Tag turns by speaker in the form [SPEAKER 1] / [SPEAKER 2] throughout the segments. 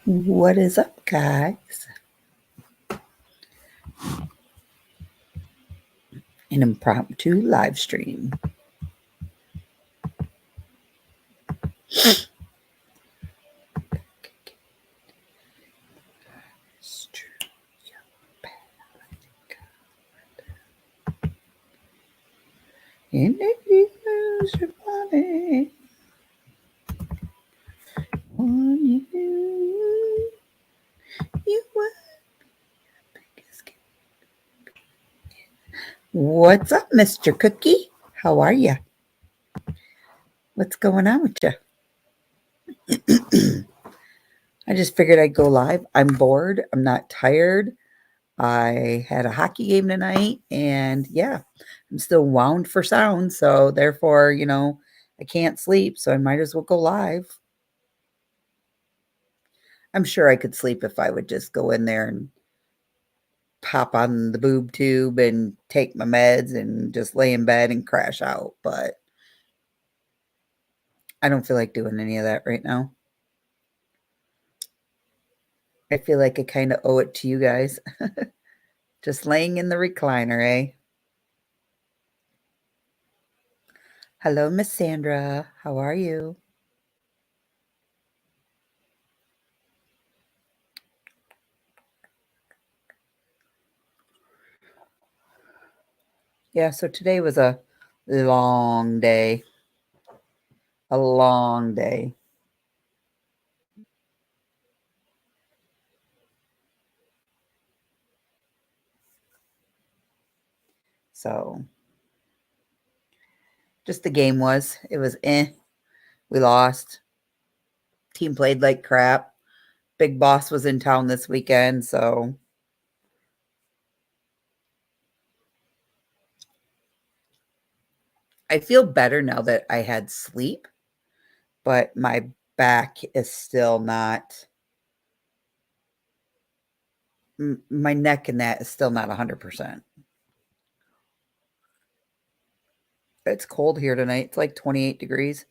[SPEAKER 1] What is up, guys? An impromptu live stream. In the evenings, your body on you were. What's up, Mr. Cookie? How are you? What's going on with you? I just figured I'd go live. I'm bored. I'm not tired. I had a hockey game tonight, and yeah, I'm still wound for sound. So, therefore, I can't sleep. So, I might as well go live. I'm sure I could sleep if I would just go in there and pop on the boob tube and take my meds and just lay in bed and crash out. But I don't feel like doing any of that right now. I feel like I kind of owe it to you guys. Just laying in the recliner, eh? Hello, Miss Sandra. How are you? Yeah, so today was a long day. A long day. So, just the game was. It was We lost. Team played like crap. Big Boss was in town this weekend, so I feel better now that I had sleep, but my back is still not my neck and that is still not 100%. It's cold here tonight. It's like 28 degrees.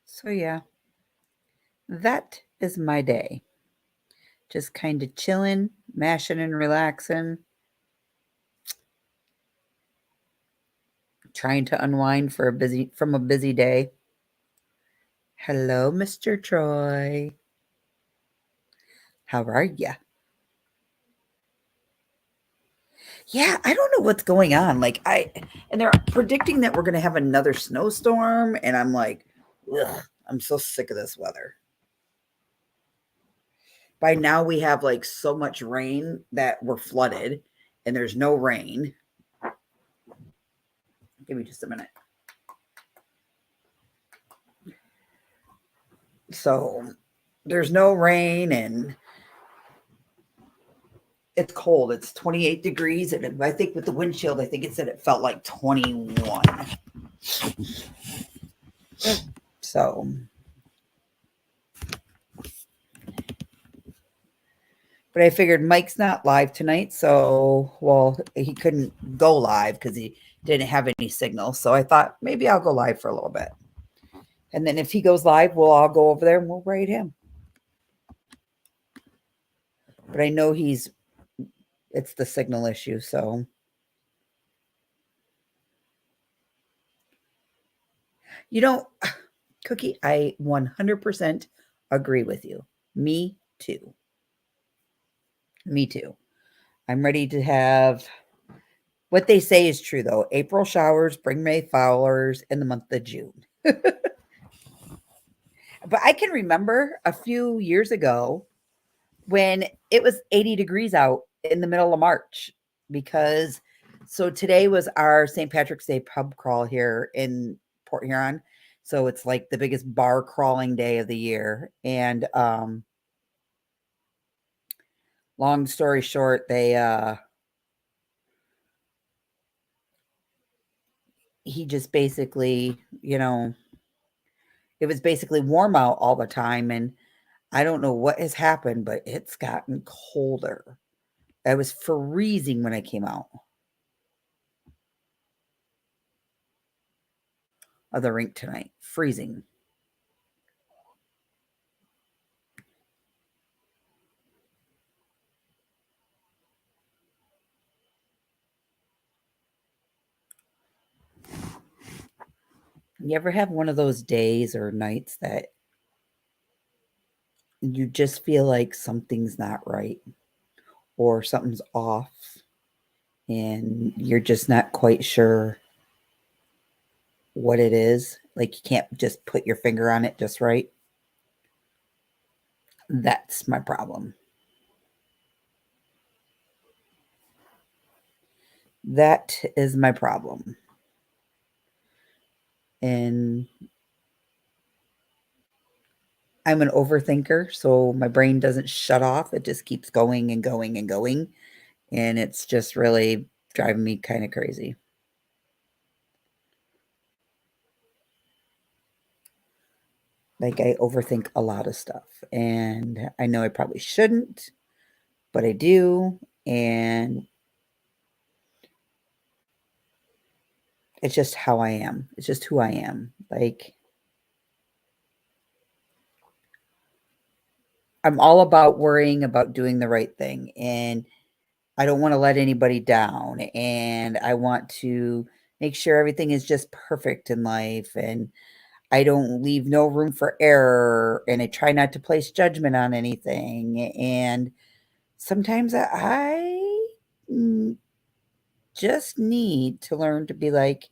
[SPEAKER 1] So yeah, that is my day. Just kind of chilling, mashing and relaxing, trying to unwind from a busy day. Hello, Mr. Troy. How are ya? Yeah, I don't know what's going on. And they're predicting that we're going to have another snowstorm, and I'm like, ugh, I'm so sick of this weather. By now, we have like so much rain that we're flooded, and there's no rain. Give me just a minute. So there's no rain, and it's cold. It's 28 degrees, and I think with the wind chill, I think it said it felt like 21. So, but I figured Mike's not live tonight, so he couldn't go live because he didn't have any signal. So I thought maybe I'll go live for a little bit, and then if he goes live, we'll all go over there and we'll raid him. But I know it's the signal issue. So, you know, Cookie, I 100% agree with you. Me too. Me too. I'm ready to have what they say is true, though. April showers bring May flowers in the month of June. But I can remember a few years ago when it was 80 degrees out in the middle of March because so today was our St. Patrick's Day pub crawl here in Port Huron. So it's like the biggest bar crawling day of the year. And long story short, he just basically, it was basically warm out all the time, and I don't know what has happened, but it's gotten colder. I was freezing when I came out of the rink tonight. Freezing. You ever have one of those days or nights that you just feel like something's not right or something's off and you're just not quite sure what it is? Like you can't just put your finger on it just right? That's my problem. That is my problem. And I'm an overthinker, so my brain doesn't shut off. It just keeps going and going and going. And it's just really driving me kind of crazy. Like I overthink a lot of stuff. And I know I probably shouldn't, but I do. And it's just how I am. It's just who I am. Like I'm all about worrying about doing the right thing. And I don't want to let anybody down. And I want to make sure everything is just perfect in life. And I don't leave no room for error. And I try not to place judgment on anything. And sometimes I just need to learn to be like,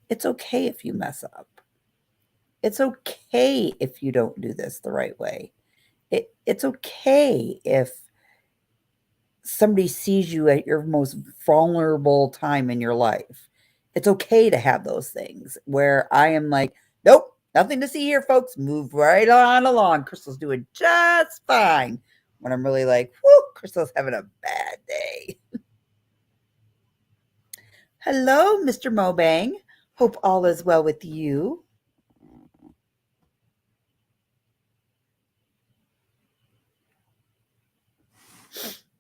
[SPEAKER 1] it's okay if you mess up. It's okay if you don't do this the right way. It's okay if somebody sees you at your most vulnerable time in your life. It's okay to have those things where I am like, nope, nothing to see here, folks. Move right on along. Crystal's doing just fine. When I'm really like, whoo, Crystal's having a bad day. Hello, Mr. Mobang. Hope all is well with you.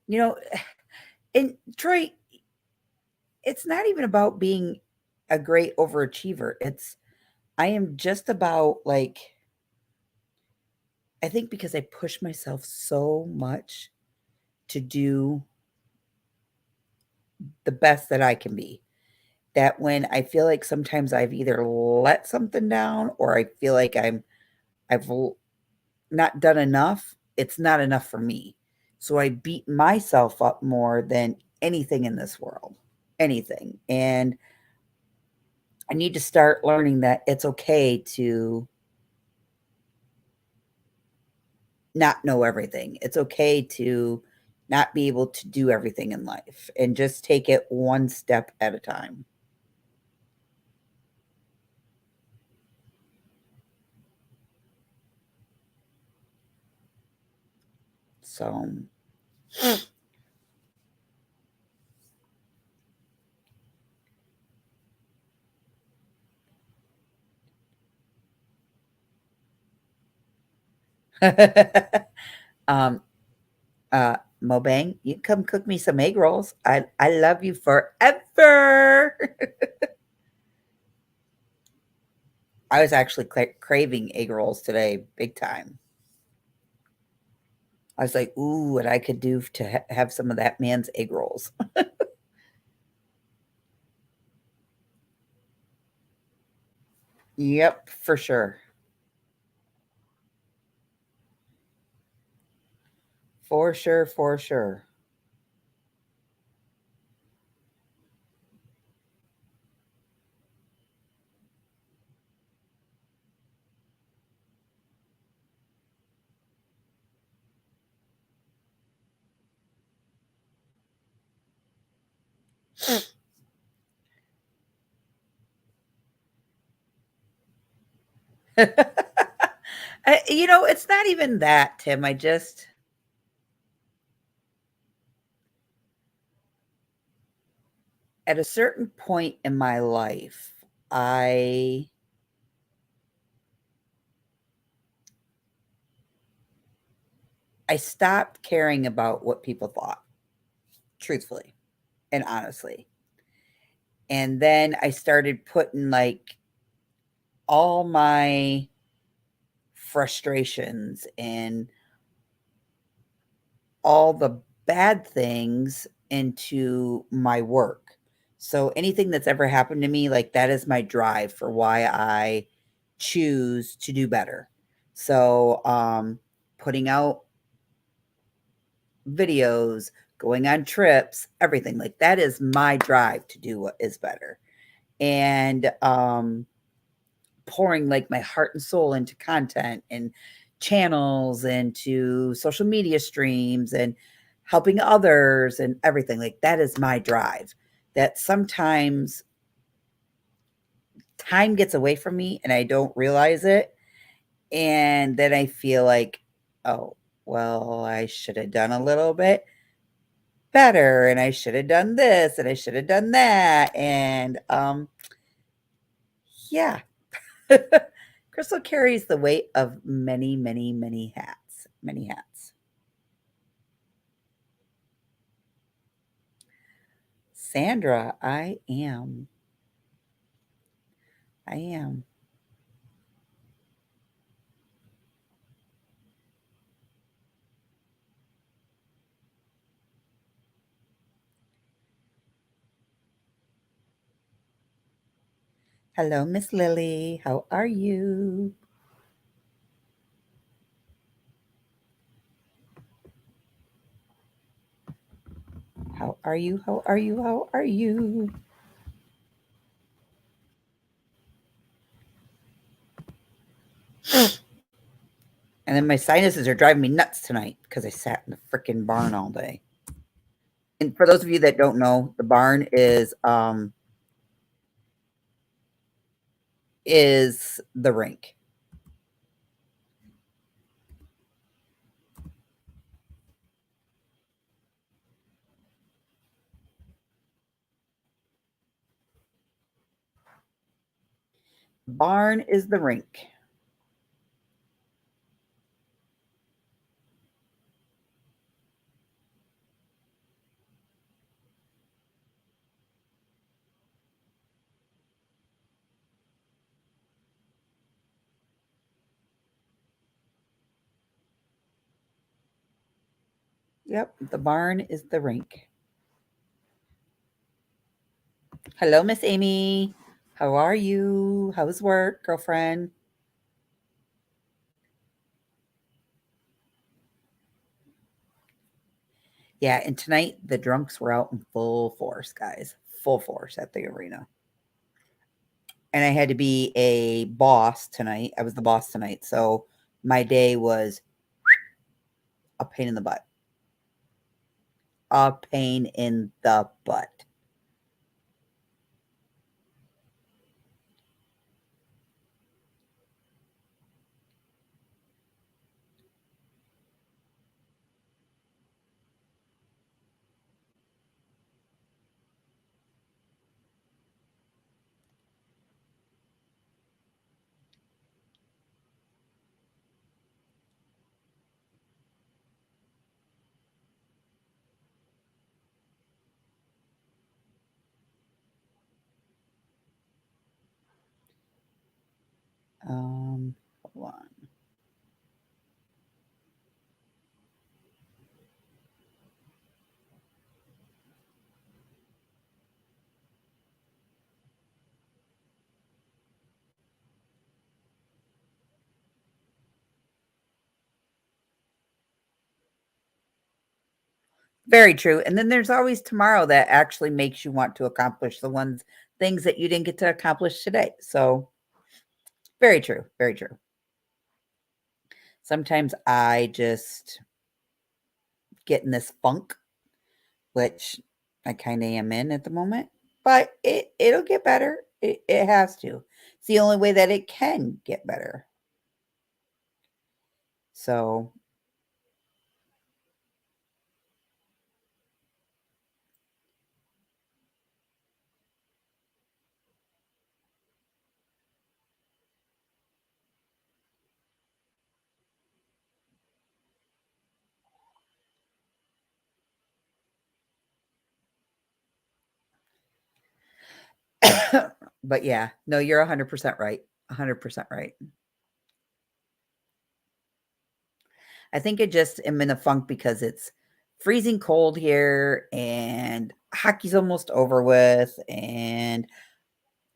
[SPEAKER 1] You know, and Troy, it's not even about being a great overachiever. I am just about like, I think because I push myself so much to do the best that I can be, that when I feel like sometimes I've either let something down or I feel like I've not done enough, it's not enough for me. So I beat myself up more than anything in this world. Anything. And I need to start learning that it's okay to not know everything. It's okay to not be able to do everything in life and just take it one step at a time. So, um, Mobang, you come cook me some egg rolls. I love you forever. I was actually craving egg rolls today, big time. I was like, ooh, what I could do to have some of that man's egg rolls. Yep, for sure. For sure, for sure. It's not even that, Tim. I just at a certain point in my life, I stopped caring about what people thought. truthfully and honestly. And then I started putting like all my frustrations and all the bad things into my work. So anything that's ever happened to me, like that is my drive for why I choose to do better. So putting out videos, going on trips, everything like that is my drive to do what is better. And pouring like my heart and soul into content and channels and to social media streams and helping others and everything like that is my drive. That sometimes time gets away from me and I don't realize it, and then I feel like, oh, well, I should have done a little bit better and I should have done this and I should have done that. And yeah. Crystal carries the weight of many, many, many hats. Many hats. Sandra, I am. I am. Hello, Miss Lily. How are you? How are you? How are you? How are you? And then my sinuses are driving me nuts tonight because I sat in the freaking barn all day. And for those of you that don't know, the barn is the rink. Barn is the rink. Yep, the barn is the rink. Hello, Miss Amy. How are you? How's work, girlfriend? Yeah, and tonight the drunks were out in full force, guys. Full force at the arena. And I had to be a boss tonight. I was the boss tonight. So my day was a pain in the butt. A pain in the butt. Hold on. Very true. And then there's always tomorrow that actually makes you want to accomplish the ones things that you didn't get to accomplish today. So very true. Very true. Sometimes I just get in this funk, which I kind of am in at the moment, but it'll get better. It has to. It's the only way that it can get better. So, But yeah, no, you're 100% right. 100% right. I think I just am in a funk because it's freezing cold here and hockey's almost over with. And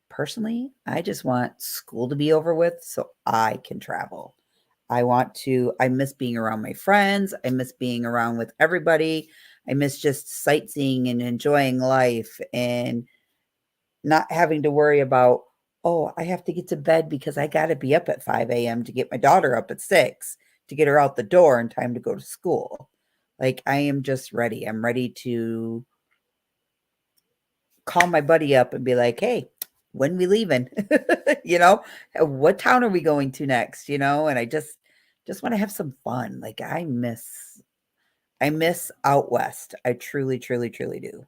[SPEAKER 1] personally, I just want school to be over with so I can travel. I miss being around my friends. I miss being around with everybody. I miss just sightseeing and enjoying life and not having to worry about, oh, I have to get to bed because I got to be up at 5 a.m. to get my daughter up at 6 to get her out the door in time to go to school. Like, I am just ready. I'm ready to call my buddy up and be like, hey, when we leaving? you know, what town are we going to next? And I just want to have some fun. Like, I miss out west. I truly, truly, truly do.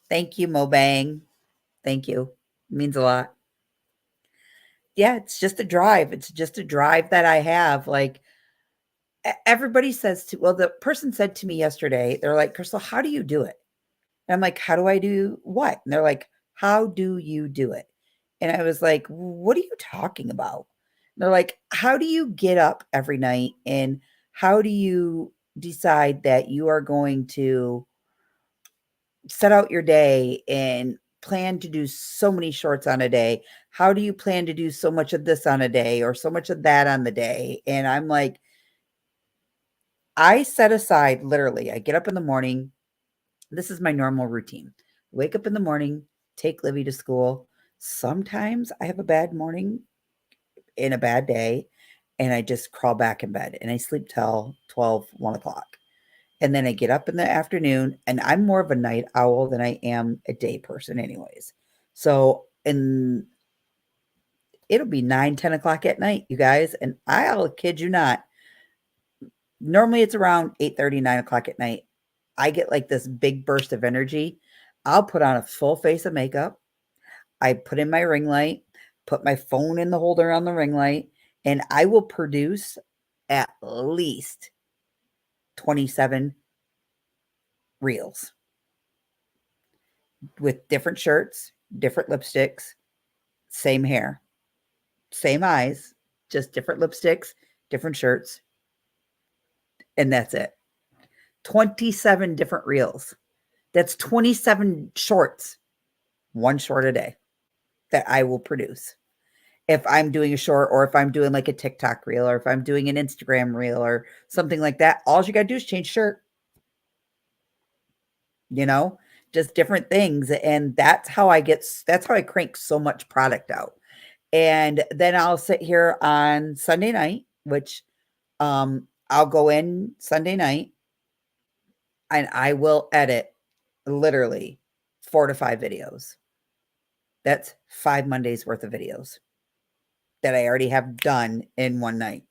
[SPEAKER 1] Thank you, Mobang. Thank you. Means a lot. Yeah, it's just a drive. It's just a drive that I have. Like, everybody says to, well, the person said to me yesterday, they're like, Crystal, how do you do it? And I'm like, how do I do what? And they're like, how do you do it? And I was like, what are you talking about? And they're like, how do you get up every night? And how do you decide that you are going to set out your day and plan to do so many shorts on a day? How do you plan to do so much of this on a day or so much of that on the day? And I'm like, I set aside literally, I get up in the morning. This is my normal routine. Wake up in the morning, take Livy to school. Sometimes I have a bad morning and a bad day, and I just crawl back in bed and I sleep till 12, 1 o'clock. And then I get up in the afternoon, and I'm more of a night owl than I am a day person, anyways. So, and it'll be 9, 10 o'clock at night, you guys. And I'll kid you not, normally it's around 8:30, 9 o'clock at night. I get like this big burst of energy. I'll put on a full face of makeup. I put in my ring light, put my phone in the holder on the ring light, and I will produce at least 27 reels with different shirts, different lipsticks, same hair, same eyes, just different lipsticks, different shirts, and that's it. 27 different reels. That's 27 shorts, one short a day that I will produce. If I'm doing a short or if I'm doing like a TikTok reel or if I'm doing an Instagram reel or something like that, all you got to do is change shirt, you know, just different things. And that's how I crank so much product out. And then I'll sit here on Sunday night, which I'll go in Sunday night and I will edit literally 4 to 5 videos. That's 5 Mondays worth of videos that I already have done in one night.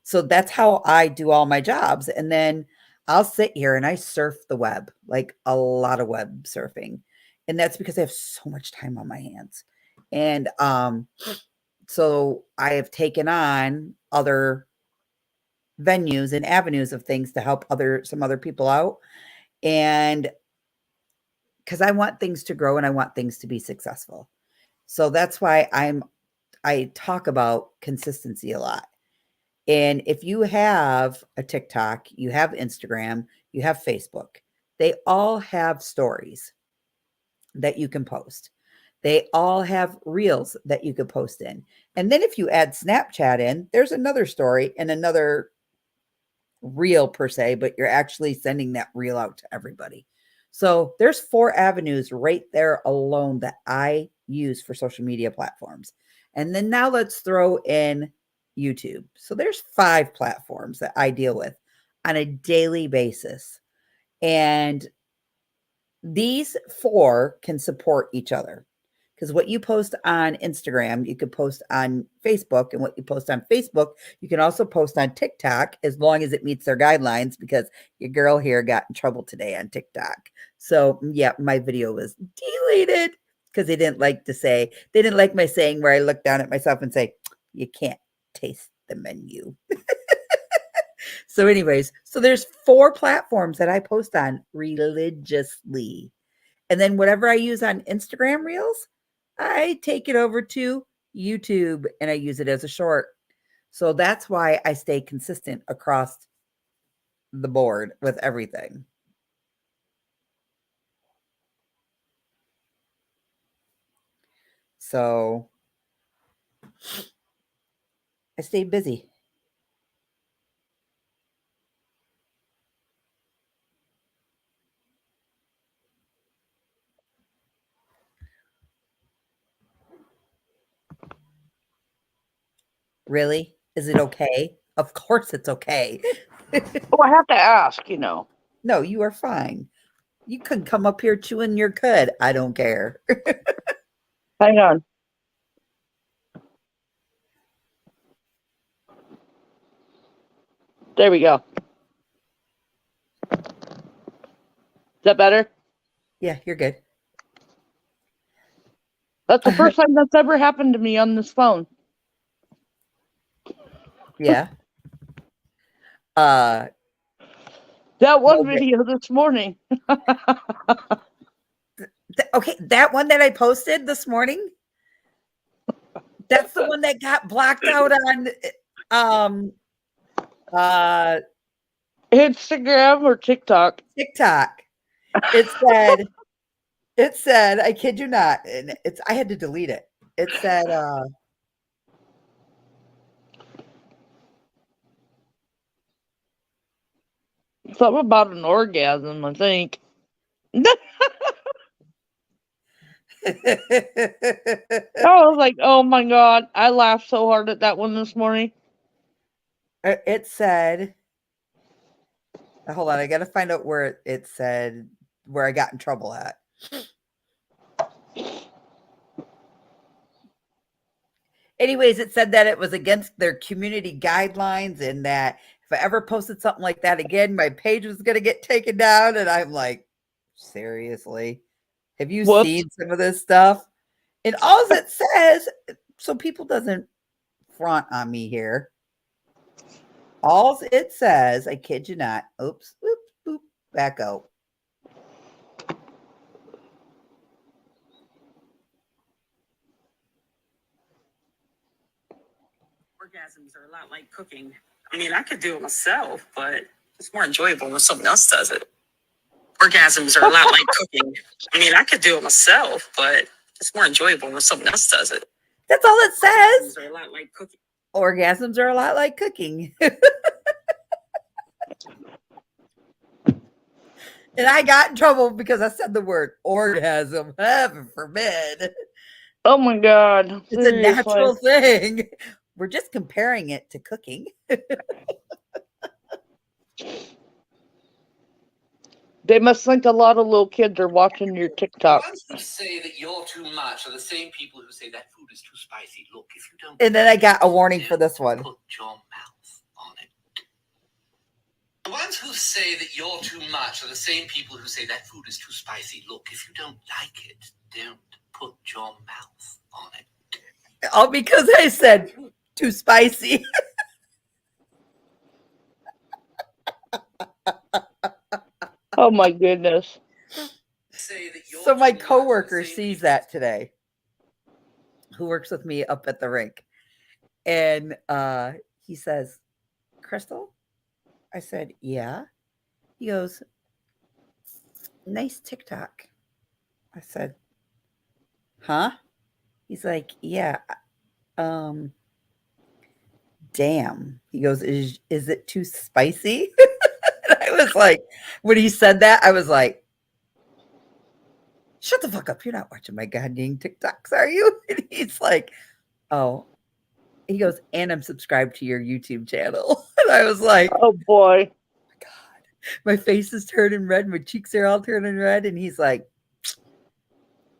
[SPEAKER 1] So that's how I do all my jobs. And then I'll sit here and I surf the web, like a lot of web surfing. And that's because I have so much time on my hands. And so I have taken on other venues and avenues of things to help some other people out. And because I want things to grow and I want things to be successful. So that's why I talk about consistency a lot. And if you have a TikTok, you have Instagram, you have Facebook, they all have stories that you can post. They all have reels that you could post in. And then if you add Snapchat in, there's another story and another reel per se, but you're actually sending that reel out to everybody. So there's 4 avenues right there alone that I use for social media platforms. And then now let's throw in YouTube. So there's 5 platforms that I deal with on a daily basis. And these 4 can support each other. Because what you post on Instagram, you could post on Facebook, and what you post on Facebook, you can also post on TikTok as long as it meets their guidelines. Because your girl here got in trouble today on TikTok. So, yeah, my video was deleted because they didn't like my saying where I look down at myself and say, you can't taste the menu. So, anyways, so there's 4 platforms that I post on religiously. And then whatever I use on Instagram Reels, I take it over to YouTube and I use it as a short. So that's why I stay consistent across the board with everything. So I stay busy. Really? Is it okay? Of course it's okay.
[SPEAKER 2] Oh, I have to ask, you know.
[SPEAKER 1] No, you are fine. You can come up here chewing your cud. I don't care.
[SPEAKER 2] Hang on. There we go. Is that better?
[SPEAKER 1] Yeah, you're good.
[SPEAKER 2] That's the first time that's ever happened to me on this phone.
[SPEAKER 1] Yeah.
[SPEAKER 2] That one
[SPEAKER 1] Okay.
[SPEAKER 2] video this morning.
[SPEAKER 1] Okay, that one that I posted this morning, that's the one that got blocked out on
[SPEAKER 2] Instagram or TikTok.
[SPEAKER 1] TikTok. It said, I kid you not, and I had to delete it. It said
[SPEAKER 2] Something about an orgasm, I think. I was like, oh my God. I laughed so hard at that one this morning.
[SPEAKER 1] it said, hold on, I got to find out where it said where I got in trouble at. Anyways, it said that it was against their community guidelines and that if I ever posted something like that again, my page was going to get taken down. And I'm like, seriously? Have you seen some of this stuff? And all it says, so people doesn't front on me here. All it says, I kid you not. Oops, oops, boop, back out.
[SPEAKER 3] Orgasms are a lot like cooking. I mean, I could do it myself, but it's more enjoyable when someone else does it. Orgasms are a lot like cooking. I mean, I could do it myself, but it's more enjoyable when someone else does it.
[SPEAKER 1] That's all it says.
[SPEAKER 3] Orgasms are a lot like cooking.
[SPEAKER 1] Orgasms are a lot like cooking. And I got in trouble because I said the word orgasm. Heaven forbid.
[SPEAKER 2] Oh my God.
[SPEAKER 1] It's a natural thing. We're just comparing it to cooking.
[SPEAKER 2] They must think a lot of little kids are watching your TikTok.
[SPEAKER 4] The ones who say that you're too much are the same people who say that food is too spicy. Look, if you don't.
[SPEAKER 1] And then I got a warning for this one.
[SPEAKER 4] Put your mouth on it. The ones who say that you're too much are the same people who say that food is too spicy. Look, if you don't like it, don't put your mouth on it.
[SPEAKER 1] All because I said too spicy.
[SPEAKER 2] Oh my goodness.
[SPEAKER 1] So my coworker sees that today, who works with me up at the rink. And he says, Crystal? I said, yeah. He goes, nice TikTok. I said, huh? He's like, yeah. Damn. He goes, is it too spicy? And I was like, when he said that, I was like, shut the fuck up. You're not watching my goddamn TikToks, are you? And he's like, oh. He goes, and I'm subscribed to your YouTube channel. And I was like,
[SPEAKER 2] oh boy.
[SPEAKER 1] God, my face is turning red. My cheeks are all turning red. And he's like,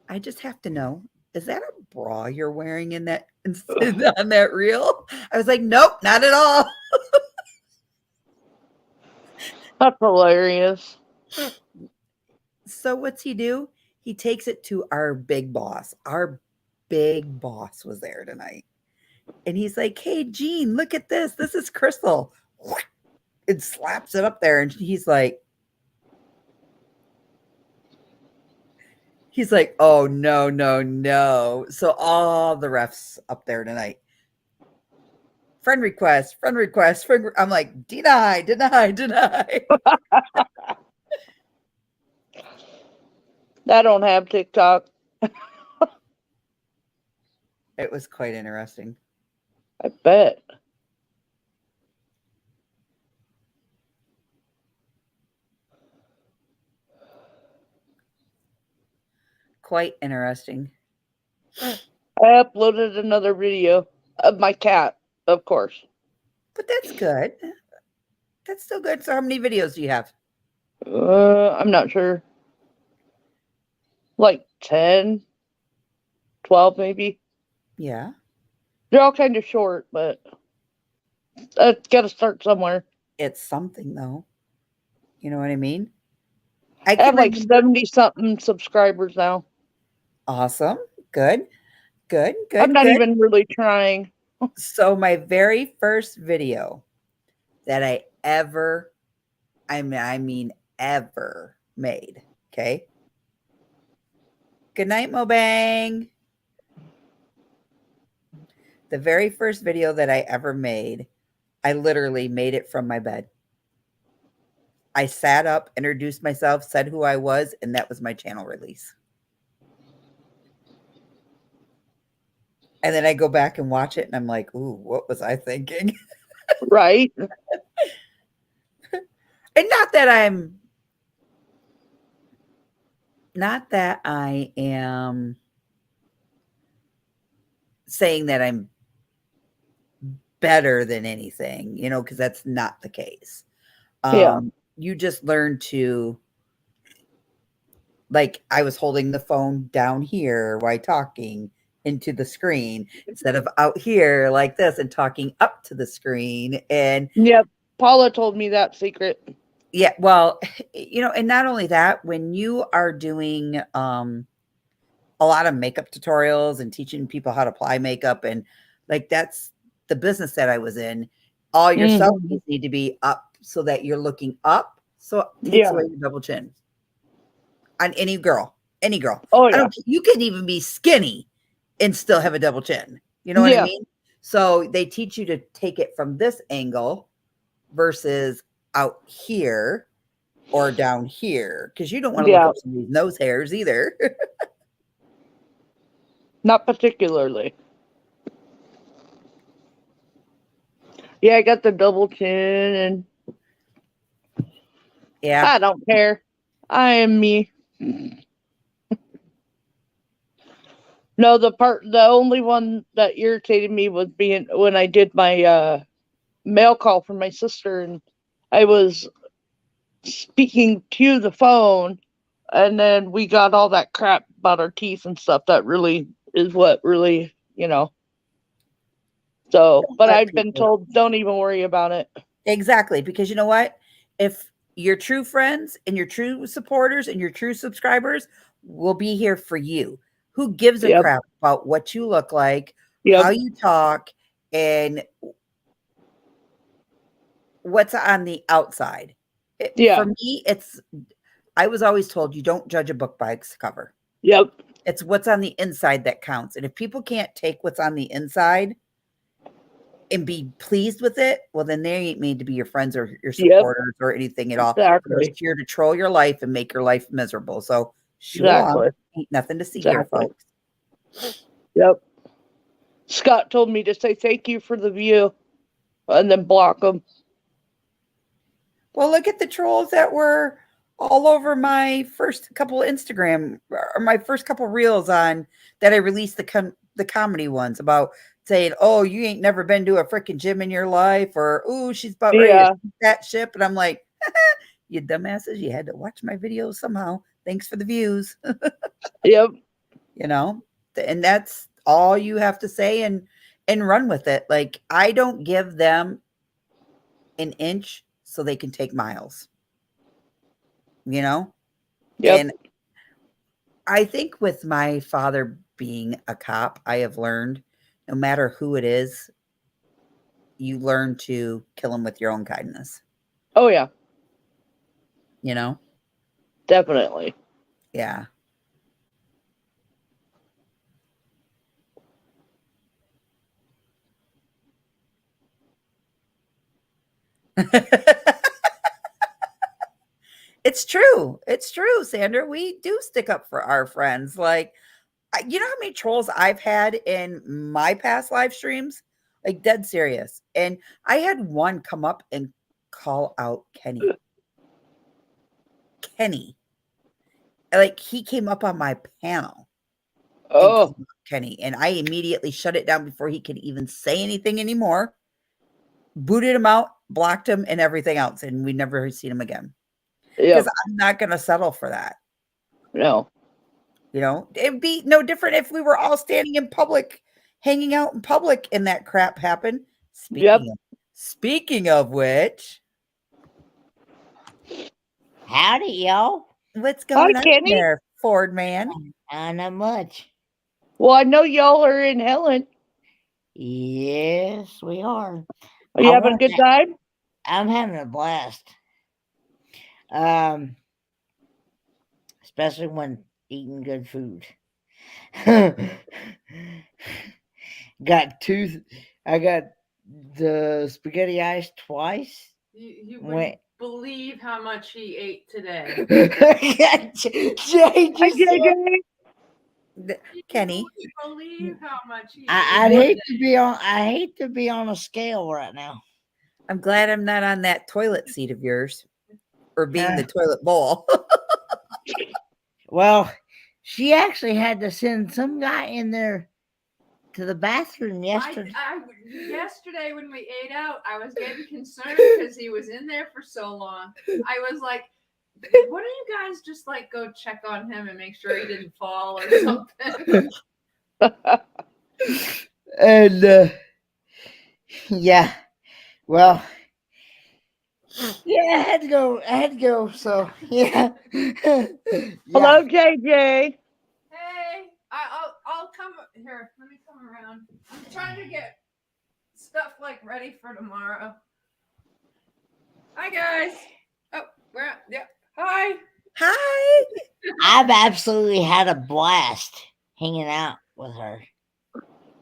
[SPEAKER 1] I just have to know, is that a bra you're wearing in that on that reel? I was like, nope, not at all.
[SPEAKER 2] That's hilarious.
[SPEAKER 1] So what's he do? He takes it to our big boss. Our big boss was there tonight. And he's like, hey, Gene, look at this. This is Crystal. and slaps it up there. And he's like, oh, no, no, no. So all the refs up there tonight, friend request, I'm like, deny.
[SPEAKER 2] I don't have TikTok.
[SPEAKER 1] It was quite interesting.
[SPEAKER 2] I bet.
[SPEAKER 1] Quite interesting.
[SPEAKER 2] I uploaded another video of my cat, of course.
[SPEAKER 1] But that's good. That's still good. So how many videos do you have?
[SPEAKER 2] I'm not sure. Like 10, 12 maybe.
[SPEAKER 1] Yeah.
[SPEAKER 2] They're all kind of short, but I got to start somewhere.
[SPEAKER 1] It's something, though. You know what I mean?
[SPEAKER 2] I have like 70-something subscribers now.
[SPEAKER 1] Awesome. Good.
[SPEAKER 2] I'm not even really trying.
[SPEAKER 1] So my very first video that I ever, I mean ever made, okay? Good night, Mobang. The very first video that I ever made, I literally made it from my bed. I sat up, introduced myself, said who I was, and that was my channel release. And then I go back and watch it, and I'm like, ooh, what was I thinking?
[SPEAKER 2] Right.
[SPEAKER 1] And not that I am saying that I'm better than anything, you know, because that's not the case.
[SPEAKER 2] Yeah.
[SPEAKER 1] You just learn to, like, I was holding the phone down here while talking into the screen instead of out here like this and talking up to the screen. And
[SPEAKER 2] Yep. Paula told me that secret.
[SPEAKER 1] yeah, well, you know, and not only that, when you are doing a lot of makeup tutorials and teaching people how to apply makeup, and like that's the business that I was in, all your selfies need to be up so that you're looking up. So it takes away your double chin on any girl.
[SPEAKER 2] Oh, yeah.
[SPEAKER 1] You can even be skinny and still have a double chin. You know what I mean? So they teach you to take it from this angle versus out here or down here, because you don't want to look up somebody's nose hairs either.
[SPEAKER 2] Not particularly. Yeah, I got the double chin, and
[SPEAKER 1] Yeah,
[SPEAKER 2] I don't care. I am me. No, the only one that irritated me was being when I did my mail call for my sister, and I was speaking to the phone, and then we got all that crap about our teeth and stuff. That really is what really, you know. So, but I've been told don't even worry about it.
[SPEAKER 1] exactly, because you know what? If your true friends and your true supporters and your true subscribers will be here for you. Who gives a crap about what you look like, how you talk, and what's on the outside? For me, I was always told you don't judge a book by its cover.
[SPEAKER 2] Yep.
[SPEAKER 1] It's what's on the inside that counts. And if people can't take what's on the inside and be pleased with it, well, then they ain't made to be your friends or your supporters or anything at all.
[SPEAKER 2] Exactly.
[SPEAKER 1] They're just here to troll your life and make your life miserable. So on. Ain't nothing to see here, folks.
[SPEAKER 2] Yep. Scott told me to say thank you for the view and then block them.
[SPEAKER 1] Well, look at the trolls that were all over my first couple of Instagram or my first couple reels on that I released the comedy ones about saying, oh, you ain't never been to a freaking gym in your life, or oh, she's about ready to shoot that ship. And I'm like, you dumbasses, you had to watch my videos somehow. Thanks for the views.
[SPEAKER 2] Yep.
[SPEAKER 1] You know, and that's all you have to say and run with it. Like, I don't give them an inch so they can take miles. You know?
[SPEAKER 2] Yep.
[SPEAKER 1] And I think with my father being a cop, I have learned no matter who it is, you learn to kill them with your own kindness.
[SPEAKER 2] Oh yeah,
[SPEAKER 1] you know?
[SPEAKER 2] definitely.
[SPEAKER 1] Yeah. It's true. It's true, Sandra. We do stick up for our friends. Like, you know how many trolls I've had in my past live streams? Like, dead serious. And I had one come up and call out Kenny. Kenny. Like, he came up on my panel and
[SPEAKER 2] Oh,
[SPEAKER 1] called out Kenny. And I immediately shut it down before he could even say anything anymore. Booted him out, blocked him, and everything else. And we never seen him again.
[SPEAKER 2] yeah.
[SPEAKER 1] Because I'm not going to settle for that.
[SPEAKER 2] No.
[SPEAKER 1] You know, it'd be no different if we were all standing in public, hanging out in public, and that crap happened.
[SPEAKER 2] Yep.
[SPEAKER 1] Speaking of which,
[SPEAKER 5] Howdy, y'all.
[SPEAKER 1] what's going on
[SPEAKER 2] Kenny.
[SPEAKER 1] there, Ford man?
[SPEAKER 5] Not much.
[SPEAKER 2] Well, I know y'all are in Helen.
[SPEAKER 5] Yes, we are.
[SPEAKER 2] Are you
[SPEAKER 5] I
[SPEAKER 2] having a
[SPEAKER 5] want
[SPEAKER 2] good
[SPEAKER 5] that-
[SPEAKER 2] time?
[SPEAKER 5] I'm having a blast. Especially when eating good food. I got the spaghetti ice twice.
[SPEAKER 6] You
[SPEAKER 5] Wait.
[SPEAKER 6] wouldn't believe how much he ate today.
[SPEAKER 5] Jay
[SPEAKER 2] Hi,
[SPEAKER 5] just said-
[SPEAKER 1] The-
[SPEAKER 6] You
[SPEAKER 1] Kenny.
[SPEAKER 6] wouldn't believe how much he
[SPEAKER 5] I'd
[SPEAKER 6] ate
[SPEAKER 5] hate
[SPEAKER 6] today.
[SPEAKER 5] to be on. I hate to be on a scale right now.
[SPEAKER 1] I'm glad I'm not on that toilet seat of yours, or being
[SPEAKER 5] Yeah.
[SPEAKER 1] the toilet bowl.
[SPEAKER 5] Well, she actually had to send some guy in there to the bathroom yesterday.
[SPEAKER 6] Yesterday when we ate out, I was getting concerned because he was in there for so long. I was like, "Why don't you guys just like go check on him and make sure he didn't fall or something?"
[SPEAKER 5] And yeah, well, yeah, I had to go. So yeah.
[SPEAKER 2] Hello, JJ.
[SPEAKER 6] Hey, I'll come here. Let me come around. I'm trying to get stuff like ready for tomorrow. Hi guys. Oh, we're yeah. Hi.
[SPEAKER 1] Hi.
[SPEAKER 5] I've absolutely had a blast hanging out with her.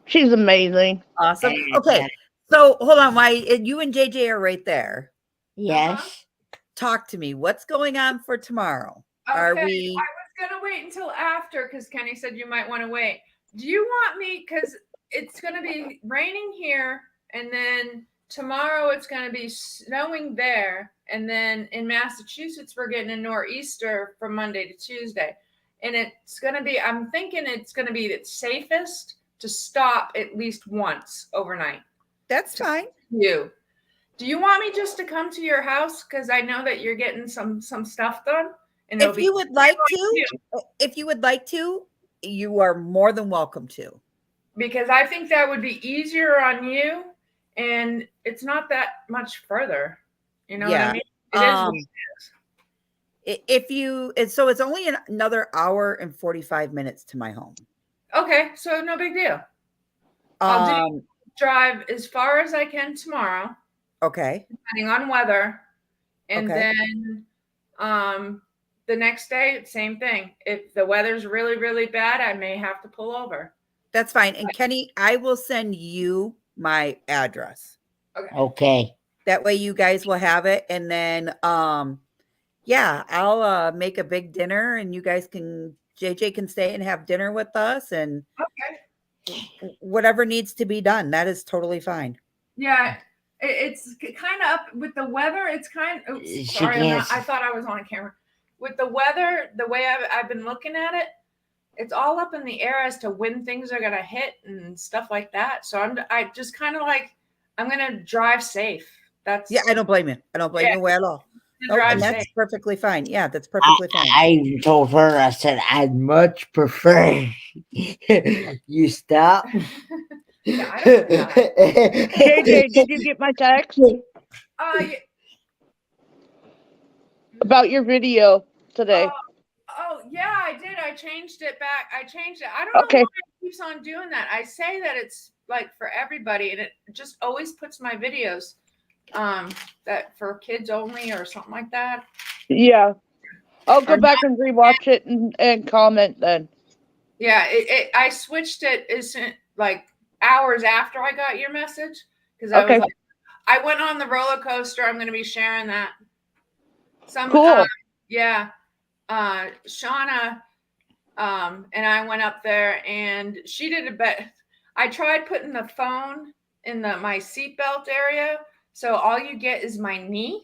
[SPEAKER 2] She's amazing.
[SPEAKER 1] Awesome.
[SPEAKER 5] And,
[SPEAKER 1] Okay. So hold on. Why you and JJ are right there.
[SPEAKER 5] yes.
[SPEAKER 1] Talk to me. What's going on for tomorrow? Are
[SPEAKER 6] Okay,
[SPEAKER 1] we-
[SPEAKER 6] I was gonna wait until after because Kenny said you might want to wait. Do you want me? Because it's gonna be raining here, and then tomorrow it's gonna be snowing there, and then in Massachusetts we're getting a nor'easter from Monday to Tuesday, and it's gonna be. I'm thinking it's gonna be the safest to stop at least once overnight.
[SPEAKER 1] That's fine.
[SPEAKER 6] Do you want me just to come to your house because I know that you're getting some stuff done? And it'll
[SPEAKER 1] If
[SPEAKER 6] be
[SPEAKER 1] you would like
[SPEAKER 6] you.
[SPEAKER 1] to, you are more than welcome to.
[SPEAKER 6] Because I think that would be easier on you, and it's not that much further. You know what
[SPEAKER 1] Yeah.
[SPEAKER 6] I mean? It is what it is.
[SPEAKER 1] If you, so it's only another hour and 45 minutes to my home.
[SPEAKER 6] Okay, so no big deal. I'll
[SPEAKER 1] Um,
[SPEAKER 6] drive as far as I can tomorrow,
[SPEAKER 1] okay.
[SPEAKER 6] depending on weather, and
[SPEAKER 1] Okay.
[SPEAKER 6] then the next day, same thing. If the weather's really, really bad, I may have to pull over.
[SPEAKER 1] That's fine. And Kenny, I will send you my address.
[SPEAKER 5] Okay.
[SPEAKER 1] That way you guys will have it. And then yeah, I'll make a big dinner and you guys can JJ can stay and have dinner with us and
[SPEAKER 6] Okay.
[SPEAKER 1] whatever needs to be done. That is totally fine.
[SPEAKER 6] Yeah, it's kind of up with the weather. It's kind of. Oops,
[SPEAKER 5] She
[SPEAKER 6] sorry,
[SPEAKER 5] can't
[SPEAKER 6] I thought I was on camera. With the weather, the way I've been looking at it, it's all up in the air as to when things are gonna hit and stuff like that. So I just kind of like I'm gonna drive safe. That's
[SPEAKER 1] Yeah, I don't blame you. I don't blame you at all. Nope,
[SPEAKER 6] drive
[SPEAKER 1] and that's
[SPEAKER 6] safe.
[SPEAKER 1] perfectly fine. Yeah, that's perfectly fine.
[SPEAKER 5] I even told her, I said, I'd much prefer you stop.
[SPEAKER 6] Yeah, I don't know.
[SPEAKER 2] JJ, did you get my text
[SPEAKER 6] Yeah,
[SPEAKER 2] about your video today?
[SPEAKER 6] oh yeah, I did. I changed it back. I changed it. I don't know
[SPEAKER 2] Okay.
[SPEAKER 6] why it keeps on doing that. I say that it's like for everybody, and it just always puts my videos that for kids only or something like that.
[SPEAKER 2] Yeah. I'll go
[SPEAKER 6] Or
[SPEAKER 2] back and rewatch it and comment then.
[SPEAKER 6] Yeah, I switched it like hours after I got your message because I
[SPEAKER 2] Okay.
[SPEAKER 6] was like, I went on the roller coaster. I'm going to be sharing that.
[SPEAKER 2] Cool.
[SPEAKER 6] Yeah. Shauna, and I went up there and she did a bet. I tried putting the phone in my seatbelt area, so all you get is my knee.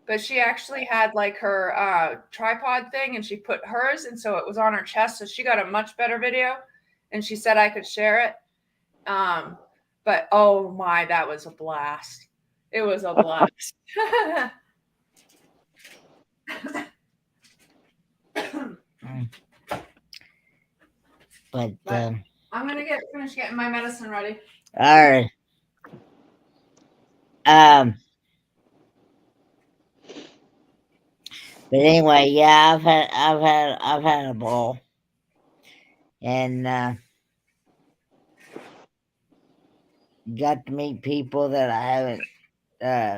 [SPEAKER 6] But she actually had like her tripod thing, and she put hers, and so it was on her chest. So she got a much better video, and she said I could share it. But oh my, that was a blast! It was a blast.
[SPEAKER 5] But
[SPEAKER 6] I'm gonna finish getting my medicine ready.
[SPEAKER 5] all right. But anyway, yeah, I've had a ball, and got to meet people that I haven't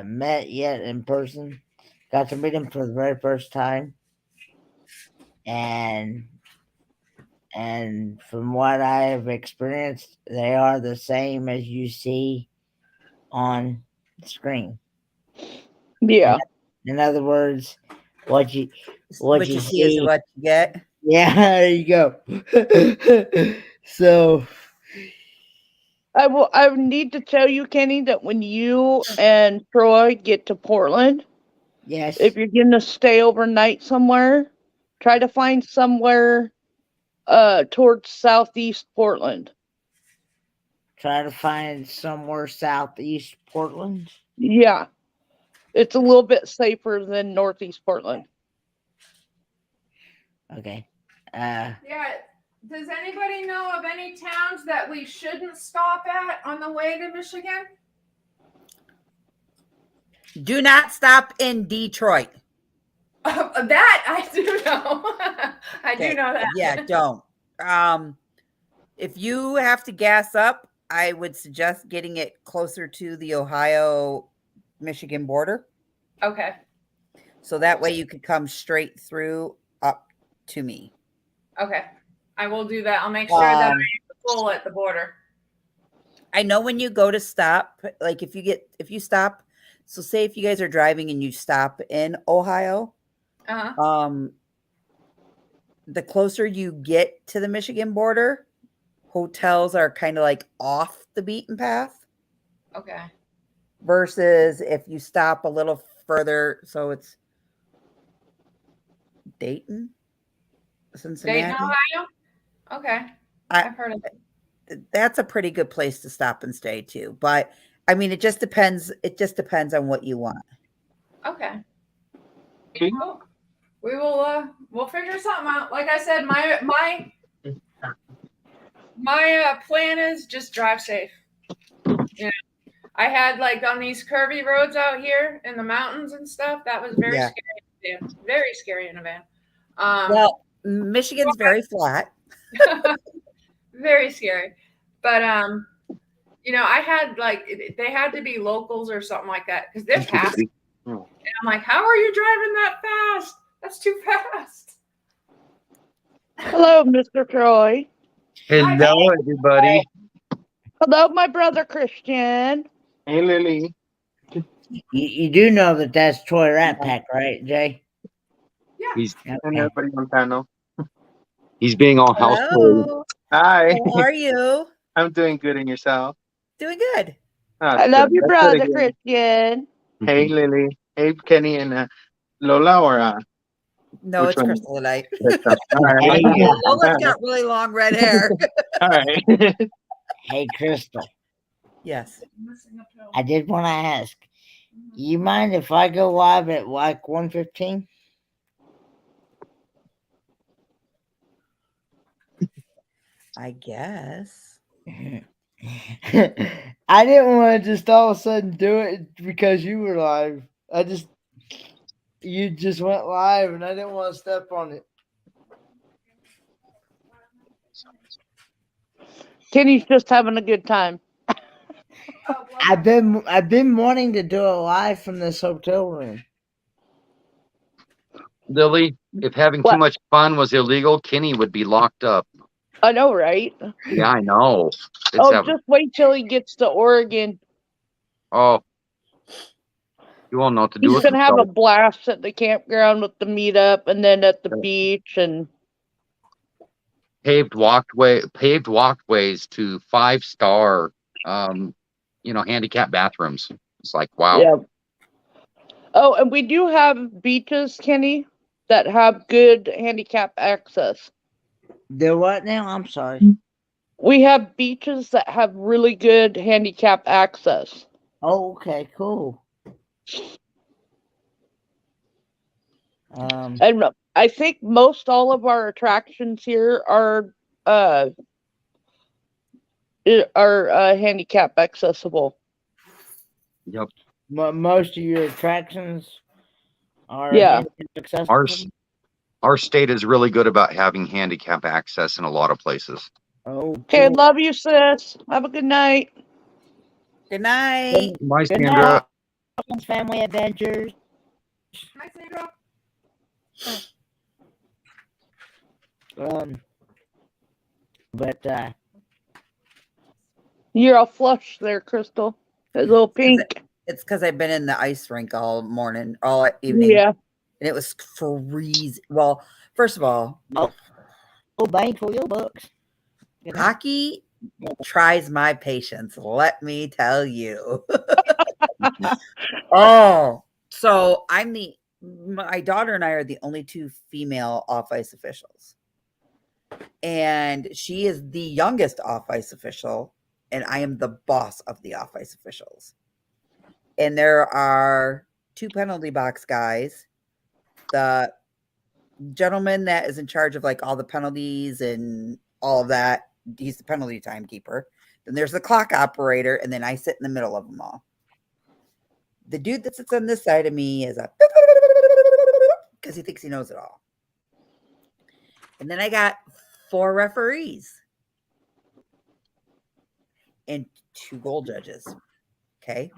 [SPEAKER 5] met yet in person. Got to meet them for the very first time, and from what I have experienced, they are the same as you see on the screen.
[SPEAKER 2] Yeah.
[SPEAKER 5] In other words, what you
[SPEAKER 1] What you see is what you get.
[SPEAKER 5] Yeah, there you go. So
[SPEAKER 2] I need to tell you, Kenny, that when you and Troy get to Portland,
[SPEAKER 5] yes,
[SPEAKER 2] if you're gonna stay overnight somewhere, try to find somewhere towards southeast Portland.
[SPEAKER 5] try to find somewhere southeast Portland.
[SPEAKER 2] Yeah. It's a little bit safer than northeast Portland.
[SPEAKER 5] Okay.
[SPEAKER 6] Yeah. Does anybody know of any towns that we shouldn't stop at on the way to Michigan?
[SPEAKER 1] Do not stop in Detroit.
[SPEAKER 6] That I do know. I do know that.
[SPEAKER 1] Yeah, don't. If you have to gas up, I would suggest getting it closer to the Ohio-Michigan border.
[SPEAKER 6] Okay.
[SPEAKER 1] So that way you could come straight through up to me.
[SPEAKER 6] Okay. I will do that. I'll make sure that I'm full at the border.
[SPEAKER 1] I know when you go to stop, like if you stop, so say if you guys are driving and you stop in Ohio, the closer you get to the Michigan border, hotels are kind of like off the beaten path.
[SPEAKER 6] Okay.
[SPEAKER 1] Versus if you stop a little further, so it's Dayton, Cincinnati.
[SPEAKER 6] Dayton, Ohio? Okay. I've heard of it.
[SPEAKER 1] That's a pretty good place to stop and stay too. But I mean, it just depends. It just depends on what you want.
[SPEAKER 6] Okay. Cool. We will we'll figure something out. Like I said, my plan is just drive safe. Yeah. I had like on these curvy roads out here in the mountains and stuff. That was very scary in a van. Very scary in a van.
[SPEAKER 1] Well, Michigan's very flat.
[SPEAKER 6] Very scary. But you know, I had like they had to be locals or something like that because they're fast. And I'm like, how are you driving that fast? That's too fast.
[SPEAKER 2] Hello, Mr. Troy.
[SPEAKER 7] Hello, everybody.
[SPEAKER 2] Hello, my brother Christian.
[SPEAKER 7] Hey, Lily.
[SPEAKER 5] You do know that that's Troy Rat Pack, right, Jay?
[SPEAKER 6] Yeah.
[SPEAKER 7] He's
[SPEAKER 5] Okay.
[SPEAKER 7] everybody on panel. He's being all household.
[SPEAKER 1] Hello.
[SPEAKER 7] Hi.
[SPEAKER 1] How are you?
[SPEAKER 7] I'm doing good, and yourself?
[SPEAKER 1] Doing good.
[SPEAKER 2] I love your brother Christian.
[SPEAKER 7] Hey, Lily. Hey, Kenny and Lola, or
[SPEAKER 1] No,
[SPEAKER 7] which
[SPEAKER 1] it's
[SPEAKER 7] one?
[SPEAKER 1] Crystal tonight.
[SPEAKER 7] All right.
[SPEAKER 1] Lola's got really long red hair.
[SPEAKER 7] All right.
[SPEAKER 5] Hey, Crystal,
[SPEAKER 1] Yes.
[SPEAKER 5] I did want to ask. You mind if I go live at like 1:15?
[SPEAKER 1] I guess.
[SPEAKER 5] I didn't want to just all of a sudden do it because you were live. You just went live and I didn't want to step on it.
[SPEAKER 2] Kenny's just having a good time.
[SPEAKER 5] I've been wanting to do it live from this hotel room.
[SPEAKER 8] Lily, if having too
[SPEAKER 2] What?
[SPEAKER 8] much fun was illegal, Kenny would be locked up.
[SPEAKER 2] I know, right?
[SPEAKER 8] Yeah, I know.
[SPEAKER 2] Just wait till he gets to Oregon.
[SPEAKER 8] Oh, you won't know what to do
[SPEAKER 2] He's
[SPEAKER 8] with
[SPEAKER 2] gonna have a
[SPEAKER 8] himself.
[SPEAKER 2] blast at the campground with the meetup, and then at the beach, and
[SPEAKER 8] Paved walkways to 5-star, handicap bathrooms. It's like, wow.
[SPEAKER 2] yeah. Oh, and we do have beaches, Kenny, that have good handicap access.
[SPEAKER 5] Do what now? I'm sorry.
[SPEAKER 2] We have beaches that have really good handicap access.
[SPEAKER 5] Oh, okay, cool.
[SPEAKER 2] And I think most all of our attractions here are handicap accessible.
[SPEAKER 8] Yep.
[SPEAKER 5] Most of your attractions are
[SPEAKER 2] Yeah.
[SPEAKER 5] accessible.
[SPEAKER 8] Our state is really good about having handicap access in a lot of places.
[SPEAKER 5] Oh,
[SPEAKER 2] Okay,
[SPEAKER 5] cool.
[SPEAKER 2] love you, sis. Have a good night.
[SPEAKER 1] Good night.
[SPEAKER 8] My
[SPEAKER 5] Good
[SPEAKER 8] Sandra.
[SPEAKER 5] night, Family Adventures.
[SPEAKER 6] Hi, Sandra.
[SPEAKER 5] But
[SPEAKER 2] You're all flush there, Crystal. A little pink.
[SPEAKER 1] It's because I've been in the ice rink all morning, all evening.
[SPEAKER 2] Yeah.
[SPEAKER 1] And it was freezing. Well, first of all,
[SPEAKER 5] bang for your bucks.
[SPEAKER 1] hockey tries my patience. Let me tell you. Oh, so my daughter and I are the only two female off ice officials. And she is the youngest off ice official, and I am the boss of the off ice officials. And there are 2 penalty box guys. The gentleman that is in charge of like all the penalties and all of that, he's the penalty timekeeper. Then there's the clock operator, and then I sit in the middle of them all. The dude that sits on this side of me is because he thinks he knows it all. And then I got 4 referees and 2 goal judges. Okay.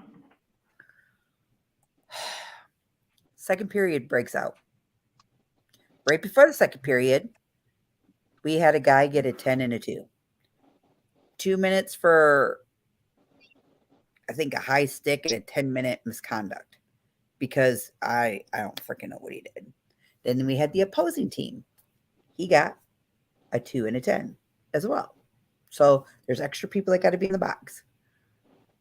[SPEAKER 1] Second period breaks out. Right before the second period, we had a guy get a 10 and a 2. 2 minutes for, I think, a high stick and a 10-minute misconduct because I don't freaking know what he did. Then we had the opposing team. He got a 2 and a 10 as well. So there's extra people that got to be in the box.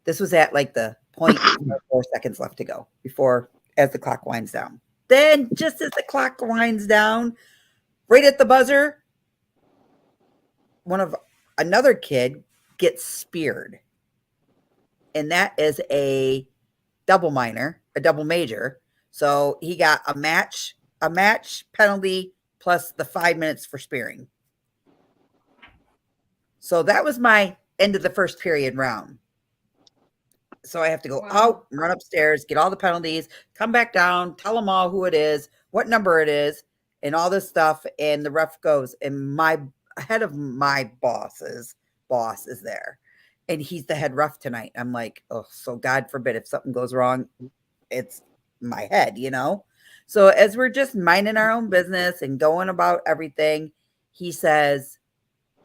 [SPEAKER 1] This was at like the 0.4 seconds left to go as the clock winds down. Then just as the clock winds down, right at the buzzer, another kid gets speared. And that is a double minor, a double major. So he got a match penalty plus the 5 minutes for spearing. So that was my end of the first period round. So I have to go out, run upstairs, get all the penalties, come back down, tell them all who it is, what number it is, and all this stuff. And the ref goes, and my head of my boss's boss is there. And he's the head ref tonight. I'm like, oh, so God forbid if something goes wrong, it's my head, So as we're just minding our own business and going about everything, he says,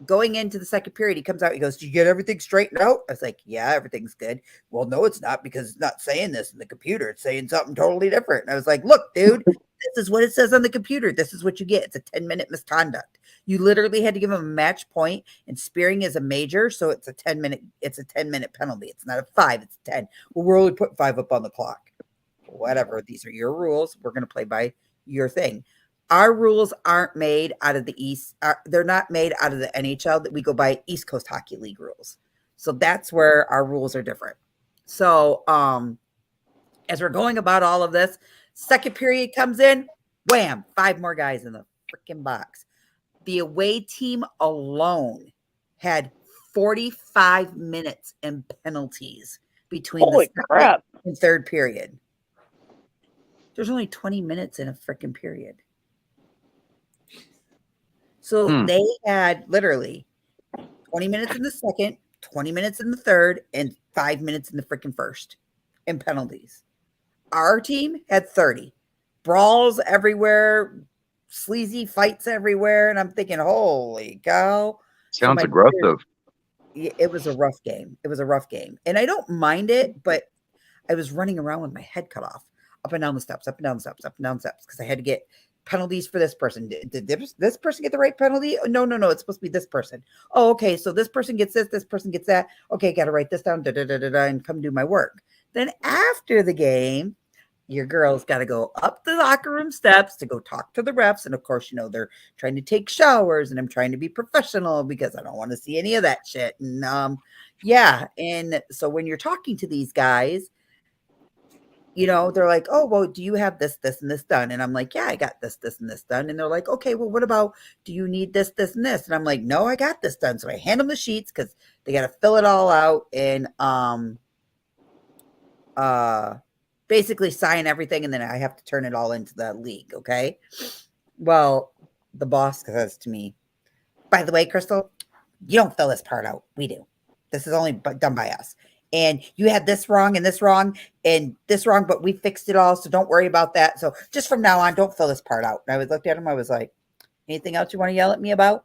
[SPEAKER 1] going into the second period, he comes out, he goes, "Do you get everything straightened out?" I was like, "Yeah, everything's good." "Well, no, it's not, because it's not saying this in the computer. It's saying something totally different." And I was like, "Look, dude, this is what it says on the computer. This is what you get. It's a 10-minute misconduct. You literally had to give him a match point, and spearing is a major, so it's a 10-minute penalty. It's not a 5, it's 10. Well, we're only putting 5 up on the clock." Whatever. These are your rules. We're going to play by your thing. Our rules aren't made out of the East. They're not made out of the NHL. That we go by East Coast Hockey League rules. So that's where our rules are different. So as we're going about all of this, second period comes in, wham, 5 more guys in the freaking box. The away team alone had 45 minutes in penalties between the second and third period. There's only 20 minutes in a freaking period. So they had literally 20 minutes in the second, 20 minutes in the third and 5 minutes in the freaking first in penalties. Our team had 30 brawls everywhere, sleazy fights everywhere. And I'm thinking, holy cow.
[SPEAKER 8] Sounds
[SPEAKER 1] my
[SPEAKER 8] aggressive.
[SPEAKER 1] It was a rough game. It was a rough game. And I don't mind it, but I was running around with my head cut off, up and down the steps, up and down the steps, up and down the steps, because I had to get penalties for this person. Did this person get the right penalty? Oh, no. It's supposed to be this person. Oh, okay. So this person gets this person gets that. Okay, got to write this down, and come do my work. Then after the game, your girl's got to go up the locker room steps to go talk to the refs. And of course, you know, they're trying to take showers, and I'm trying to be professional because I don't want to see any of that shit. And yeah. And so when you're talking to these guys, you know, they're like, oh, well, do you have this, and this done? And I'm like, yeah, I got this, and this done. And they're like, okay, well, what about, do you need this, and this? And I'm like, no, I got this done. So I hand them the sheets because they got to fill it all out and basically sign everything. And then I have to turn it all into the league. Okay. Well, the boss says to me, by the way, Crystal, you don't fill this part out. We do. This is only done by us. And you had this wrong and this wrong and this wrong, but we fixed it all. So don't worry about that. So just from now on, don't fill this part out. And I looked at him. I was like, anything else you want to yell at me about?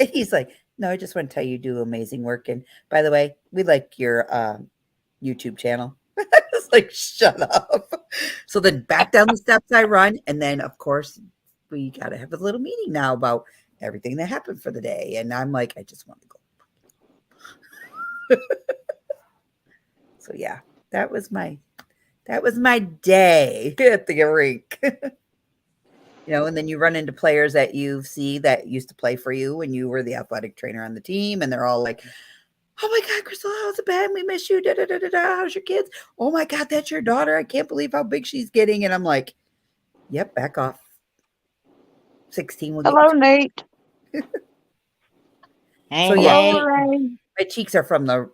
[SPEAKER 1] And he's like, no, I just want to tell you do amazing work. And by the way, we like your YouTube channel. I was like, shut up. So then back down the steps I run. And then, of course, we got to have a little meeting now about everything that happened for the day. And I'm like, I just want to go. So yeah, that was my day at the rink. You know, and then you run into players that you see that used to play for you when you were the athletic trainer on the team, and they're all like, oh my God, Crystal, how's it been? We miss you. How's your kids? Oh my God, that's your daughter. I can't believe how big she's getting. And I'm like, yep, back off. 16 will get
[SPEAKER 2] Hello, Nate.
[SPEAKER 1] So yeah,
[SPEAKER 2] Hello,
[SPEAKER 1] my cheeks are from the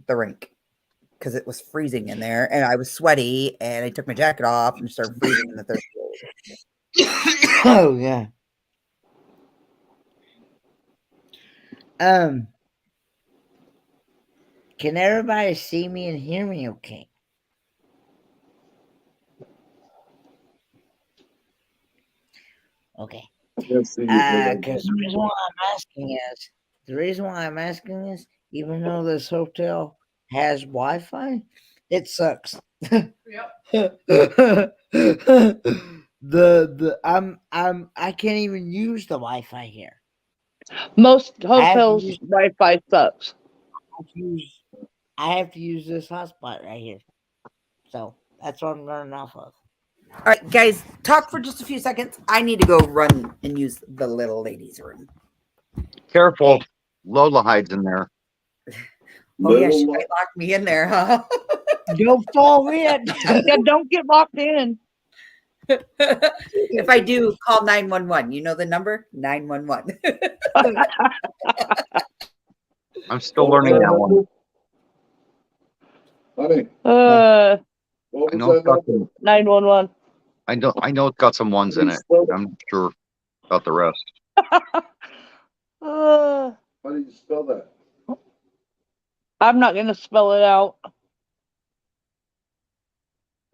[SPEAKER 1] rink because it was freezing in there and I was sweaty and I took my jacket off and started freezing in the third period.
[SPEAKER 5] Oh yeah. Can everybody see me and hear me okay? Okay. Because the reason why I'm asking is, even though this hotel has Wi-Fi, it sucks.
[SPEAKER 6] Yep.
[SPEAKER 5] I can't even use the Wi-Fi here.
[SPEAKER 2] Most hotels Wi-Fi sucks.
[SPEAKER 5] I have to use this hotspot right here. So that's what I'm running off of.
[SPEAKER 1] All right, guys, talk for just a few seconds. I need to go run and use the little lady's room.
[SPEAKER 8] Careful. Lola hides in there.
[SPEAKER 1] Oh, yeah, she might lock me in there, huh?
[SPEAKER 5] Don't fall in.
[SPEAKER 2] Yeah, don't get locked in.
[SPEAKER 1] If I do, call 911. You know the number? 911.
[SPEAKER 8] I'm still learning that one.
[SPEAKER 9] Honey, what
[SPEAKER 8] I
[SPEAKER 9] was
[SPEAKER 8] know it's
[SPEAKER 9] that
[SPEAKER 8] got
[SPEAKER 9] number?
[SPEAKER 8] some,
[SPEAKER 2] 911.
[SPEAKER 8] I know it's got some ones in it. I'm not sure about the rest.
[SPEAKER 2] Uh,
[SPEAKER 9] How do you spell that?
[SPEAKER 2] I'm not gonna spell it out.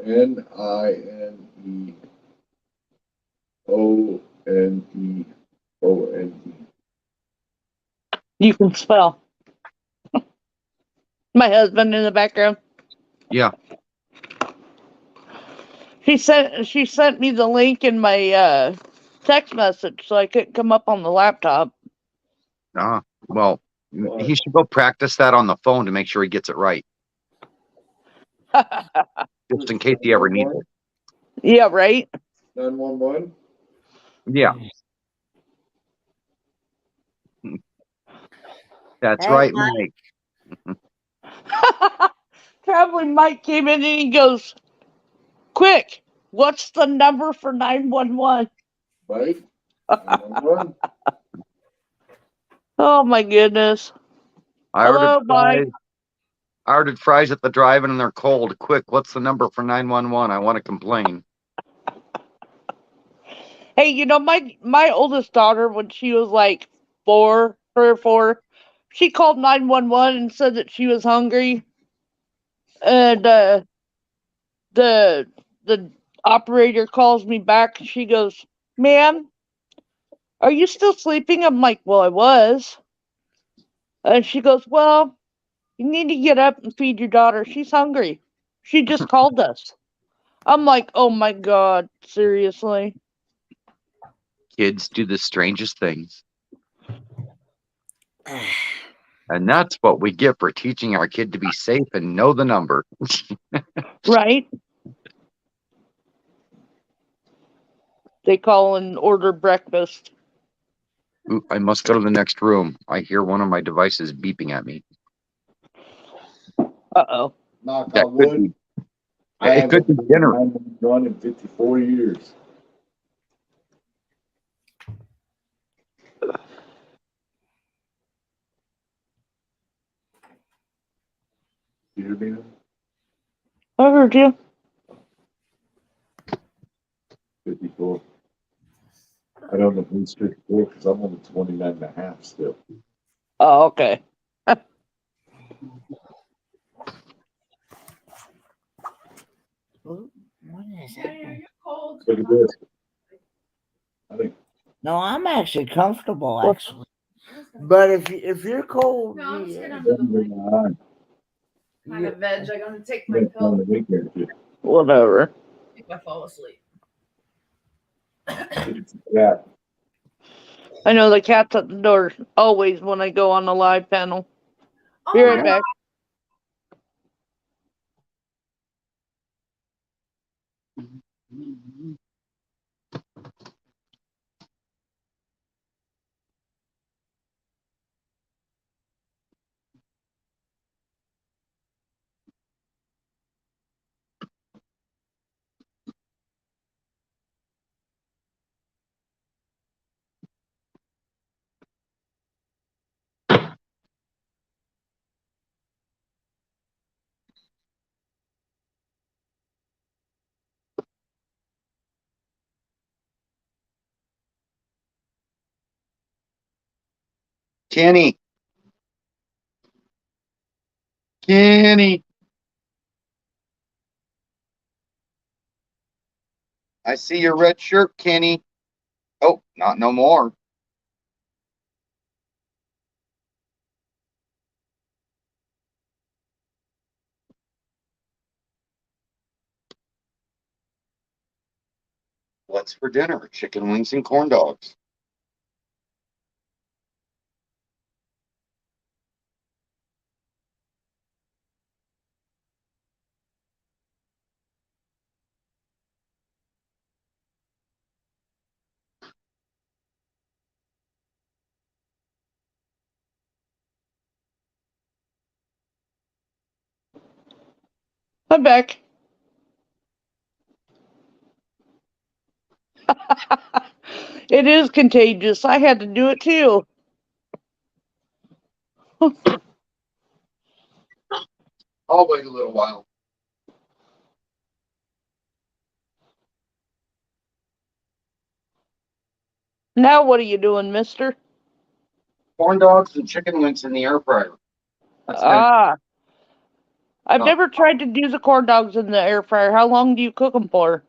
[SPEAKER 9] NINEONEONE.
[SPEAKER 2] You can spell. My husband in the background.
[SPEAKER 8] Yeah.
[SPEAKER 2] She sent me the link in my text message, so I couldn't come up on the laptop.
[SPEAKER 8] Well, he should go practice that on the phone to make sure he gets it right. Just in case he ever needs it.
[SPEAKER 2] Yeah, right.
[SPEAKER 9] 911.
[SPEAKER 8] Yeah. That's
[SPEAKER 5] Hey,
[SPEAKER 8] right,
[SPEAKER 5] Mike.
[SPEAKER 8] Mike.
[SPEAKER 2] Traveling Mike came in and he goes, "Quick, what's the number for 911?"
[SPEAKER 9] Right? 911.
[SPEAKER 2] Oh my goodness.
[SPEAKER 8] I
[SPEAKER 2] Hello,
[SPEAKER 8] ordered
[SPEAKER 2] Mike.
[SPEAKER 8] fries. I ordered fries at the drive-in and they're cold. Quick, what's the number for 911? I want to complain.
[SPEAKER 2] Hey, my oldest daughter, when she was like 4, she called 911 and said that she was hungry, and the operator calls me back. And she goes, "Ma'am, are you still sleeping?" I'm like, "Well, I was." And she goes, "Well, you need to get up and feed your daughter. She's hungry. She just called us." I'm like, "Oh my God, seriously?"
[SPEAKER 8] Kids do the strangest things. And that's what we get for teaching our kid to be safe and know the number.
[SPEAKER 2] Right? They call and order breakfast.
[SPEAKER 8] Ooh, I must go to the next room. I hear one of my devices beeping at me.
[SPEAKER 2] Uh-oh.
[SPEAKER 9] Knock
[SPEAKER 8] That
[SPEAKER 9] on
[SPEAKER 8] could
[SPEAKER 9] wood.
[SPEAKER 8] be,
[SPEAKER 9] I
[SPEAKER 8] it could
[SPEAKER 9] haven't
[SPEAKER 8] be
[SPEAKER 9] been
[SPEAKER 8] dinner.
[SPEAKER 9] 911 in 54 years. You hear me now?
[SPEAKER 2] I heard you.
[SPEAKER 9] 54. I don't know who's 54 because I'm only 29 and a half still.
[SPEAKER 2] Oh, okay.
[SPEAKER 5] Ooh, what is
[SPEAKER 6] Kenny, are
[SPEAKER 5] happening?
[SPEAKER 6] you cold?
[SPEAKER 9] Look at this. I think
[SPEAKER 5] No, I'm actually comfortable,
[SPEAKER 2] Well-
[SPEAKER 5] actually. But if you're cold,
[SPEAKER 6] No, I'm just
[SPEAKER 5] yeah,
[SPEAKER 6] gonna under the
[SPEAKER 9] I'm
[SPEAKER 6] blanket.
[SPEAKER 9] going
[SPEAKER 6] Kind of veg. I'm gonna take my
[SPEAKER 9] to
[SPEAKER 6] pill.
[SPEAKER 9] weekend.
[SPEAKER 2] Whatever.
[SPEAKER 6] If I fall asleep.
[SPEAKER 9] Yeah.
[SPEAKER 2] I know the cat's at the door always when I go on the live panel. Be
[SPEAKER 6] Oh
[SPEAKER 2] right
[SPEAKER 6] my
[SPEAKER 2] back.
[SPEAKER 8] Kenny. Kenny. I see your red shirt, Kenny. Oh, not no more. What's for dinner? Chicken wings and corn dogs.
[SPEAKER 2] I'm back. It is contagious. I had to do it too.
[SPEAKER 8] I'll wait a little while.
[SPEAKER 2] Now what are you doing, mister?
[SPEAKER 8] Corn dogs and chicken wings in the air fryer. That's dinner.
[SPEAKER 2] Ah, I've
[SPEAKER 8] Oh.
[SPEAKER 2] never tried to do the corn dogs in the air fryer. How long do you cook them for?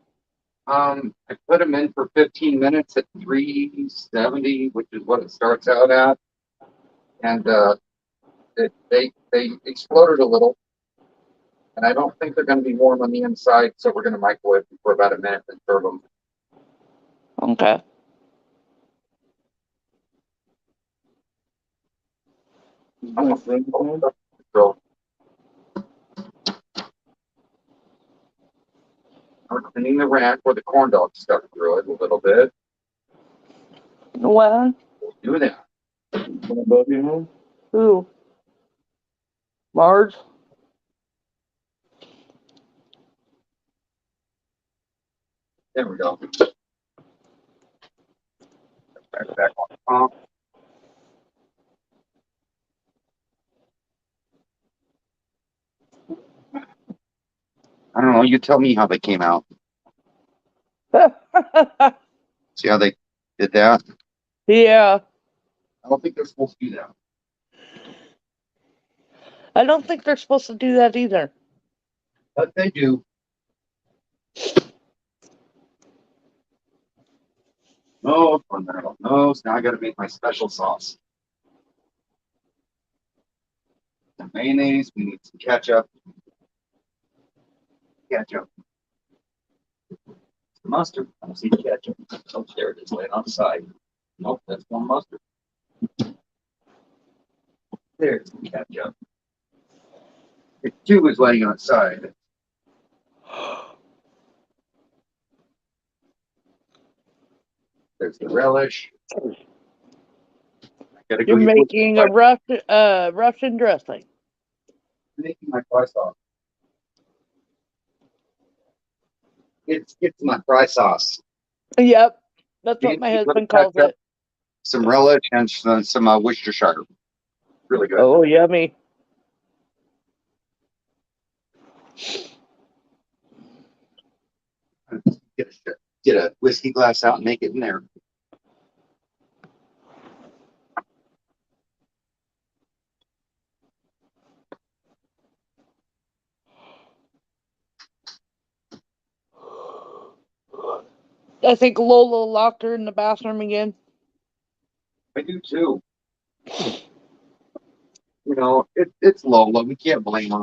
[SPEAKER 8] I put them in for 15 minutes at 370, which is what it starts out at. And they exploded a little. And I don't think they're going to be warm on the inside, so we're going to microwave them for about a minute and serve them.
[SPEAKER 2] Okay.
[SPEAKER 9] My friend home?
[SPEAKER 8] So I'm cleaning the rack where the corn dog stuck through it a little bit.
[SPEAKER 2] Well,
[SPEAKER 8] We'll do that.
[SPEAKER 9] My buddy home?
[SPEAKER 2] who? Mars?
[SPEAKER 8] There we go. Back on the pump. I don't know. You tell me how they came out. See how they did that?
[SPEAKER 2] Yeah.
[SPEAKER 8] I don't think they're supposed to do that.
[SPEAKER 2] I don't think they're supposed to do that either.
[SPEAKER 8] But they do. Oh, no, so now I gotta make my special sauce. Some mayonnaise, we need some ketchup. Ketchup. Mustard. I don't see ketchup. Oh, there it is, laying on the side. Nope, that's one mustard. There's the ketchup. The two is laying on its side. There's the relish. I gotta go
[SPEAKER 2] You're
[SPEAKER 8] get
[SPEAKER 2] making a Russian dressing.
[SPEAKER 8] making my fry sauce. It's my fry sauce.
[SPEAKER 2] Yep. That's what
[SPEAKER 8] Beans,
[SPEAKER 2] my
[SPEAKER 8] little
[SPEAKER 2] husband calls
[SPEAKER 8] ketchup,
[SPEAKER 2] it.
[SPEAKER 8] some relish, and some Worcestershire. Really good.
[SPEAKER 2] Oh, yummy.
[SPEAKER 8] Get a whiskey glass out and make it in there.
[SPEAKER 2] I think Lola locked her in the bathroom again.
[SPEAKER 8] I do too. You know, it's Lola. We can't blame her.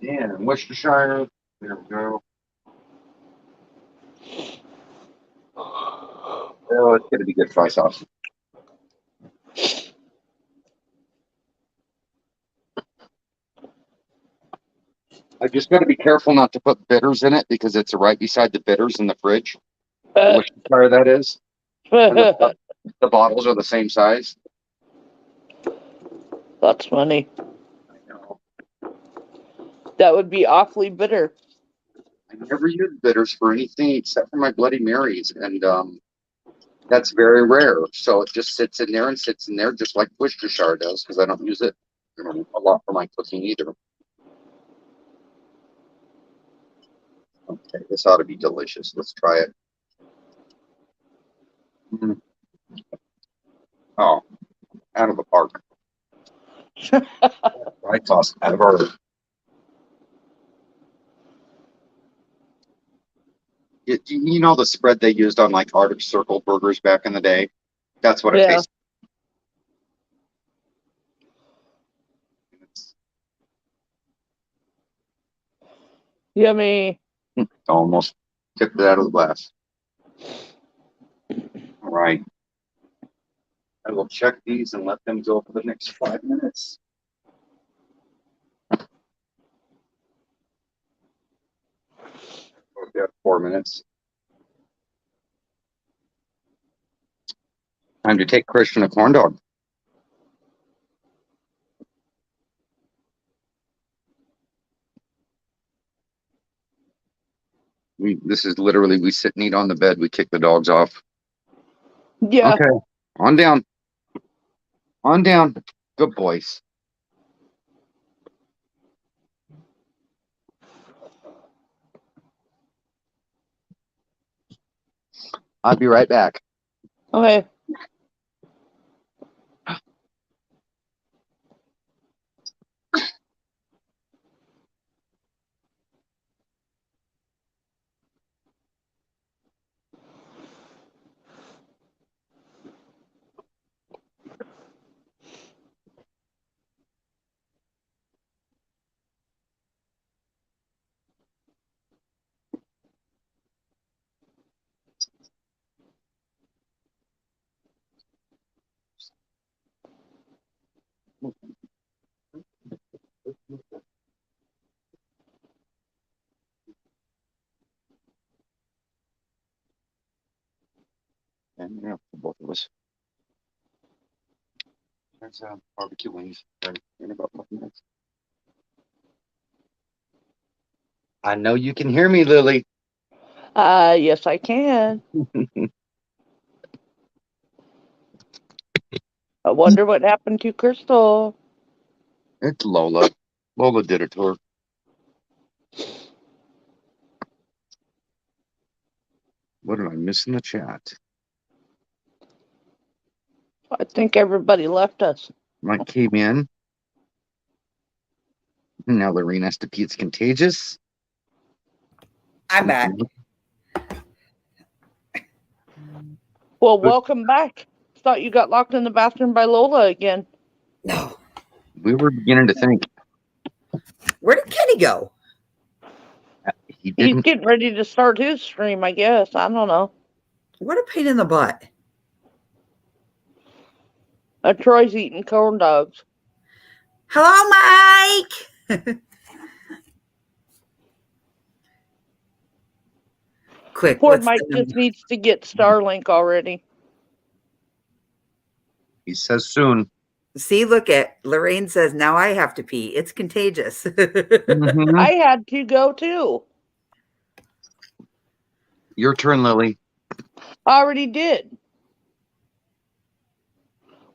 [SPEAKER 8] Yeah, and Worcestershire. There we go. Oh, it's gonna be good fry sauce. I just got to be careful not to put bitters in it because it's right beside the bitters in the fridge. Worcestershire, that is. And the bottles are the same size.
[SPEAKER 2] That's funny.
[SPEAKER 8] I know.
[SPEAKER 2] That would be awfully bitter.
[SPEAKER 8] I never use bitters for anything except for my Bloody Marys, and that's very rare. So it just sits in there and sits in there, just like Worcestershire does, because I don't use it, you know, a lot for my cooking either. Okay, this ought to be delicious. Let's try it. Mm. Oh, out of the park. I tossed out of our. You know the spread they used on like Arctic Circle burgers back in the day? That's what it
[SPEAKER 2] Yeah.
[SPEAKER 8] tastes.
[SPEAKER 2] Yummy.
[SPEAKER 8] Almost tipped it out of the glass. All right. I will check these and let them go for the next 5 minutes. We have 4 minutes. Time to take Christian a corn dog. This is literally, we sit and eat on the bed. We kick the dogs off.
[SPEAKER 2] Yeah.
[SPEAKER 8] Okay. On down. On down. Good boys. I'll be right back.
[SPEAKER 2] Okay.
[SPEAKER 8] has barbecue wings in about 5 minutes. I know you can hear me, Lily.
[SPEAKER 2] Yes, I can. I wonder what happened to Crystal.
[SPEAKER 8] It's Lola. Lola did it to her. What did I miss in the chat?
[SPEAKER 2] I think everybody left us.
[SPEAKER 8] Mike came in. Now Lorene has to pee. It's contagious.
[SPEAKER 1] I'm back.
[SPEAKER 2] Well, welcome back. Thought you got locked in the bathroom by Lola again.
[SPEAKER 1] No.
[SPEAKER 8] We were beginning to think
[SPEAKER 1] Where did Kenny go?
[SPEAKER 8] he
[SPEAKER 2] He's
[SPEAKER 8] didn't.
[SPEAKER 2] getting ready to start his stream, I guess. I don't know.
[SPEAKER 1] What a pain in the butt.
[SPEAKER 2] Troy's eating corn dogs.
[SPEAKER 1] Hello, Mike. Quick.
[SPEAKER 2] Poor
[SPEAKER 1] what's
[SPEAKER 2] Mike
[SPEAKER 1] the
[SPEAKER 2] just
[SPEAKER 1] number?
[SPEAKER 2] needs to get Starlink already.
[SPEAKER 8] He says soon.
[SPEAKER 1] See, look at Lorraine says, now I have to pee. It's contagious.
[SPEAKER 8] Mhm.
[SPEAKER 2] I had to go too.
[SPEAKER 8] Your turn, Lily.
[SPEAKER 2] I already did.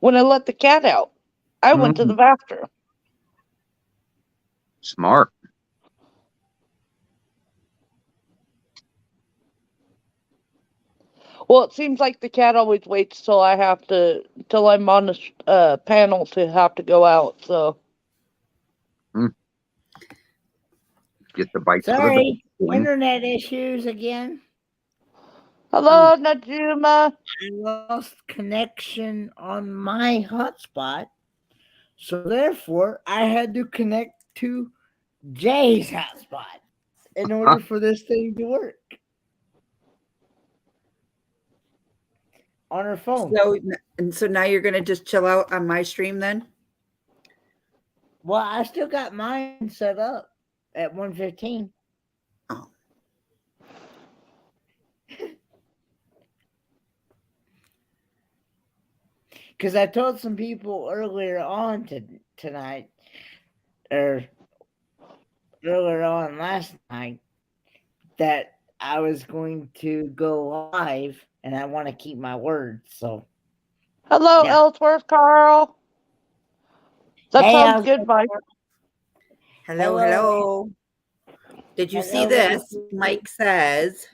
[SPEAKER 2] When I let the cat out, I went to the bathroom.
[SPEAKER 8] Smart.
[SPEAKER 2] Well, it seems like the cat always waits till I'm on the panel to have to go out. So
[SPEAKER 8] Get the bites.
[SPEAKER 5] Sorry, internet issues again.
[SPEAKER 2] hello, Najuma.
[SPEAKER 5] I lost connection on my hotspot, so therefore I had to connect to Jay's hotspot in order for this thing to work on her phone.
[SPEAKER 1] So now you're going to just chill out on my stream then?
[SPEAKER 5] Well, I still got mine set up at 1:15.
[SPEAKER 1] Oh.
[SPEAKER 5] Because I told some people earlier on tonight, or earlier on last night, that I was going to go live, and I want to keep my word. So,
[SPEAKER 2] Hello,
[SPEAKER 5] yeah.
[SPEAKER 2] Ellsworth Carl. That
[SPEAKER 5] Hey,
[SPEAKER 2] sounds
[SPEAKER 5] how's
[SPEAKER 2] good,
[SPEAKER 5] it
[SPEAKER 2] Mike.
[SPEAKER 1] Hello,
[SPEAKER 5] Hello.
[SPEAKER 1] hello. Did you see
[SPEAKER 5] Hello,
[SPEAKER 1] this?
[SPEAKER 5] hello.
[SPEAKER 1] Mike says,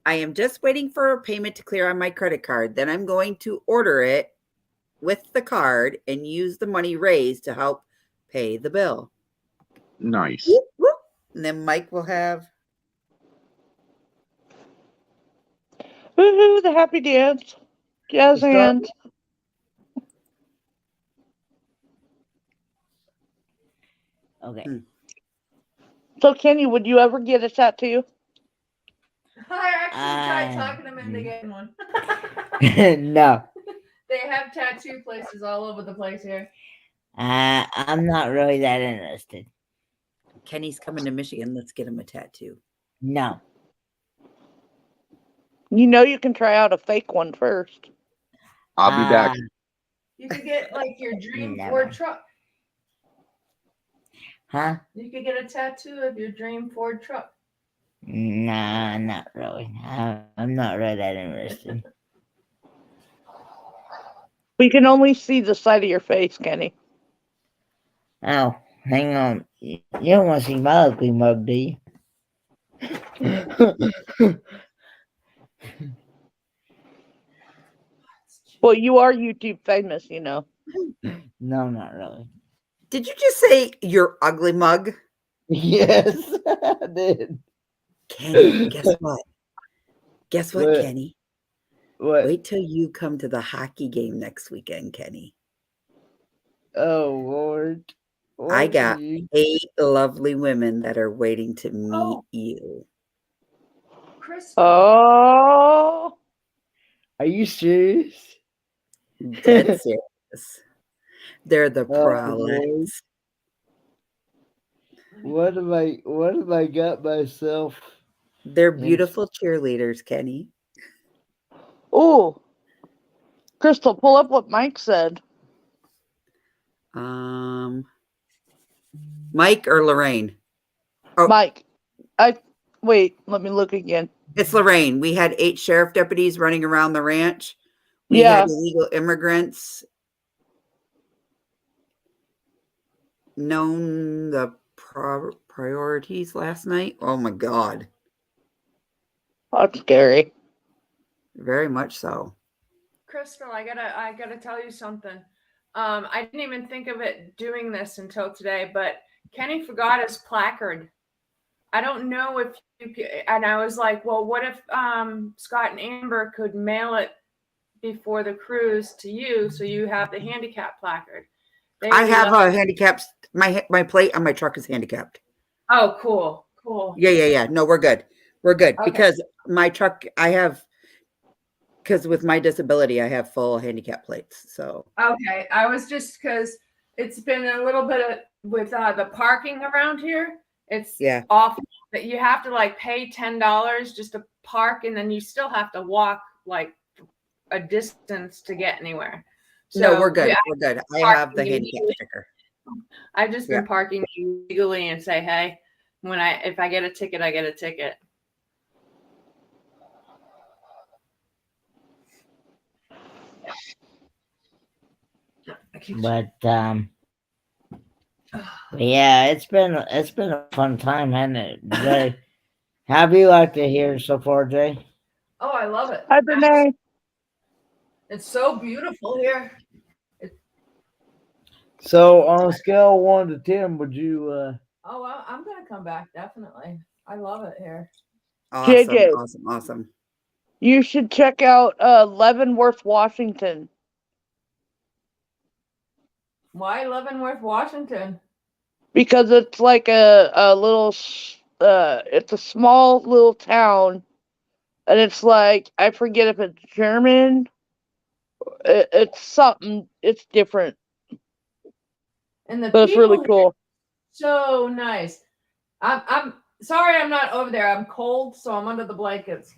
[SPEAKER 1] I am just waiting for a payment to clear on my credit card. Then I'm going to order it with the card and use the money raised to help pay the bill.
[SPEAKER 8] Nice.
[SPEAKER 1] Whoop, whoop. And then Mike will have
[SPEAKER 2] Woohoo, the happy dance. Jazz hands.
[SPEAKER 5] Okay.
[SPEAKER 2] So, Kenny, would you ever get a tattoo?
[SPEAKER 6] I actually tried talking them into getting one.
[SPEAKER 5] No.
[SPEAKER 6] They have tattoo places all over the place here.
[SPEAKER 5] I'm not really that interested.
[SPEAKER 1] Kenny's coming to Michigan. Let's get him a tattoo.
[SPEAKER 5] No.
[SPEAKER 2] You know you can try out a fake one first.
[SPEAKER 8] I'll be back.
[SPEAKER 6] You could get like your dream
[SPEAKER 5] Never.
[SPEAKER 6] Ford truck.
[SPEAKER 5] Huh?
[SPEAKER 6] You could get a tattoo of your dream Ford truck.
[SPEAKER 5] Nah, not really. I'm not really that interested.
[SPEAKER 2] We can only see the side of your face, Kenny.
[SPEAKER 5] Oh, hang on. You don't want to see my ugly mug, do you?
[SPEAKER 2] Well, you are YouTube famous, you know.
[SPEAKER 5] No, not really.
[SPEAKER 1] Did you just say your ugly mug?
[SPEAKER 5] Yes, I did.
[SPEAKER 1] Kenny, guess what? Guess what,
[SPEAKER 5] What?
[SPEAKER 1] Kenny?
[SPEAKER 5] What?
[SPEAKER 1] Wait till you come to the hockey game next weekend, Kenny.
[SPEAKER 5] Oh, Lord.
[SPEAKER 1] I
[SPEAKER 5] What
[SPEAKER 1] got
[SPEAKER 5] are you-
[SPEAKER 1] 8 lovely women that are waiting to meet
[SPEAKER 6] Oh.
[SPEAKER 1] you.
[SPEAKER 6] Crystal.
[SPEAKER 2] Oh,
[SPEAKER 5] Are you serious?
[SPEAKER 1] Dead serious. They're the
[SPEAKER 5] Oh, Lord.
[SPEAKER 1] prolets.
[SPEAKER 5] What have I got myself?
[SPEAKER 1] They're
[SPEAKER 5] Yes.
[SPEAKER 1] beautiful cheerleaders, Kenny.
[SPEAKER 2] ooh. Crystal, pull up what Mike said.
[SPEAKER 1] Mike or Lorraine? Oh.
[SPEAKER 2] Mike, wait, let me look again.
[SPEAKER 1] It's Lorraine. We had 8 sheriff deputies running around the ranch. We
[SPEAKER 2] Yeah.
[SPEAKER 1] had illegal immigrants. Known the priorities last night. Oh my God.
[SPEAKER 2] That's scary.
[SPEAKER 1] Very much so.
[SPEAKER 6] Crystal, I gotta tell you something. I didn't even think of it doing this until today, but Kenny forgot his placard. I don't know if you, and I was like, well, what if Scott and Amber could mail it before the cruise to you, so you have the handicap placard.
[SPEAKER 1] I have a handicapped. My plate on my truck is handicapped.
[SPEAKER 6] Oh, cool.
[SPEAKER 1] Yeah. No, we're good. We're good
[SPEAKER 6] Okay.
[SPEAKER 1] because my truck. Because with my disability, I have full handicap plates. So
[SPEAKER 6] Okay, I was just because it's been a little bit with the parking around here. It's awful that you have to like pay $10 just to park, and then you still have to walk like a distance to get anywhere. So
[SPEAKER 1] no, we're good. We're good. I have the handicap sticker.
[SPEAKER 6] I've just been parking legally and say, hey, if I get a ticket, I get a ticket.
[SPEAKER 5] But yeah, it's been a fun time, hasn't it, Jay? How have you liked it here so far, Jay?
[SPEAKER 6] Oh, I love it.
[SPEAKER 2] Hi, Renee.
[SPEAKER 6] It's so beautiful here.
[SPEAKER 5] So on a scale of 1 to 10, would you
[SPEAKER 6] Oh, well, I'm gonna come back, definitely. I love it here.
[SPEAKER 1] Awesome,
[SPEAKER 2] JJ.
[SPEAKER 1] awesome.
[SPEAKER 2] You should check out Leavenworth, Washington.
[SPEAKER 6] Why Leavenworth, Washington?
[SPEAKER 2] Because it's like a little, it's a small little town, and it's like, I forget if it's German. It's something. It's different,
[SPEAKER 6] And the
[SPEAKER 2] but it's really
[SPEAKER 6] people
[SPEAKER 2] cool.
[SPEAKER 6] so nice. I'm sorry I'm not over there. I'm cold, so I'm under the blankets.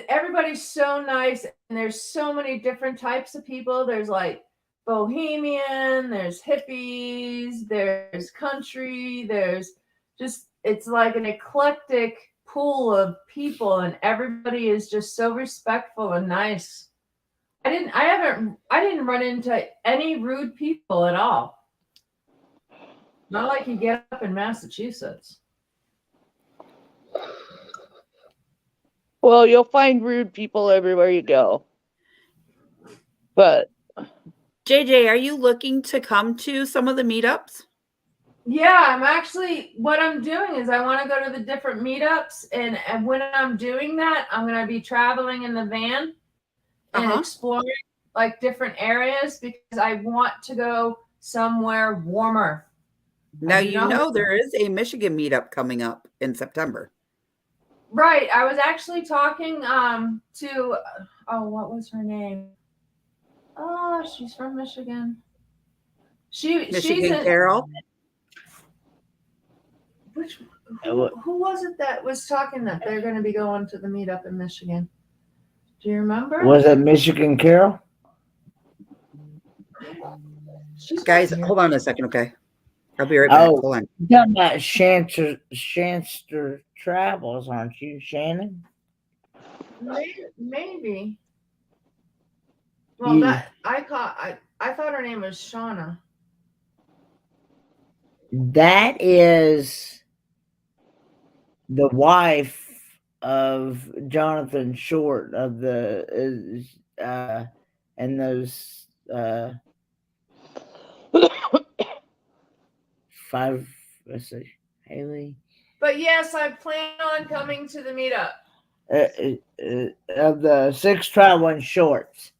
[SPEAKER 6] Everybody's so nice, and there's so many different types of people. There's like bohemian, there's hippies, there's country, there's just, it's like an eclectic pool of people, and everybody is just so respectful and nice. I didn't run into any rude people at all. Not like you get up in Massachusetts.
[SPEAKER 2] Well, you'll find rude people everywhere you go. But
[SPEAKER 1] JJ, are you looking to come to some of the meetups?
[SPEAKER 6] Yeah, I'm actually, what I'm doing is I want to go to the different meetups, and when I'm doing that, I'm going to be traveling in the van and exploring like different areas, because I want to go somewhere warmer.
[SPEAKER 1] Now you know there is a Michigan meetup coming up in September.
[SPEAKER 6] Right. I was actually talking to what was her name? Oh, she's from Michigan. She's in
[SPEAKER 1] Carol.
[SPEAKER 6] Who was it that was talking that they're going to be going to the meetup in Michigan? Do you remember?
[SPEAKER 5] Was it Michigan Carol?
[SPEAKER 1] Guys, hold on a second, okay? I'll be right back.
[SPEAKER 5] Oh,
[SPEAKER 1] Hold on.
[SPEAKER 5] You're talking about Shanster Travels, aren't you, Shannon?
[SPEAKER 6] Maybe. Well, I thought her name was Shauna.
[SPEAKER 5] That is the wife of Jonathan Short of the and those five. Let's see, Haley.
[SPEAKER 6] But yes, I plan on coming to the meetup.
[SPEAKER 5] Of the 6 traveling shorts.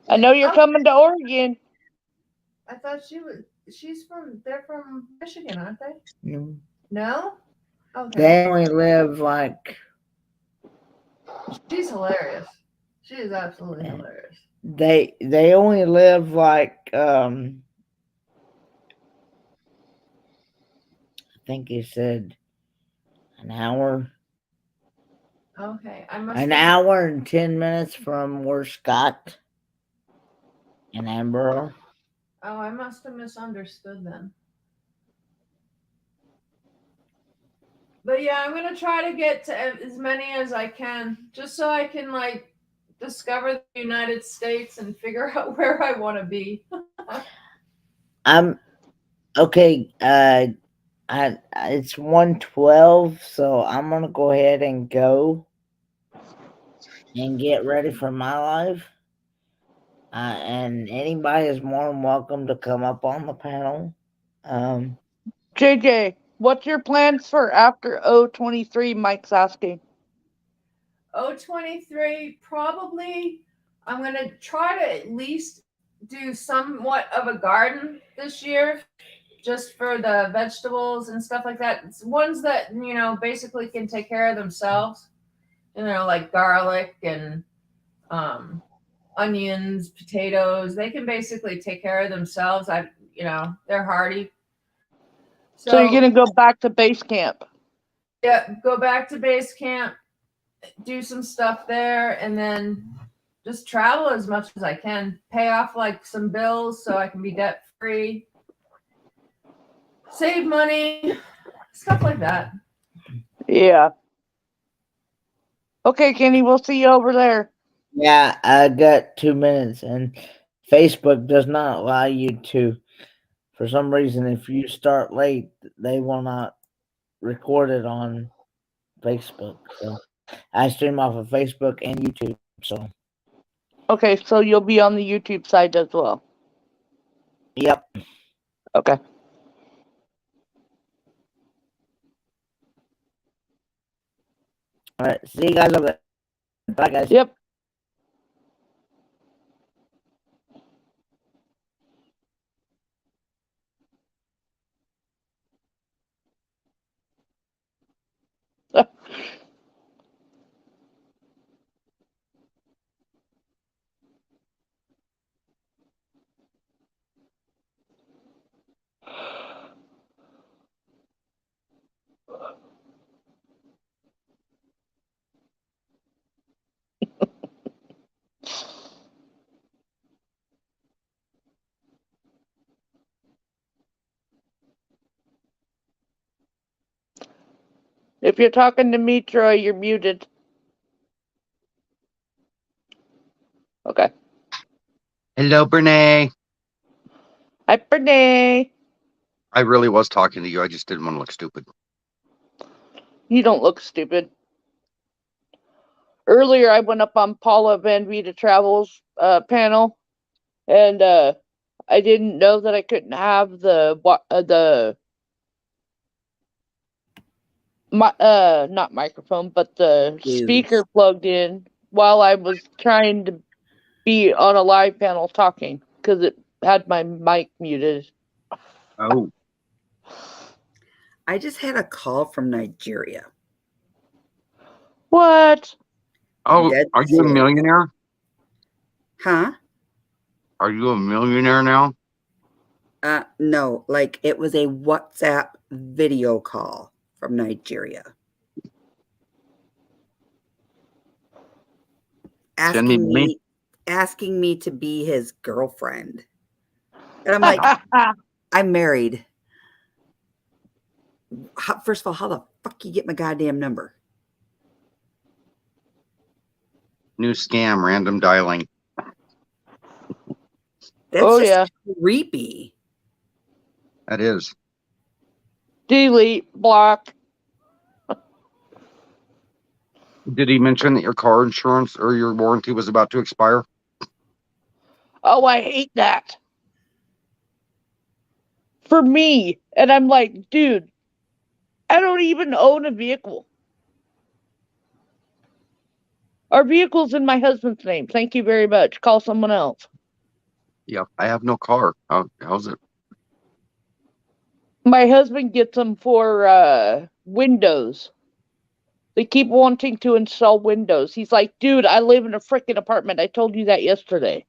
[SPEAKER 2] I know you're coming to Oregon.
[SPEAKER 6] I thought they're from Michigan, aren't they?
[SPEAKER 5] No.
[SPEAKER 6] No? Okay.
[SPEAKER 5] They only live like.
[SPEAKER 6] She's hilarious. She is absolutely hilarious.
[SPEAKER 5] They only live like I think he said an hour
[SPEAKER 6] Okay, I must.
[SPEAKER 5] An
[SPEAKER 6] have-
[SPEAKER 5] hour and 10 minutes from where Scott and Ambro.
[SPEAKER 6] Oh, I must have misunderstood then. But yeah, I'm gonna try to get to as many as I can, just so I can like discover the United States and figure out where I want to be.
[SPEAKER 5] I'm okay. It's 1:12, so I'm gonna go ahead and go and get ready for my live. And anybody is more than welcome to come up on the panel.
[SPEAKER 2] JJ, what's your plans for after 023? Mike's asking.
[SPEAKER 6] 023, probably I'm gonna try to at least do somewhat of a garden this year, just for the vegetables and stuff like that. It's ones that basically can take care of themselves. Like garlic and onions, potatoes. They can basically take care of themselves. They're hardy.
[SPEAKER 2] So you're gonna go back to base camp.
[SPEAKER 6] Yeah, go back to base camp, do some stuff there, and then just travel as much as I can. Pay off like some bills so I can be debt free. Save money, stuff like that.
[SPEAKER 2] Yeah. Okay, Kenny, we'll see you over there.
[SPEAKER 5] Yeah, I got 2 minutes, and Facebook does not allow you to. For some reason, if you start late, they will not record it on Facebook. So I stream off of Facebook and YouTube. So
[SPEAKER 2] Okay, so you'll be on the YouTube side as well.
[SPEAKER 5] yep.
[SPEAKER 2] Okay.
[SPEAKER 5] All right. See you guys over there. Bye, guys.
[SPEAKER 2] Yep. If you're talking to me, Troy, you're muted. Okay.
[SPEAKER 10] Hello, Brene.
[SPEAKER 2] Hi, Brene.
[SPEAKER 10] I really was talking to you. I just didn't want to look stupid.
[SPEAKER 2] You don't look stupid. Earlier, I went up on Paula Van Vita Travels panel, and I didn't know that I couldn't have not microphone, but the speaker plugged in while I was trying to be on a live panel talking because it had my mic muted.
[SPEAKER 10] Oh.
[SPEAKER 1] I just had a call from Nigeria.
[SPEAKER 2] What?
[SPEAKER 10] Oh,
[SPEAKER 1] Dead
[SPEAKER 10] are you a
[SPEAKER 1] serious.
[SPEAKER 10] millionaire?
[SPEAKER 1] Huh?
[SPEAKER 10] Are you a millionaire now?
[SPEAKER 1] No, like it was a WhatsApp video call from Nigeria.
[SPEAKER 10] Send me money.
[SPEAKER 1] Asking me to be his girlfriend. And I'm like, I'm married. First of all, how the fuck you get my goddamn number?
[SPEAKER 10] New scam, random dialing.
[SPEAKER 1] That's
[SPEAKER 2] Oh,
[SPEAKER 1] just
[SPEAKER 2] yeah.
[SPEAKER 1] creepy.
[SPEAKER 10] That is.
[SPEAKER 2] Delete, block.
[SPEAKER 10] Did he mention that your car insurance or your warranty was about to expire?
[SPEAKER 2] Oh, I hate that. For me. And I'm like, dude, I don't even own a vehicle. Our vehicle's in my husband's name. Thank you very much. Call someone else.
[SPEAKER 10] Yeah, I have no car. How's it?
[SPEAKER 2] My husband gets them for Windows. They keep wanting to install Windows. He's like, dude, I live in a freaking apartment. I told you that yesterday.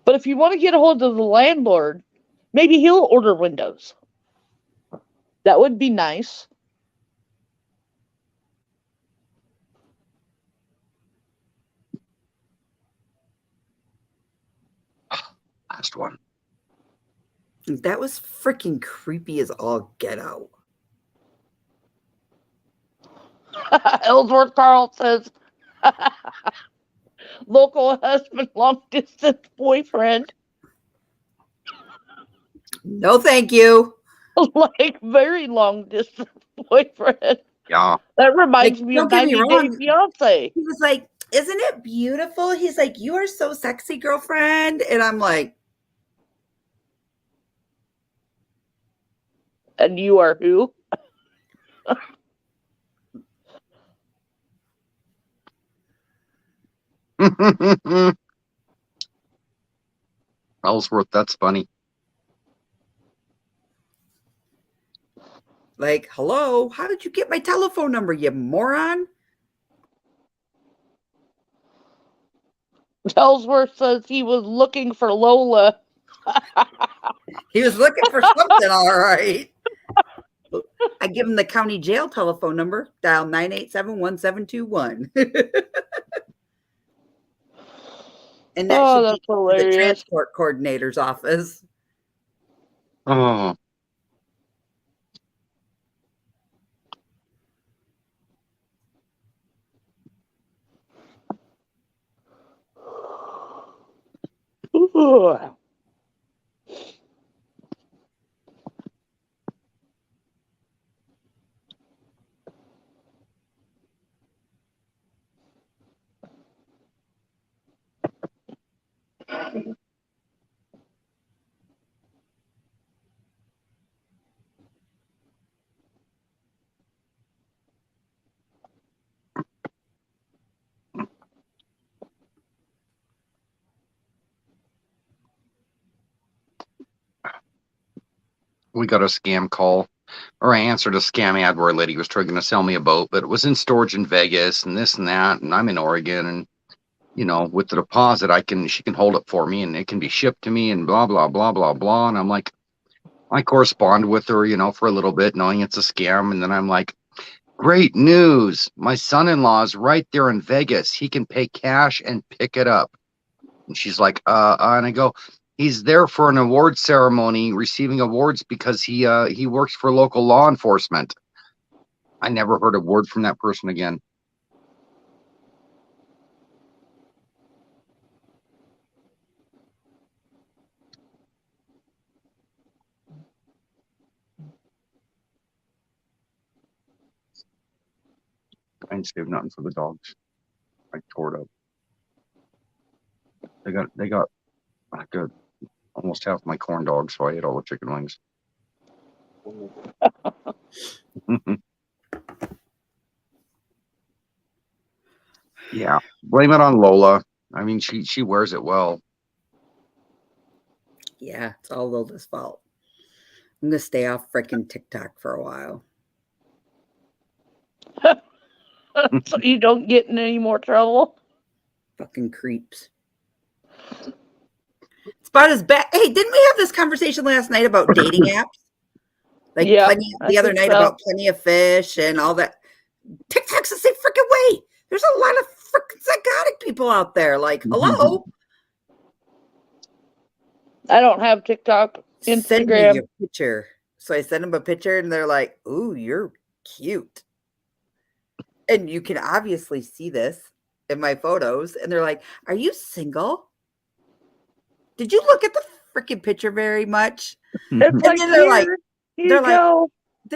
[SPEAKER 2] But if you want to get a hold of the landlord, maybe he'll order Windows. That would be nice.
[SPEAKER 10] last one.
[SPEAKER 1] That was freaking creepy as all get out.
[SPEAKER 2] Ellsworth Carl says, local husband, long distance boyfriend.
[SPEAKER 1] No, thank you.
[SPEAKER 2] Like very long distance boyfriend.
[SPEAKER 10] Yeah.
[SPEAKER 2] That reminds
[SPEAKER 1] Like,
[SPEAKER 2] me
[SPEAKER 1] don't
[SPEAKER 2] of
[SPEAKER 1] get me
[SPEAKER 2] 90 Day
[SPEAKER 1] wrong.
[SPEAKER 2] Fiance.
[SPEAKER 1] He was like, isn't it beautiful? He's like, you are so sexy, girlfriend. And I'm like,
[SPEAKER 2] And you are who?
[SPEAKER 10] Ellsworth, that's funny.
[SPEAKER 1] hello, how did you get my telephone number, you moron?
[SPEAKER 2] Ellsworth says he was looking for Lola.
[SPEAKER 1] He was looking for something, all right. I give him the county jail telephone number, dial 987-1721. And that
[SPEAKER 2] Oh,
[SPEAKER 1] should
[SPEAKER 2] that's
[SPEAKER 1] be the
[SPEAKER 2] hilarious.
[SPEAKER 1] transport coordinator's office.
[SPEAKER 10] Oh,
[SPEAKER 2] Ooh.
[SPEAKER 10] we got a scam call, or I answered a scam ad where a lady was trying to sell me a boat, but it was in storage in Vegas and this and that, and I'm in Oregon, and you know, with the deposit, she can hold it for me, and it can be shipped to me, and blah blah blah blah blah. And I'm like, I correspond with her, you know, for a little bit, knowing it's a scam, and then I'm like, great news! My son-in-law is right there in Vegas. He can pay cash and pick it up. And she's like, and I go, he's there for an award ceremony, receiving awards because he works for local law enforcement. I never heard a word from that person again. I didn't save nothing for the dogs. I tore it up. They got good almost half my corn dogs, so I ate all the chicken wings. Yeah, blame it on Lola. I mean, she wears it well.
[SPEAKER 1] Yeah, it's all Lola's fault. I'm gonna stay off freaking TikTok for a while.
[SPEAKER 2] So you don't get in any more trouble.
[SPEAKER 1] Fucking creeps. It's about as bad. Hey, didn't we have this conversation last night about dating apps? Like
[SPEAKER 2] Yeah,
[SPEAKER 1] the
[SPEAKER 2] I
[SPEAKER 1] other
[SPEAKER 2] think
[SPEAKER 1] night
[SPEAKER 2] so.
[SPEAKER 1] about Plenty of Fish and all that. TikTok's the same freaking way. There's a lot of freaking psychotic people out there. Like, hello,
[SPEAKER 2] I don't have TikTok,
[SPEAKER 1] send me
[SPEAKER 2] Instagram.
[SPEAKER 1] your picture. So I send them a picture, and they're like, "Ooh, you're cute." And you can obviously see this in my photos. And they're like, "Are you single? Did you look at the freaking picture very much?"
[SPEAKER 2] It's like,
[SPEAKER 1] then they're like-
[SPEAKER 2] here you
[SPEAKER 1] they're like,
[SPEAKER 2] go.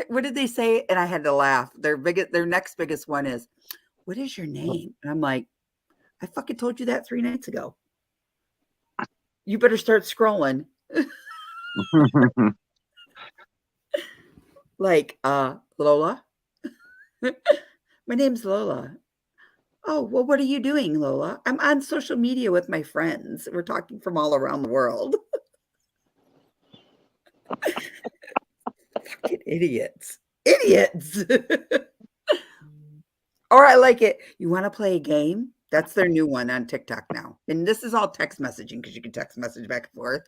[SPEAKER 1] What did they say? And I had to laugh. Their next biggest one is, "What is your name?" And I'm like, I fucking told you that 3 nights ago. You better start scrolling. Like, Lola. My name's Lola. Oh, well, what are you doing, Lola? I'm on social media with my friends. We're talking from all around the world. Fucking idiots. Idiots. Or I like it. You want to play a game? That's their new one on TikTok now. And this is all text messaging because you can text message back and forth.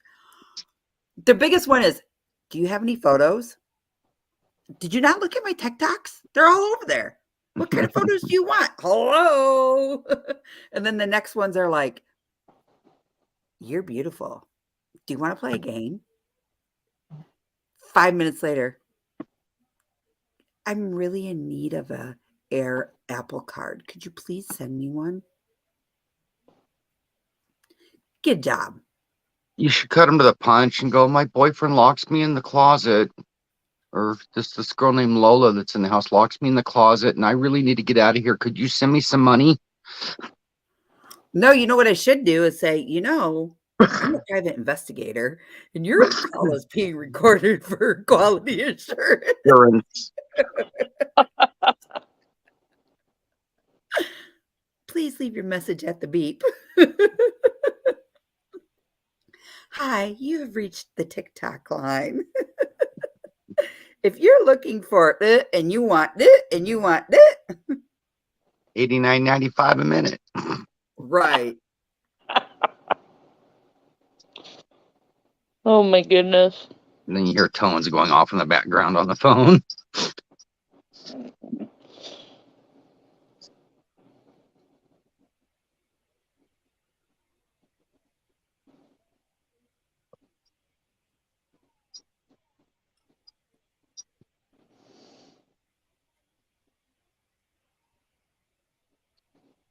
[SPEAKER 1] The biggest one is, do you have any photos? Did you not look at my TikToks? They're all over there. What kind of photos do you want? Hello. And then the next ones are like, you're beautiful. Do you want to play a game? 5 minutes later, I'm really in need of a Air Apple card. Could you please send me one? Good job.
[SPEAKER 10] You should cut him to the punch and go, my boyfriend locks me in the closet. Or this girl named Lola that's in the house locks me in the closet and I really need to get out of here. Could you send me some money?
[SPEAKER 1] No, you know what I should do is say, I'm a private investigator and your call is being recorded for quality assurance.
[SPEAKER 10] Insurance.
[SPEAKER 1] Please leave your message at the beep. Hi, you have reached the TikTok line. If you're looking for it and you want it and you want it,
[SPEAKER 10] $89.95 a minute.
[SPEAKER 1] right.
[SPEAKER 2] Oh my goodness.
[SPEAKER 10] And then you hear tones going off in the background on the phone.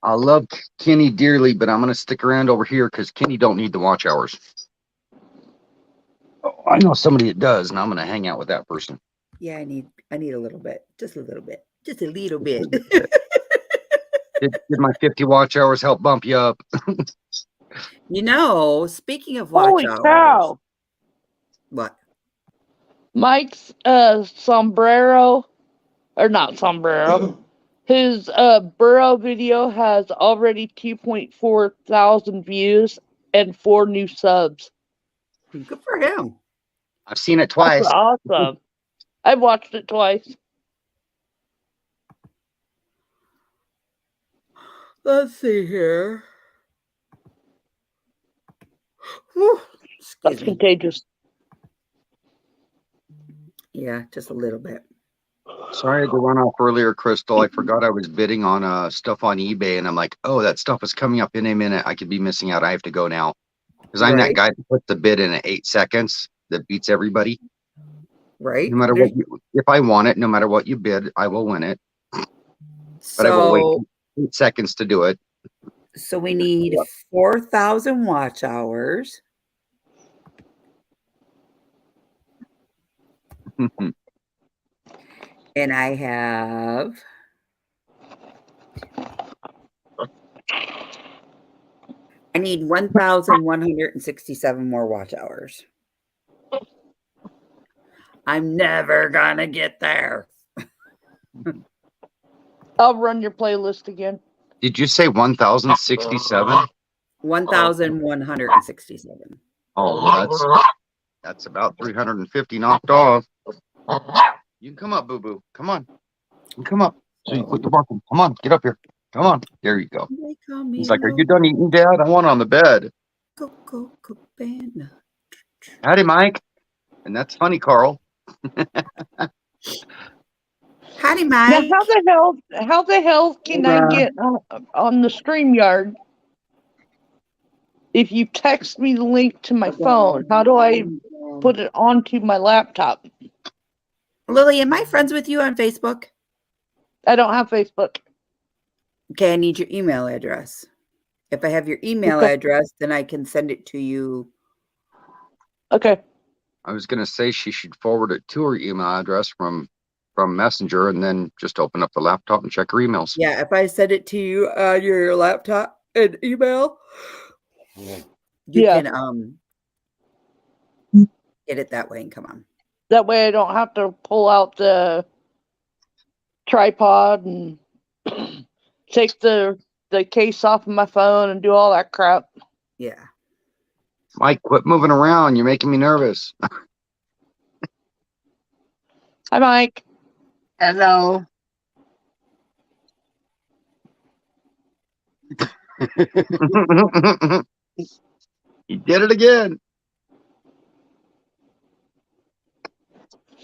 [SPEAKER 10] I love Kenny dearly, but I'm going to stick around over here because Kenny don't need the watch hours. Oh, I know somebody that does, and I'm going to hang out with that person.
[SPEAKER 1] Yeah, I need a little bit. Just a little bit. Just a little bit.
[SPEAKER 10] Did my 50 watch hours help bump you up?
[SPEAKER 1] Speaking of watch
[SPEAKER 2] Holy
[SPEAKER 1] hours.
[SPEAKER 2] cow.
[SPEAKER 1] What?
[SPEAKER 2] Mike's sombrero, or not sombrero, his burrow video has already 2.4 thousand views and 4 new subs.
[SPEAKER 1] Good for him.
[SPEAKER 10] I've seen it twice.
[SPEAKER 2] That's awesome. I've watched it twice.
[SPEAKER 1] Let's see here. Whew,
[SPEAKER 2] That's
[SPEAKER 1] excuse me.
[SPEAKER 2] contagious.
[SPEAKER 1] Yeah, just a little bit.
[SPEAKER 10] Sorry to run off earlier, Crystal. I forgot I was bidding on stuff on eBay, and I'm like, oh, that stuff is coming up in a minute. I could be missing out. I have to go now. Because I'm that
[SPEAKER 1] Right.
[SPEAKER 10] guy that puts the bid in at 8 seconds that beats everybody.
[SPEAKER 1] Right?
[SPEAKER 10] No matter what, if I want it, no matter what you bid, I will win it. But I will wait 8 seconds to do it.
[SPEAKER 1] So we need 4,000 watch hours. And I have I need 1,167 more watch hours. I'm never gonna get there.
[SPEAKER 2] I'll run your playlist again.
[SPEAKER 10] Did you say 1,067?
[SPEAKER 1] 1,167.
[SPEAKER 10] Oh, well, that's about 350 knocked off. You can come up, Boo Boo. Come on. You come up. So you put the bark. Come on, get up here. Come on. There you go. He's like, are you done eating, Dad? I want on the bed.
[SPEAKER 1] Coco Cabana.
[SPEAKER 10] Howdy, Mike. And that's funny, Carl.
[SPEAKER 1] Howdy,
[SPEAKER 2] Now,
[SPEAKER 1] Mike.
[SPEAKER 2] how the hell can I get on the StreamYard? If you text me the link to my phone, how do I put it onto my laptop?
[SPEAKER 1] Lily, am I friends with you on Facebook?
[SPEAKER 2] I don't have Facebook.
[SPEAKER 1] Okay, I need your email address. If I have your email address, then I can send it to you.
[SPEAKER 2] Okay.
[SPEAKER 10] I was going to say she should forward it to her email address from Messenger and then just open up the laptop and check her emails.
[SPEAKER 1] Yeah, if I send it to you on your laptop and email, you can get it that way and come on.
[SPEAKER 2] That way I don't have to pull out the tripod and take the case off of my phone and do all that crap.
[SPEAKER 1] Yeah.
[SPEAKER 10] Mike, quit moving around. You're making me nervous.
[SPEAKER 2] Hi, Mike.
[SPEAKER 5] Hello.
[SPEAKER 10] You did it again.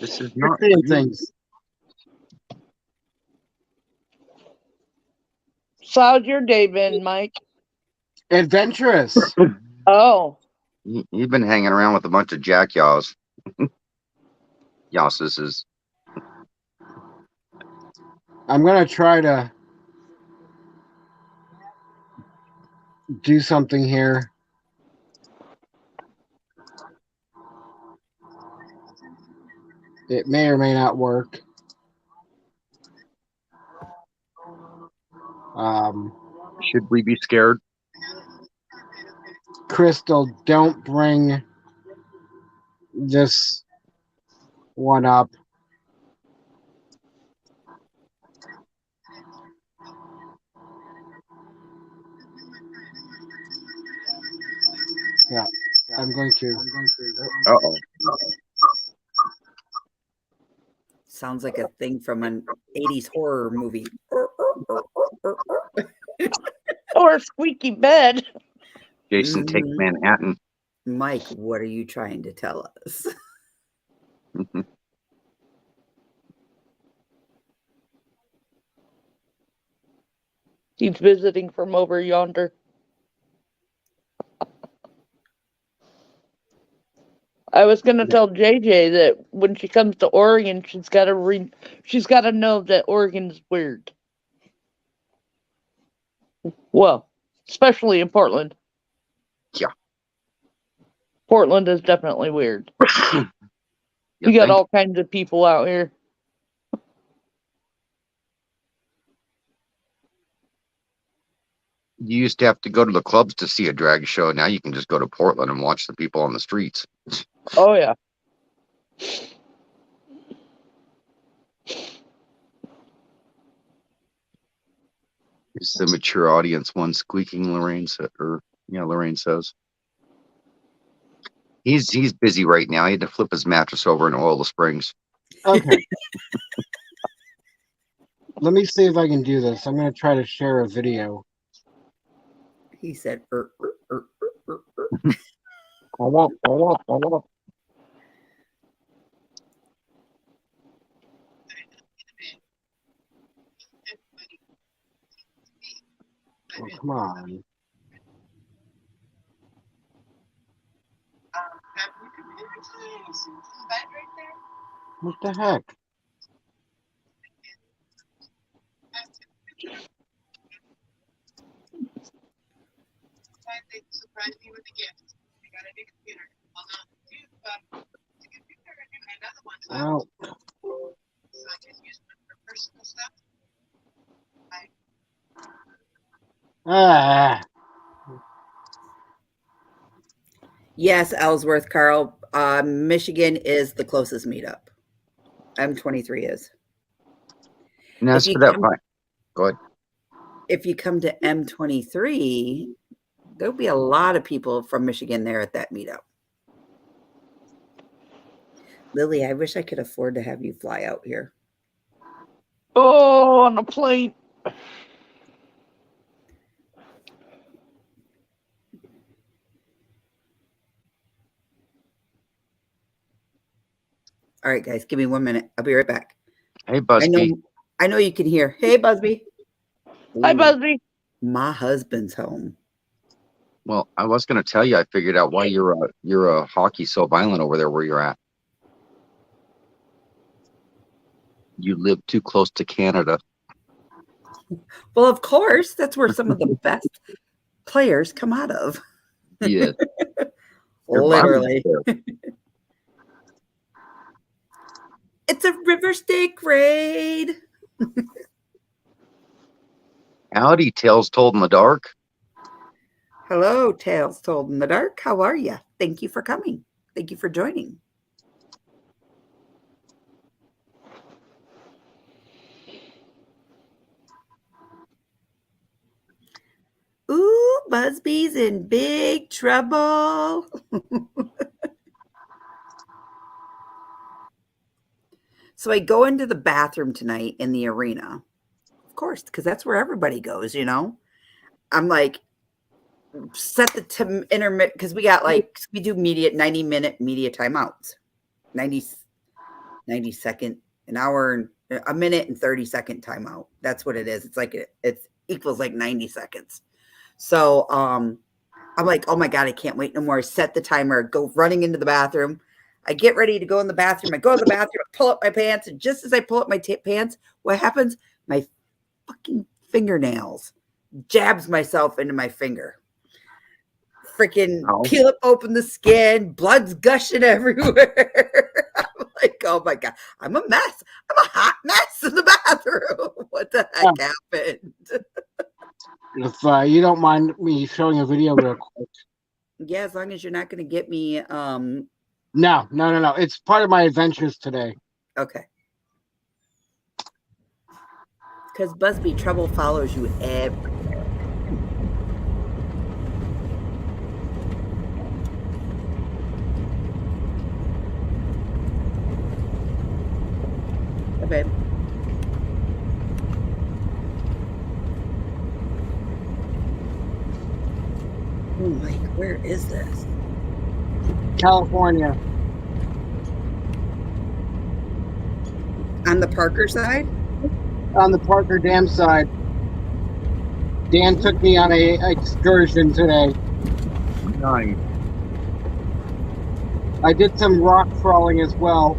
[SPEAKER 10] This is not
[SPEAKER 7] things.
[SPEAKER 2] So how's your day been, Mike?
[SPEAKER 7] Adventurous.
[SPEAKER 2] Oh.
[SPEAKER 10] You've been hanging around with a bunch of Jack Yaws. Yosses.
[SPEAKER 11] I'm gonna try to do something here. It may or may not work.
[SPEAKER 10] Should we be scared?
[SPEAKER 11] Crystal, don't bring this one up. Yeah, I'm going to.
[SPEAKER 10] Uh-oh.
[SPEAKER 1] Sounds like a thing from an 80s horror movie.
[SPEAKER 2] Or a squeaky bed.
[SPEAKER 10] Jason takes Manhattan.
[SPEAKER 1] Mike, what are you trying to tell us?
[SPEAKER 2] He's visiting from over yonder. I was gonna tell JJ that when she comes to Oregon, she's gotta know that Oregon's weird. Well, especially in Portland.
[SPEAKER 10] Yeah.
[SPEAKER 2] Portland is definitely weird. You got all kinds of people out here.
[SPEAKER 10] You used to have to go to the clubs to see a drag show. Now you can just go to Portland and watch the people on the streets.
[SPEAKER 2] Oh, yeah.
[SPEAKER 10] It's the mature audience one squeaking, Lorraine says. He's busy right now. He had to flip his mattress over and oil the springs.
[SPEAKER 11] Okay. Let me see if I can do this. I'm going to try to share a video.
[SPEAKER 1] He said,
[SPEAKER 11] Oh, come on. What the heck?
[SPEAKER 12] They surprised me with a gift. I got a new computer. Well, not new, but it's a computer and another one's
[SPEAKER 11] Ow.
[SPEAKER 12] so I can use one for personal stuff.
[SPEAKER 1] yes, Ellsworth, Carl. Michigan is the closest meetup. M23 is.
[SPEAKER 10] And that's for that fine. Go ahead.
[SPEAKER 1] If you come to M23, there'll be a lot of people from Michigan there at that meetup. Lily, I wish I could afford to have you fly out here.
[SPEAKER 2] Oh, on a plane.
[SPEAKER 1] All right, guys, give me 1 minute. I'll be right back.
[SPEAKER 10] Hey, Busby.
[SPEAKER 1] I know you can hear. Hey, Busby.
[SPEAKER 2] Hi, Busby.
[SPEAKER 1] My husband's home.
[SPEAKER 10] Well, I was going to tell you, I figured out why you're a hockey so violent over there where you're at. You live too close to Canada.
[SPEAKER 1] Well, of course, that's where some of the best players come out of.
[SPEAKER 10] Yeah.
[SPEAKER 1] Literally. It's a river steak raid.
[SPEAKER 10] Howdy, Tales Told in the Dark.
[SPEAKER 1] Hello, Tales Told in the Dark. How are you? Thank you for coming. Thank you for joining. Ooh, Busby's in big trouble. So I go into the bathroom tonight in the arena, of course, because that's where everybody goes, you know. I'm like, set the intermittent, because we do 90-minute media timeouts, 90 second, an hour, a minute and 30-second timeout. That's what it is. It's like it equals like 90 seconds. So I'm I'm like, oh my God, I can't wait no more. I set the timer, go running into the bathroom. I get ready to go in the bathroom. I go to the bathroom, I pull up my pants. And just as I pull up my pants, what happens? My fucking fingernails jabs myself into my finger. Freaking
[SPEAKER 10] Oh.
[SPEAKER 1] peel up open the skin, blood's gushing everywhere. I'm like, oh my God, I'm a mess. I'm a hot mess in the bathroom. What the heck happened?
[SPEAKER 11] If you don't mind me showing a video real quick.
[SPEAKER 1] Yeah, as long as you're not going to get me.
[SPEAKER 11] No. It's part of my adventures today.
[SPEAKER 1] Okay. Because Busby, trouble follows you everywhere. Hey, babe. Oh, Mike, where is this?
[SPEAKER 11] California.
[SPEAKER 1] On the Parker side?
[SPEAKER 11] On the Parker Dam side. Dan took me on a excursion today.
[SPEAKER 10] Nice.
[SPEAKER 11] I did some rock crawling as well.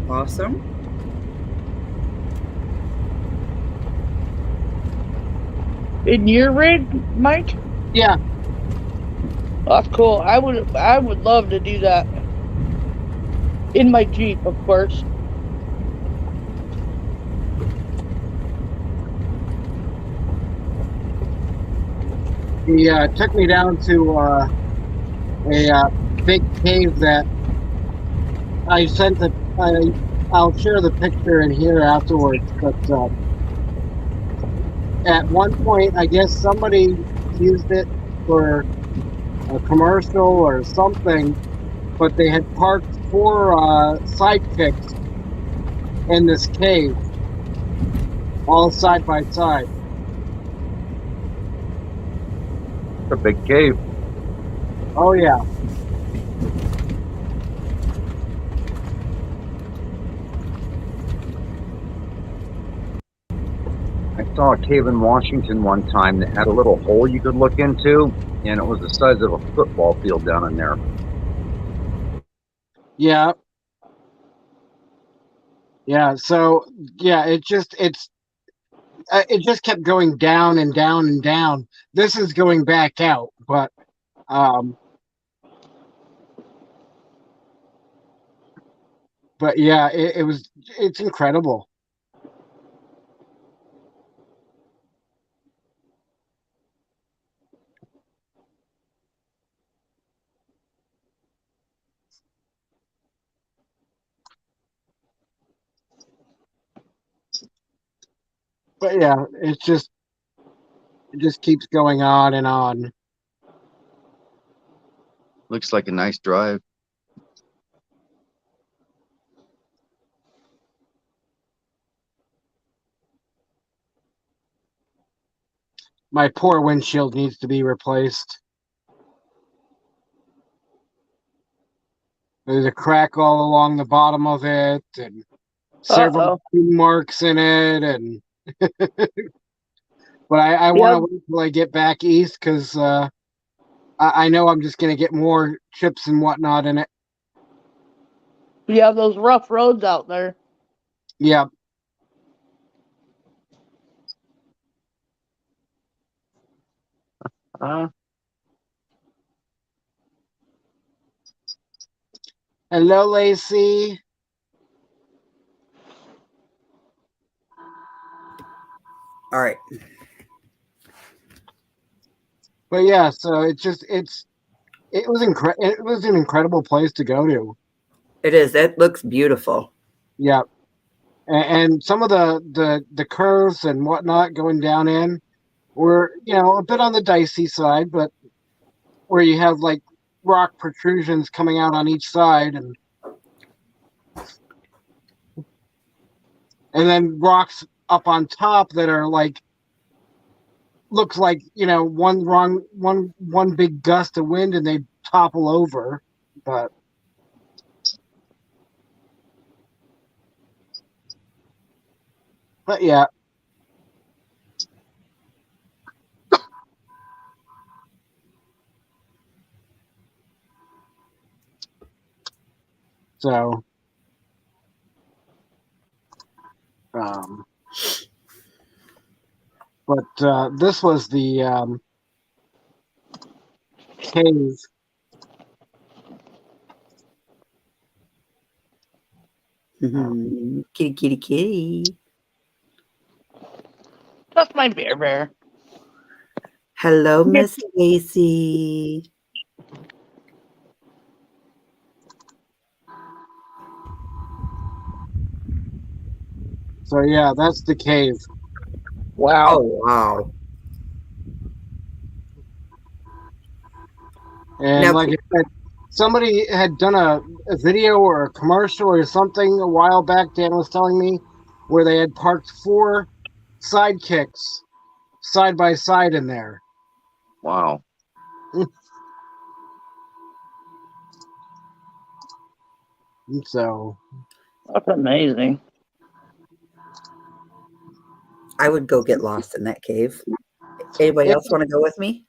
[SPEAKER 1] Awesome.
[SPEAKER 2] In your rig, Mike?
[SPEAKER 11] Yeah.
[SPEAKER 2] That's cool. I would love to do that. In my Jeep, of course.
[SPEAKER 11] He took me down to a big cave that I sent I'll share the picture in here afterwards, but at one point, I guess somebody used it for a commercial or something, but they had parked 4 sidekicks in this cave, all side by side.
[SPEAKER 10] It's a big cave.
[SPEAKER 11] Oh yeah.
[SPEAKER 10] I saw a cave in Washington one time that had a little hole you could look into, and it was the size of a football field down in there.
[SPEAKER 11] Yeah. Yeah. So yeah, it just kept going down and down and down. This is going back out, but yeah, it's incredible. But yeah, it just keeps going on and on.
[SPEAKER 10] Looks like a nice drive.
[SPEAKER 11] My poor windshield needs to be replaced. There's a crack all along the bottom of it, and several marks in it, and but I want to wait till I get back east because I know I'm just gonna get more chips and whatnot in it.
[SPEAKER 2] You have those rough roads out there.
[SPEAKER 11] Yeah. Hello, Lacey.
[SPEAKER 1] All right.
[SPEAKER 11] But yeah, so it was an incredible place to go to.
[SPEAKER 1] It is. It looks beautiful.
[SPEAKER 11] Yeah. And some of the curves and whatnot going down in were, a bit on the dicey side, but where you have like rock protrusions coming out on each side and then rocks up on top that are like looks like one big gust of wind and they topple over. But yeah. So, um, but this was the cave.
[SPEAKER 1] Kitty, kitty, kitty.
[SPEAKER 2] That's my bear.
[SPEAKER 1] Hello, Miss Stacy.
[SPEAKER 11] So yeah, that's the cave.
[SPEAKER 2] Wow.
[SPEAKER 1] Oh, wow.
[SPEAKER 11] And
[SPEAKER 1] Now,
[SPEAKER 11] like I said, somebody had done a video or a commercial or something a while back, Dan was telling me, where they had parked 4 sidekicks side by side in there.
[SPEAKER 10] Wow.
[SPEAKER 11] So
[SPEAKER 2] That's amazing.
[SPEAKER 1] I would go get lost in that cave. Anybody else want to go with me?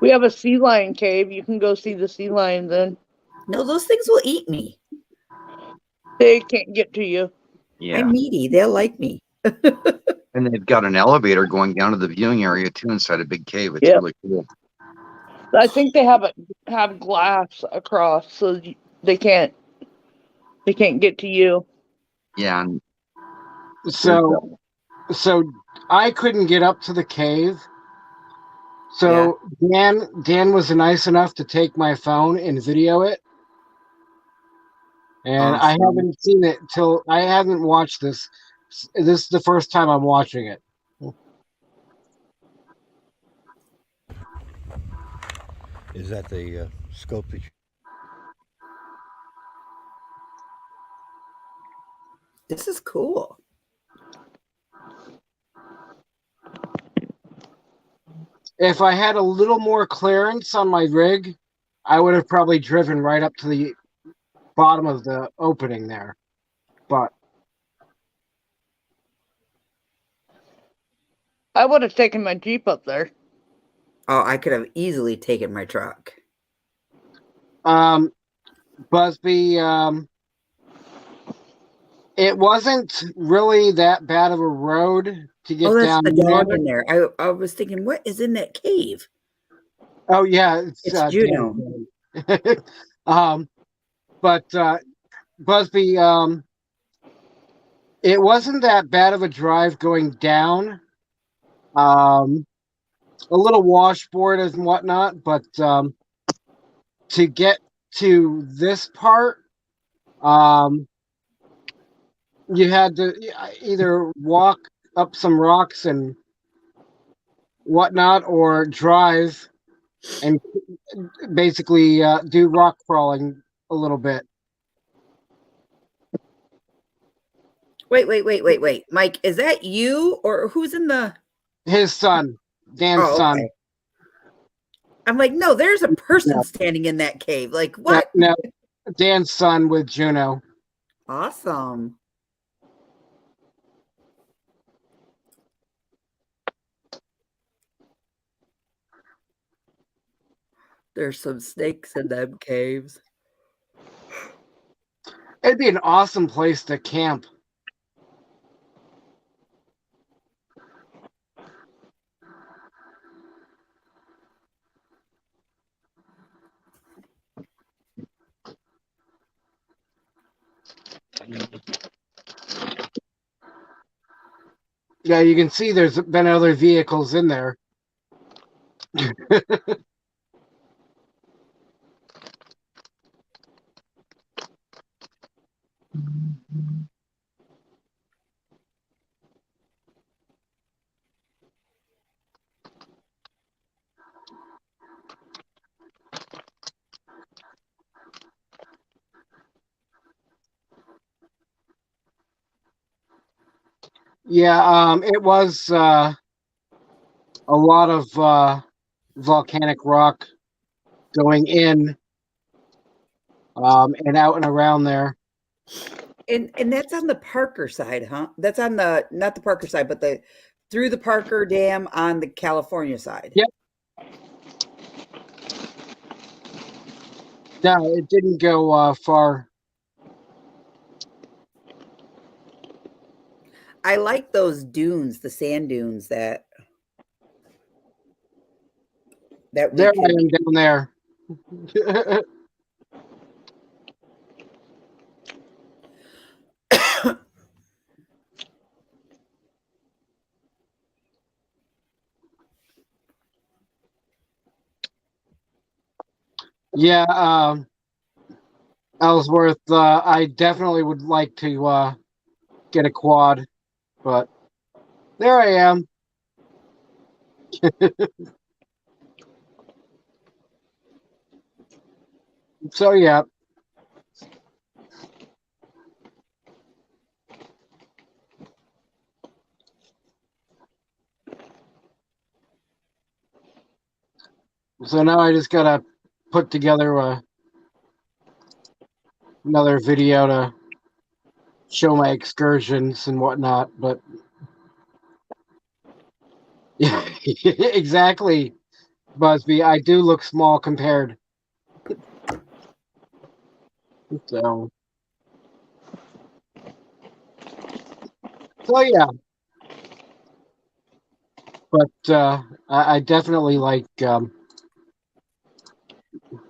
[SPEAKER 2] We have a sea lion cave. You can go see the sea lions in.
[SPEAKER 1] No, those things will eat me.
[SPEAKER 2] They can't get to you.
[SPEAKER 10] Yeah.
[SPEAKER 1] I'm meaty. They'll like me.
[SPEAKER 10] And they've got an elevator going down to the viewing area too inside a big cave. It's
[SPEAKER 2] Yep.
[SPEAKER 10] really cool.
[SPEAKER 2] I think they have glass across, so they can't get to you.
[SPEAKER 10] Yeah. And
[SPEAKER 11] so I couldn't get up to the cave. So Dan was nice enough to take my phone and video it. And I
[SPEAKER 10] Awesome.
[SPEAKER 11] haven't seen it I haven't watched this. This is the first time I'm watching it.
[SPEAKER 13] Is that the scope that you...
[SPEAKER 1] This is cool.
[SPEAKER 11] If I had a little more clearance on my rig, I would have probably driven right up to the bottom of the opening there. But
[SPEAKER 2] I would have taken my Jeep up there.
[SPEAKER 1] Oh, I could have easily taken my truck.
[SPEAKER 11] Busby, it wasn't really that bad of a road to get
[SPEAKER 1] Oh, that's
[SPEAKER 11] down
[SPEAKER 1] the
[SPEAKER 11] there.
[SPEAKER 1] dog in there. I was thinking, what is in that cave?
[SPEAKER 11] Oh yeah,
[SPEAKER 1] It's Juno.
[SPEAKER 11] But Busby, it wasn't that bad of a drive going down. A little washboard and whatnot, but to get to this part, you had to either walk up some rocks and whatnot, or drive and basically do rock crawling a little bit.
[SPEAKER 1] Wait. Mike, is that you or who's in the...
[SPEAKER 11] His son, Dan's son.
[SPEAKER 1] Okay. I'm like, no, there's a person standing in that cave. Like, what?
[SPEAKER 11] No, Dan's son with Juno.
[SPEAKER 1] Awesome. There's some snakes in them caves.
[SPEAKER 11] It'd be an awesome place to camp. Yeah, you can see there's been other vehicles in there. Yeah, it was a lot of volcanic rock going in and out and around there.
[SPEAKER 1] And that's on the Parker side, huh? That's on the, not the Parker side, but the through the Parker Dam on the California side.
[SPEAKER 11] Yep. No, it didn't go far
[SPEAKER 1] I like those dunes, the sand dunes that we
[SPEAKER 11] There I
[SPEAKER 1] could.
[SPEAKER 11] am down there. Yeah, Ellsworth, I definitely would like to get a quad, but there I am. So yeah. So now I just gotta put together another video to show my excursions and whatnot, but yeah, exactly, Busby. I do look small compared. So yeah, but I definitely like.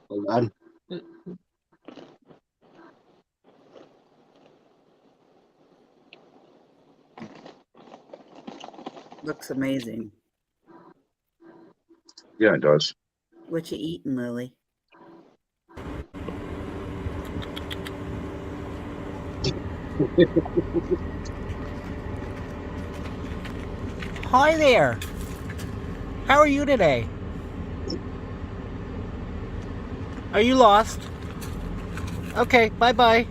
[SPEAKER 11] Hold on.
[SPEAKER 1] Looks amazing.
[SPEAKER 10] Yeah, it does.
[SPEAKER 1] What you eating, Lily?
[SPEAKER 14] Hi there. How are you today? Are you lost? Okay, bye-bye.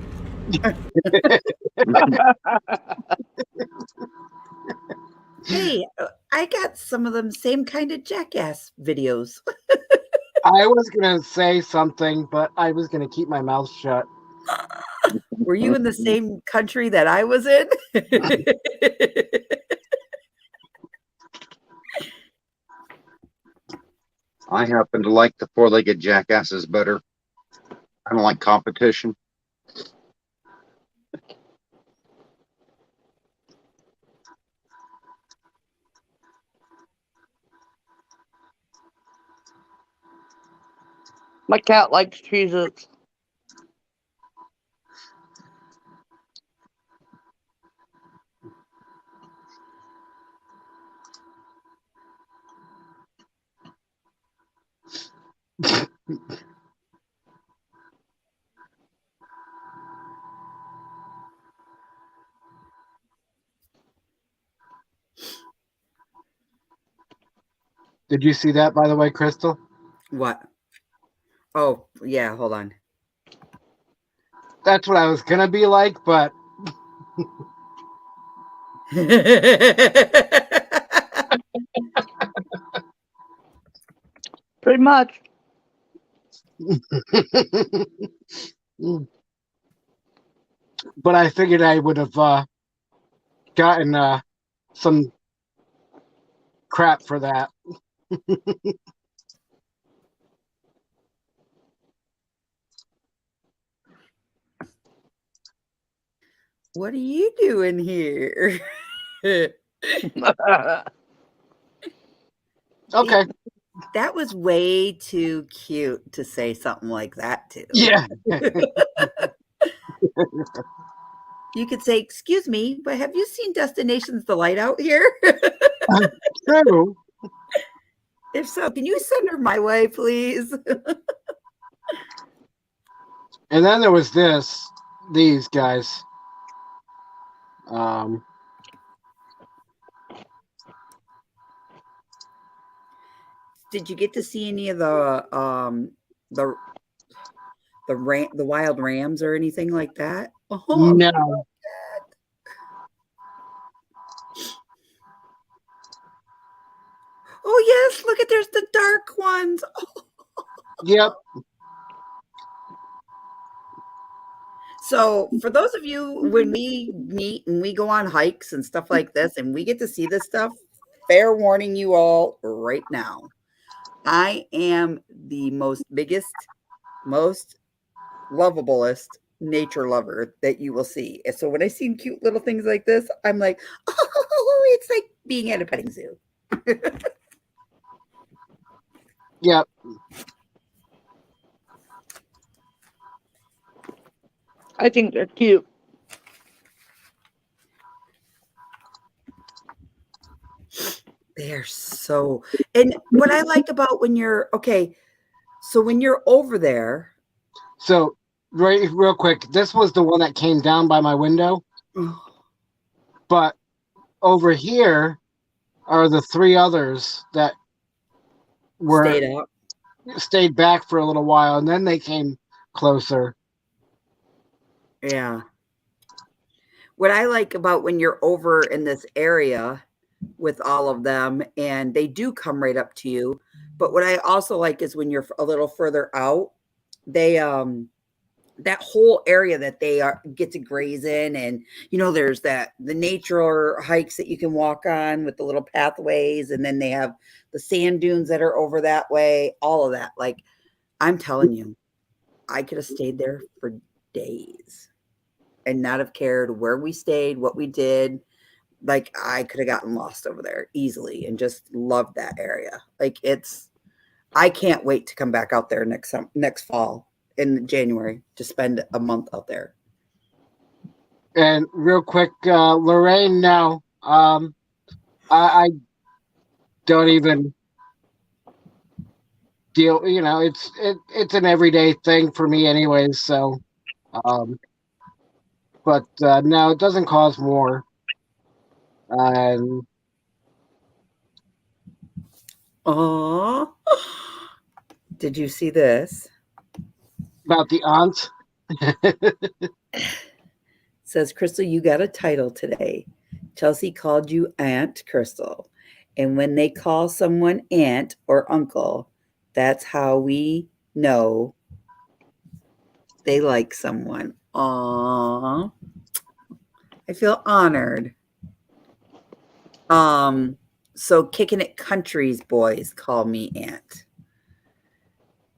[SPEAKER 1] Hey, I got some of them same kind of jackass videos.
[SPEAKER 11] I was gonna say something, but I was gonna keep my mouth shut.
[SPEAKER 1] Were you in the same country that I was in?
[SPEAKER 10] I happen to like the four-legged jackasses better. I don't like competition.
[SPEAKER 2] My cat likes Cheez-Its.
[SPEAKER 11] Did you see that, by the way, Crystal?
[SPEAKER 1] What? Oh, yeah, hold on.
[SPEAKER 11] That's what I was gonna be like, but
[SPEAKER 2] Pretty much.
[SPEAKER 11] but I figured I would have gotten some crap for that.
[SPEAKER 1] What are you doing here?
[SPEAKER 11] Okay.
[SPEAKER 1] That was way too cute to say something like that to.
[SPEAKER 11] Yeah.
[SPEAKER 1] You could say, "Excuse me, but have you seen Destinations Delight out here?"
[SPEAKER 11] True.
[SPEAKER 1] If so, can you send her my way, please?
[SPEAKER 11] And then there was these guys.
[SPEAKER 1] Did you get to see any of the wild rams or anything like that? Oh,
[SPEAKER 11] No.
[SPEAKER 1] Oh yes, look at there's the dark ones. Oh.
[SPEAKER 11] Yep.
[SPEAKER 1] So for those of you, when we meet and we go on hikes and stuff like this, and we get to see this stuff, fair warning you all right now. I am the biggest, most lovablest nature lover that you will see. And so when I see cute little things like this, I'm like, oh, it's like being at a petting zoo.
[SPEAKER 11] Yep.
[SPEAKER 2] I think they're cute.
[SPEAKER 1] They're so, and what I like about when you're okay, so when you're over there,
[SPEAKER 11] So, real quick, this was the one that came down by my window. But over here are the three others that stayed back for a little while, and then they came closer.
[SPEAKER 1] Yeah. What I like about when you're over in this area with all of them, and they do come right up to you, but what I also like is when you're a little further out, they that whole area that they get to graze in, and there's the nature hikes that you can walk on with the little pathways, and then they have the sand dunes that are over that way, all of that. Like, I'm telling you, I could have stayed there for days and not have cared where we stayed, what we did. Like, I could have gotten lost over there easily and just loved that area. Like, I can't wait to come back out there next fall in January to spend a month out there.
[SPEAKER 11] And real quick, Lorraine, now, I don't even deal. It's an everyday thing for me, anyways. So, but no, it doesn't cause more.
[SPEAKER 1] Did you see this?
[SPEAKER 11] About the aunt?
[SPEAKER 1] Says, Crystal, you got a title today. Chelsea called you Aunt Crystal. And when they call someone aunt or uncle, that's how we know they like someone. Aww. I feel honored. So Kicking It Country's boys call me aunt.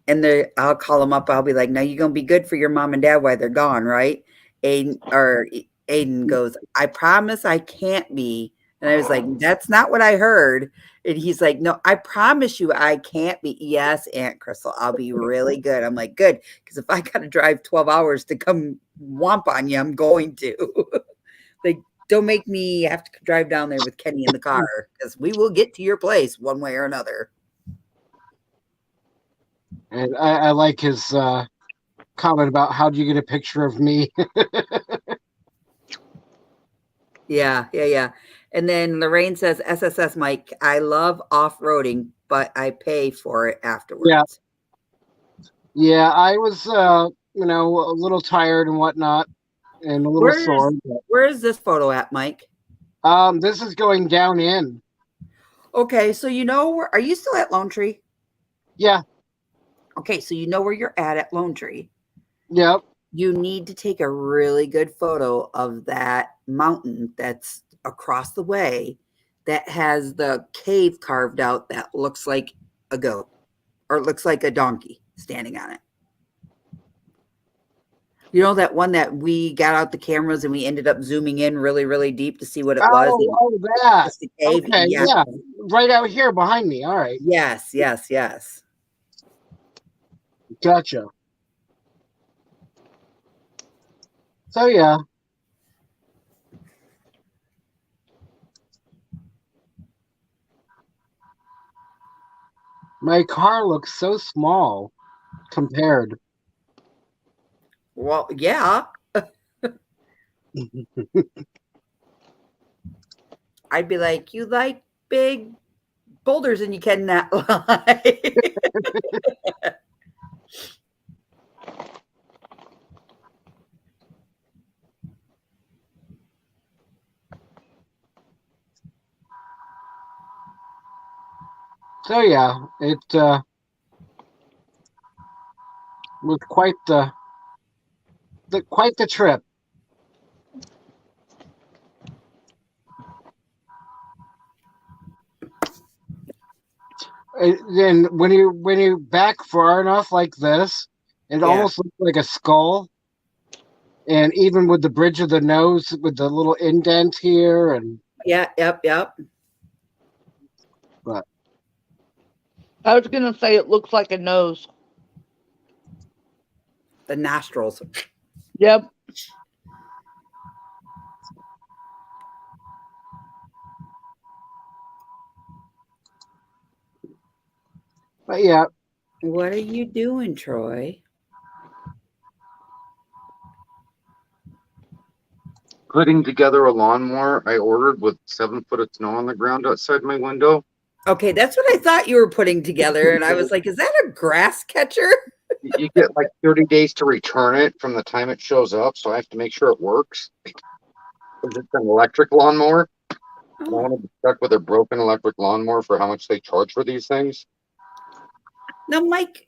[SPEAKER 1] And I'll call them up. I'll be like, now you're going to be good for your mom and dad while they're gone, right? Aiden goes, I promise I can't be. And I was like, that's not what I heard. And he's like, no, I promise you I can't be. Yes, Aunt Crystal, I'll be really good. I'm like, good. Because if I got to drive 12 hours to come womp on you, I'm going to. Like, don't make me have to drive down there with Kenny in the car, because we will get to your place one way or another.
[SPEAKER 11] And I like his comment about how do you get a picture of me?
[SPEAKER 1] Yeah. And then Lorraine says, SSS Mike, I love off-roading, but I pay for it afterwards.
[SPEAKER 11] Yeah, I was, a little tired and whatnot, and a little sore.
[SPEAKER 1] Where is this photo at, Mike?
[SPEAKER 11] This is going down in.
[SPEAKER 1] Okay, so are you still at Lone Tree?
[SPEAKER 11] Yeah.
[SPEAKER 1] Okay, so you know where you're at Lone Tree.
[SPEAKER 11] Yep.
[SPEAKER 1] You need to take a really good photo of that mountain that's across the way that has the cave carved out that looks like a goat, or it looks like a donkey standing on it. You know that one that we got out the cameras and we ended up zooming in really, really deep to see what it was?
[SPEAKER 11] Oh, that.
[SPEAKER 1] The cave.
[SPEAKER 11] Okay, yeah. Right out here behind me. All right.
[SPEAKER 1] Yes.
[SPEAKER 11] Gotcha. So, yeah. My car looks so small compared.
[SPEAKER 1] Well, yeah. I'd be like, you like big boulders and you cannot lie.
[SPEAKER 11] So yeah, it was quite the trip. Then when you back far enough like this, it almost looks like a skull. and even with the bridge of the nose with the little indent here, and
[SPEAKER 1] Yeah, yep.
[SPEAKER 11] but
[SPEAKER 2] I was gonna say it looks like a nose.
[SPEAKER 1] The nostrils.
[SPEAKER 2] Yep.
[SPEAKER 11] yeah.
[SPEAKER 1] What are you doing, Troy?
[SPEAKER 10] Putting together a lawnmower I ordered with 7 foot of snow on the ground outside my window.
[SPEAKER 1] Okay, that's what I thought you were putting together. And I was like, is that a grass catcher?
[SPEAKER 10] You get like 30 days to return it from the time it shows up, so I have to make sure it works. It's an electric lawnmower. I want to be stuck with a broken electric lawnmower for how much they charge for these things.
[SPEAKER 1] Now, Mike,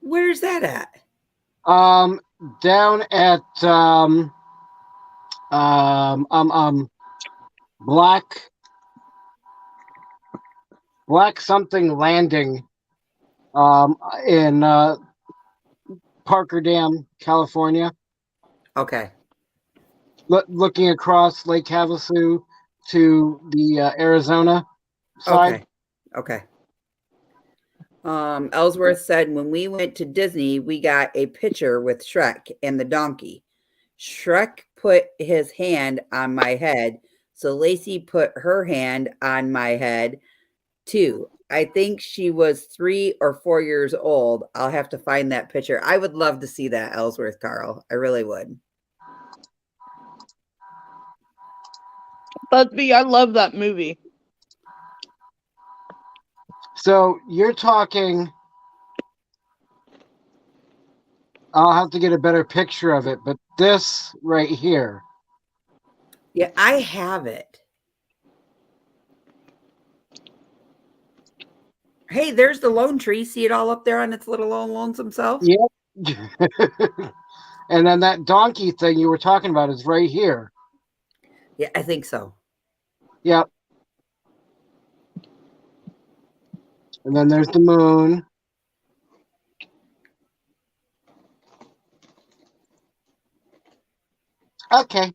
[SPEAKER 1] where's that at?
[SPEAKER 11] Down at Black something landing in Parker Dam, California.
[SPEAKER 1] Okay.
[SPEAKER 11] Looking across Lake Havasu to the Arizona side.
[SPEAKER 1] Okay. Ellsworth said when we went to Disney, we got a picture with Shrek and the donkey. Shrek put his hand on my head, so Lacey put her hand on my head too. I think she was 3 or 4 years old. I'll have to find that picture. I would love to see that, Ellsworth, Carl. I really would.
[SPEAKER 2] Busby, I love that movie.
[SPEAKER 11] So you're talking, I'll have to get a better picture of it, but this right here.
[SPEAKER 1] Yeah, I have it. Hey, there's the lone tree. See it all up there on its little lonesome self?
[SPEAKER 11] Yep. And then that donkey thing you were talking about is right here.
[SPEAKER 1] Yeah, I think so.
[SPEAKER 11] Yep. And then there's the moon. Okay.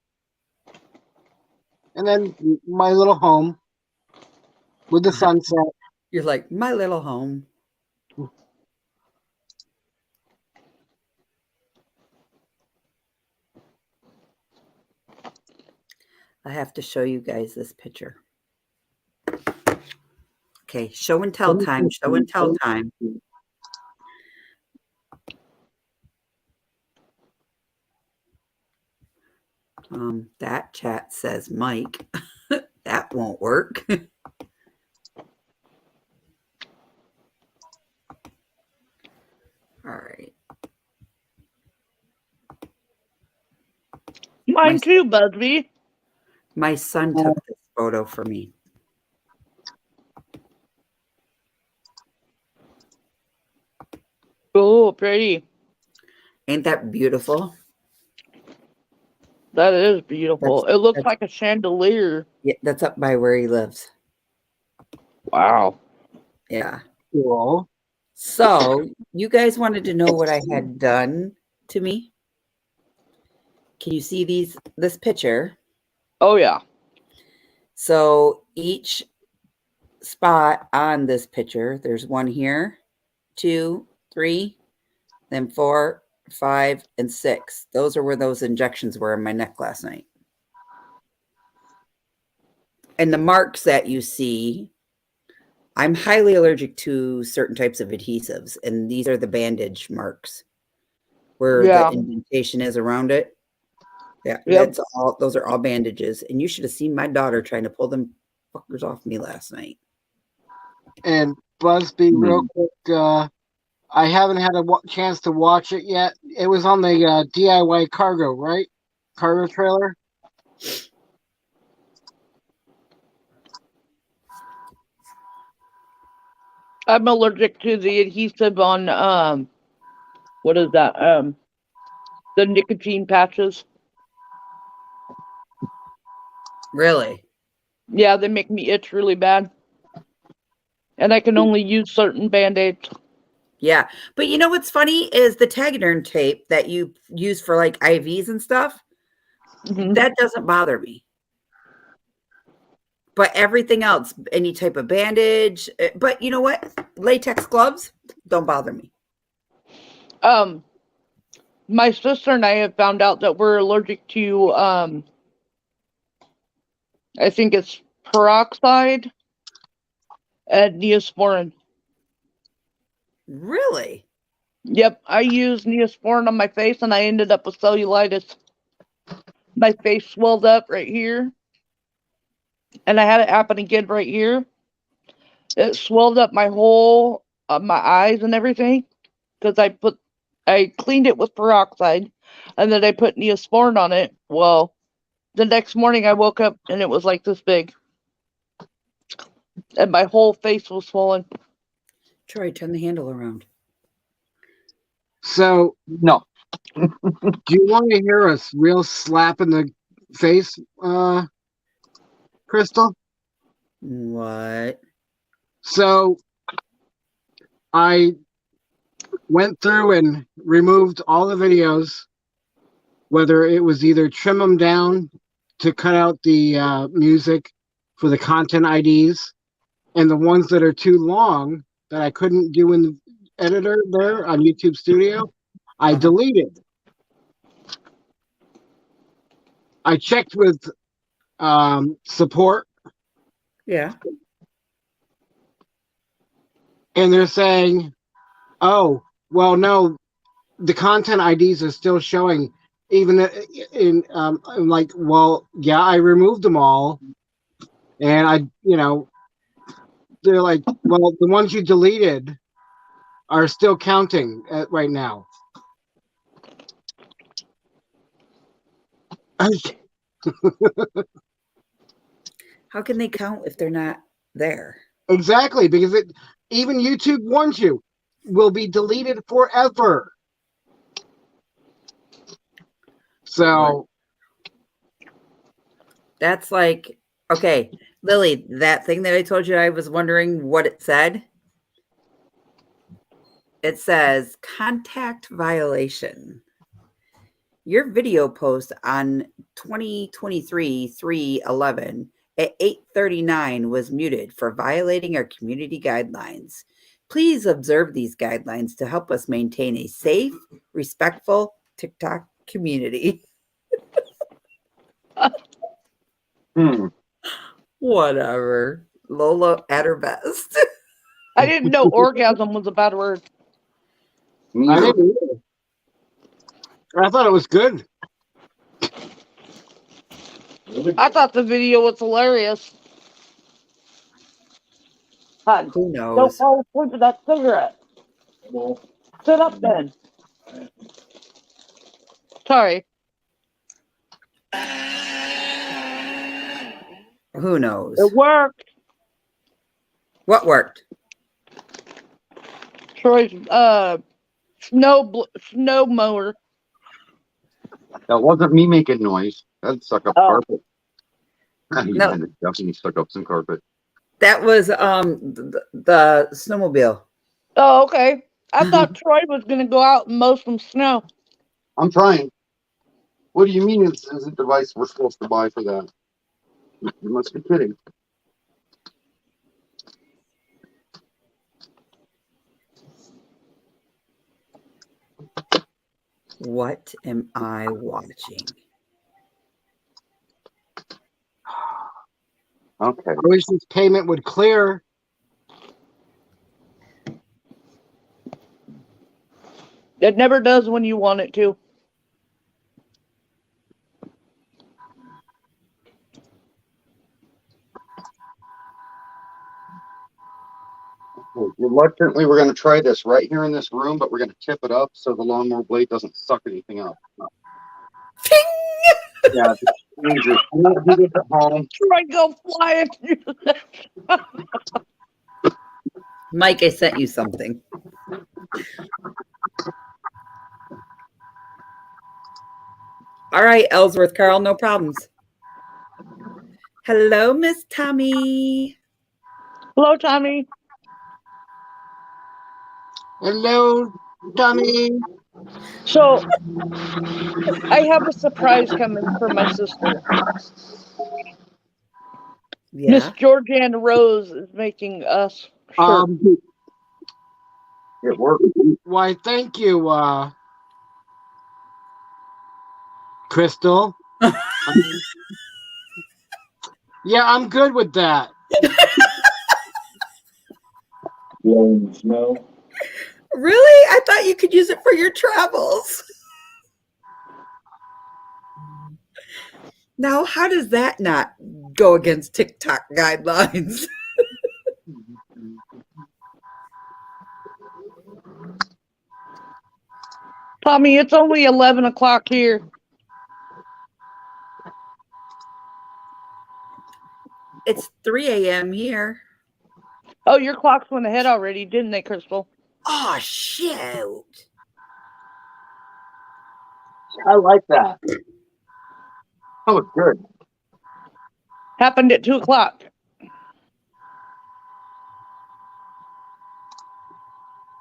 [SPEAKER 11] And then my little home with the sunset.
[SPEAKER 1] You're like, my little home. I have to show you guys this picture. Okay, show and tell time. Show and tell time. That chat says Mike. That won't work. All right.
[SPEAKER 2] Mine too, Busby.
[SPEAKER 1] My son took this photo for me.
[SPEAKER 2] Oh, pretty.
[SPEAKER 1] Ain't that beautiful?
[SPEAKER 2] That is beautiful. It looks like a chandelier.
[SPEAKER 1] Yeah, that's up by where he lives.
[SPEAKER 2] Wow.
[SPEAKER 1] Yeah.
[SPEAKER 11] Cool.
[SPEAKER 1] So you guys wanted to know what I had done to me? Can you see this picture?
[SPEAKER 2] Oh yeah.
[SPEAKER 1] So each spot on this picture, there's 1 here, 2, 3, then 4, 5, and 6. Those are where those injections were in my neck last night. And the marks that you see, I'm highly allergic to certain types of adhesives, and these are the bandage marks where the indentation is around it. Yeah, that's all. Those are all bandages, and you should have seen my daughter trying to pull them fuckers off me last night.
[SPEAKER 11] And Busby, real quick, I haven't had a chance to watch it yet. It was on the DIY cargo, right? Cargo trailer.
[SPEAKER 2] I'm allergic to the adhesive on what is that? The nicotine patches.
[SPEAKER 1] Really?
[SPEAKER 2] Yeah, they make me itch really bad. And I can only use certain band-aids.
[SPEAKER 1] Yeah. But you know what's funny is the Tegaderm tape that you use for like IVs and stuff, that doesn't bother me. But everything else, any type of bandage, but you know what? Latex gloves don't bother me.
[SPEAKER 2] My sister and I have found out that we're allergic to I think it's peroxide and Neosporin.
[SPEAKER 1] Really?
[SPEAKER 2] Yep, I used Neosporin on my face and I ended up with cellulitis. My face swelled up right here. And I had it happen again right here. It swelled up my whole, my eyes and everything. Because I cleaned it with peroxide. And then I put Neosporin on it. Well, the next morning I woke up and it was like this big. And my whole face was swollen.
[SPEAKER 1] Troy, turn the handle around.
[SPEAKER 11] So,
[SPEAKER 10] No.
[SPEAKER 11] do you want to hear a real slap in the face, Crystal?
[SPEAKER 1] What?
[SPEAKER 11] So, I went through and removed all the videos, whether it was either trim them down to cut out the music for the content IDs, and the ones that are too long that I couldn't do in the editor there on YouTube Studio, I deleted. I checked with support.
[SPEAKER 1] Yeah.
[SPEAKER 11] And they're saying, oh, well, no, the content IDs are still showing, even in I'm like, well, yeah, I removed them all. And they're like, well, the ones you deleted are still counting right now.
[SPEAKER 1] How can they count if they're not there?
[SPEAKER 11] Exactly, because even YouTube warns you, will be deleted forever. So
[SPEAKER 1] that's like, okay, Lily, that thing that I told you I was wondering what it said. It says contact violation. Your video post on 2023/3/11 at 8:39 was muted for violating our community guidelines. Please observe these guidelines to help us maintain a safe, respectful TikTok community. Whatever. Lola at her best.
[SPEAKER 2] I didn't know orgasm was a bad word.
[SPEAKER 11] I didn't either. I thought it was good.
[SPEAKER 2] I thought the video was hilarious. Hun,
[SPEAKER 1] Who
[SPEAKER 2] don't
[SPEAKER 1] knows?
[SPEAKER 2] fall asleep with that cigarette. Sit up then. Sorry.
[SPEAKER 1] Who knows?
[SPEAKER 2] It worked.
[SPEAKER 1] What worked?
[SPEAKER 2] Troy's snow mower.
[SPEAKER 10] That wasn't me making noise. That suck up
[SPEAKER 2] Oh.
[SPEAKER 10] carpet. He
[SPEAKER 1] No.
[SPEAKER 10] had to definitely suck up some carpet.
[SPEAKER 1] That was the snowmobile.
[SPEAKER 2] Oh, okay. I thought Troy was gonna go out and mow some snow.
[SPEAKER 10] I'm trying. What do you mean it's a device we're supposed to buy for that? You must be kidding.
[SPEAKER 1] What am I watching?
[SPEAKER 10] Okay.
[SPEAKER 11] I wish this payment would clear.
[SPEAKER 2] It never does when you want it to.
[SPEAKER 10] Reluctantly, we're going to try this right here in this room, but we're going to tip it up so the lawnmower blade doesn't suck anything up. Yeah, easy. I'm not do this at home.
[SPEAKER 2] Troy, go flying.
[SPEAKER 1] Mike, I sent you something. All right, Ellsworth, Carl, no problems. Hello, Miss Tommy.
[SPEAKER 2] Hello, Tommy.
[SPEAKER 11] Hello, Tommy.
[SPEAKER 2] So I have a surprise coming from my sister. Miss
[SPEAKER 1] Yeah.
[SPEAKER 2] Georgiana Rose is making us shirts.
[SPEAKER 8] It worked.
[SPEAKER 11] Why, thank you, Crystal. Yeah, I'm good with that.
[SPEAKER 9] Blowing snow.
[SPEAKER 1] Really? I thought you could use it for your travels. Now, how does that not go against TikTok guidelines?
[SPEAKER 2] Tommy, it's only 11 o'clock here.
[SPEAKER 1] It's 3 a.m. here.
[SPEAKER 2] Oh, your clocks went ahead already, didn't they, Crystal?
[SPEAKER 1] Oh, shoot.
[SPEAKER 8] I like that. That was good.
[SPEAKER 2] Happened at 2 o'clock.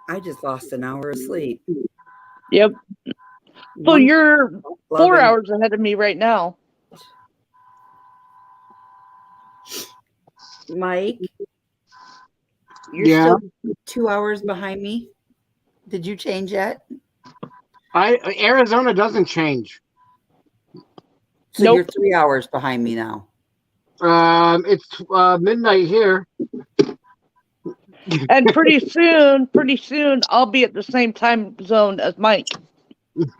[SPEAKER 1] I just lost an hour of sleep.
[SPEAKER 2] Yep. So
[SPEAKER 1] One-
[SPEAKER 2] you're 4
[SPEAKER 1] 11.
[SPEAKER 2] hours ahead of me right now.
[SPEAKER 1] Mike, you're
[SPEAKER 11] Yeah.
[SPEAKER 1] still 2 hours behind me. Did you change yet?
[SPEAKER 11] Arizona doesn't change.
[SPEAKER 1] So
[SPEAKER 2] Nope.
[SPEAKER 1] you're 3 hours behind me now.
[SPEAKER 11] It's midnight here.
[SPEAKER 2] And pretty soon, I'll be at the same time zone as Mike.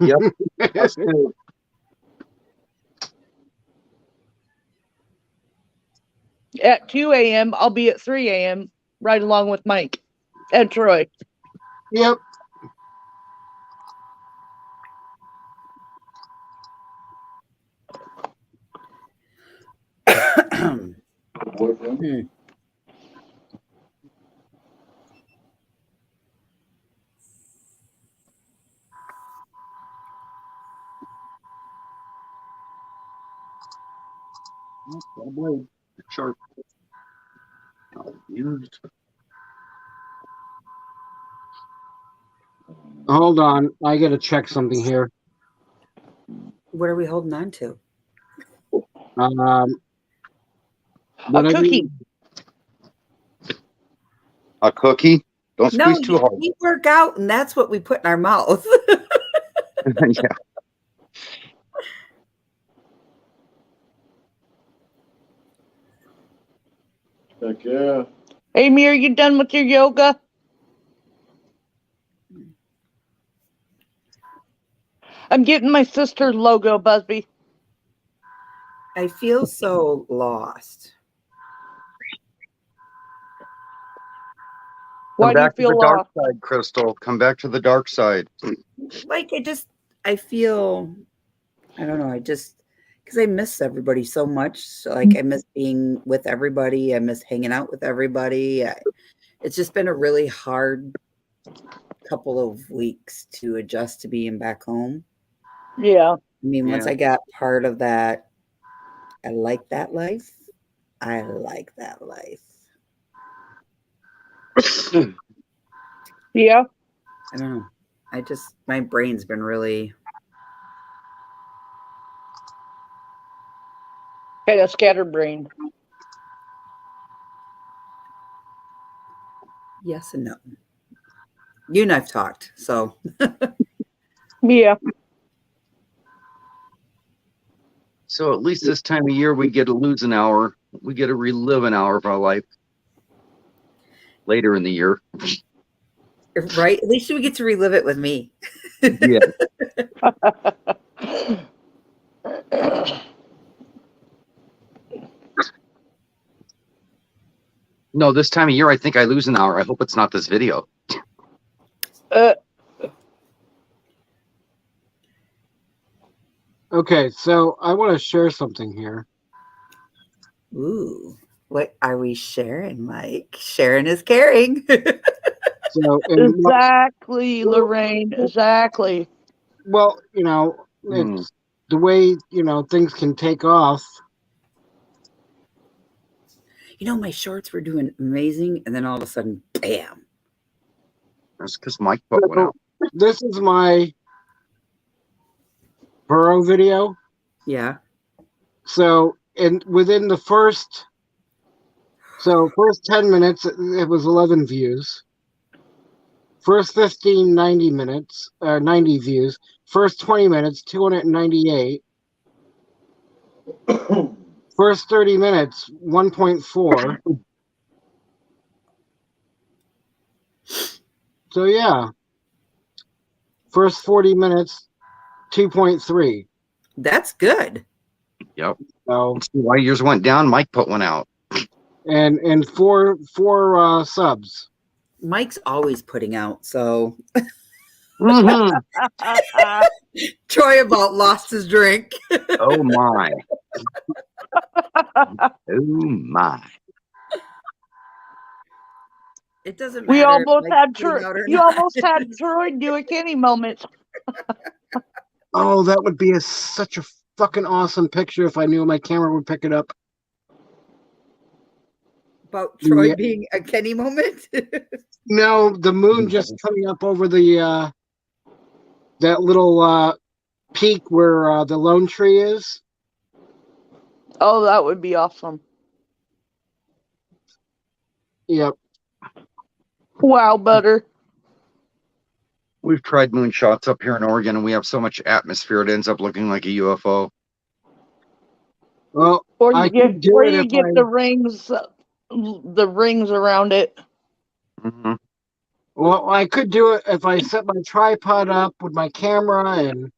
[SPEAKER 8] Yep. Us too.
[SPEAKER 2] At 2 a.m., I'll be at 3 a.m., right along with Mike and Troy.
[SPEAKER 11] Yep.
[SPEAKER 9] Boyfriend?
[SPEAKER 10] Probably sharp. Used.
[SPEAKER 11] Hold on. I got to check something here.
[SPEAKER 1] What are we holding on to?
[SPEAKER 2] A
[SPEAKER 11] whatever
[SPEAKER 2] cookie.
[SPEAKER 10] A cookie? Don't
[SPEAKER 1] No,
[SPEAKER 10] squeeze too hard.
[SPEAKER 1] we work out, and that's what we put in our mouth.
[SPEAKER 10] Yeah.
[SPEAKER 9] Heck yeah.
[SPEAKER 2] Amy, are you done with your yoga? I'm getting my sister's logo, Busby.
[SPEAKER 1] I feel so lost.
[SPEAKER 2] Why
[SPEAKER 10] Come
[SPEAKER 2] do you
[SPEAKER 10] back to
[SPEAKER 2] feel
[SPEAKER 10] the dark
[SPEAKER 2] lost?
[SPEAKER 10] side, Crystal. Come back to the dark side.
[SPEAKER 1] Like, I feel, I don't know, because I miss everybody so much. So, like, I miss being with everybody. I miss hanging out with everybody. It's just been a really hard couple of weeks to adjust to being back home.
[SPEAKER 2] Yeah.
[SPEAKER 1] I mean, once
[SPEAKER 10] Yeah.
[SPEAKER 1] I got part of that, I like that life. I like that life.
[SPEAKER 2] Yeah.
[SPEAKER 1] I don't know. My brain's been really,
[SPEAKER 2] Kind of scatterbrained.
[SPEAKER 1] yes and no. You and I've talked, so.
[SPEAKER 2] Yeah.
[SPEAKER 10] So at least this time of year, we get to lose an hour. We get to relive an hour of our life later in the year.
[SPEAKER 1] Right? At least we get to relive it with me.
[SPEAKER 10] Yeah. No, this time of year, I think I lose an hour. I hope it's not this video.
[SPEAKER 11] Okay, so I want to share something here.
[SPEAKER 1] Ooh, what are we sharing, Mike? Sharing is caring.
[SPEAKER 11] So
[SPEAKER 2] Exactly, Lorraine. Exactly.
[SPEAKER 11] well, it's the way things can take off.
[SPEAKER 1] My shorts were doing amazing, and then all of a sudden, bam.
[SPEAKER 10] That's because Mike put one
[SPEAKER 11] So
[SPEAKER 10] out.
[SPEAKER 11] this is my burrow video.
[SPEAKER 1] Yeah.
[SPEAKER 11] So within the first 10 minutes, it was 11 views. First 15, 90 minutes, 90 views. First 20 minutes, 298. First 30 minutes, 1.4. So yeah. First 40 minutes, 2.3.
[SPEAKER 1] That's good.
[SPEAKER 10] Yep.
[SPEAKER 11] So
[SPEAKER 10] Let's see why yours went down. Mike put one out.
[SPEAKER 11] and four subs.
[SPEAKER 1] Mike's always putting out, so
[SPEAKER 10] Mhm.
[SPEAKER 1] Troy about lost his drink.
[SPEAKER 10] Oh my. Oh my.
[SPEAKER 1] It doesn't
[SPEAKER 2] We
[SPEAKER 1] matter if
[SPEAKER 2] almost
[SPEAKER 1] Mike's
[SPEAKER 2] had
[SPEAKER 1] putting
[SPEAKER 2] Troy.
[SPEAKER 1] out or
[SPEAKER 2] You
[SPEAKER 1] not.
[SPEAKER 2] almost had Troy do a Kenny moment.
[SPEAKER 11] Oh, that would be such a fucking awesome picture if I knew my camera would pick it up.
[SPEAKER 1] About Troy
[SPEAKER 11] Yeah.
[SPEAKER 1] being a Kenny moment.
[SPEAKER 11] No, the moon just coming up over the that little peak where the lone tree is.
[SPEAKER 2] Oh, that would be awesome.
[SPEAKER 11] Yep.
[SPEAKER 2] Wow, butter.
[SPEAKER 10] We've tried moonshots up here in Oregon, and we have so much atmosphere it ends up looking like a UFO.
[SPEAKER 11] Well,
[SPEAKER 2] Or
[SPEAKER 11] I
[SPEAKER 2] you
[SPEAKER 11] could
[SPEAKER 2] get,
[SPEAKER 11] do
[SPEAKER 2] or
[SPEAKER 11] it
[SPEAKER 2] you
[SPEAKER 11] if
[SPEAKER 2] get
[SPEAKER 11] I.
[SPEAKER 2] the rings around it.
[SPEAKER 10] Mm-hmm.
[SPEAKER 11] Well, I could do it if I set my tripod up with my camera and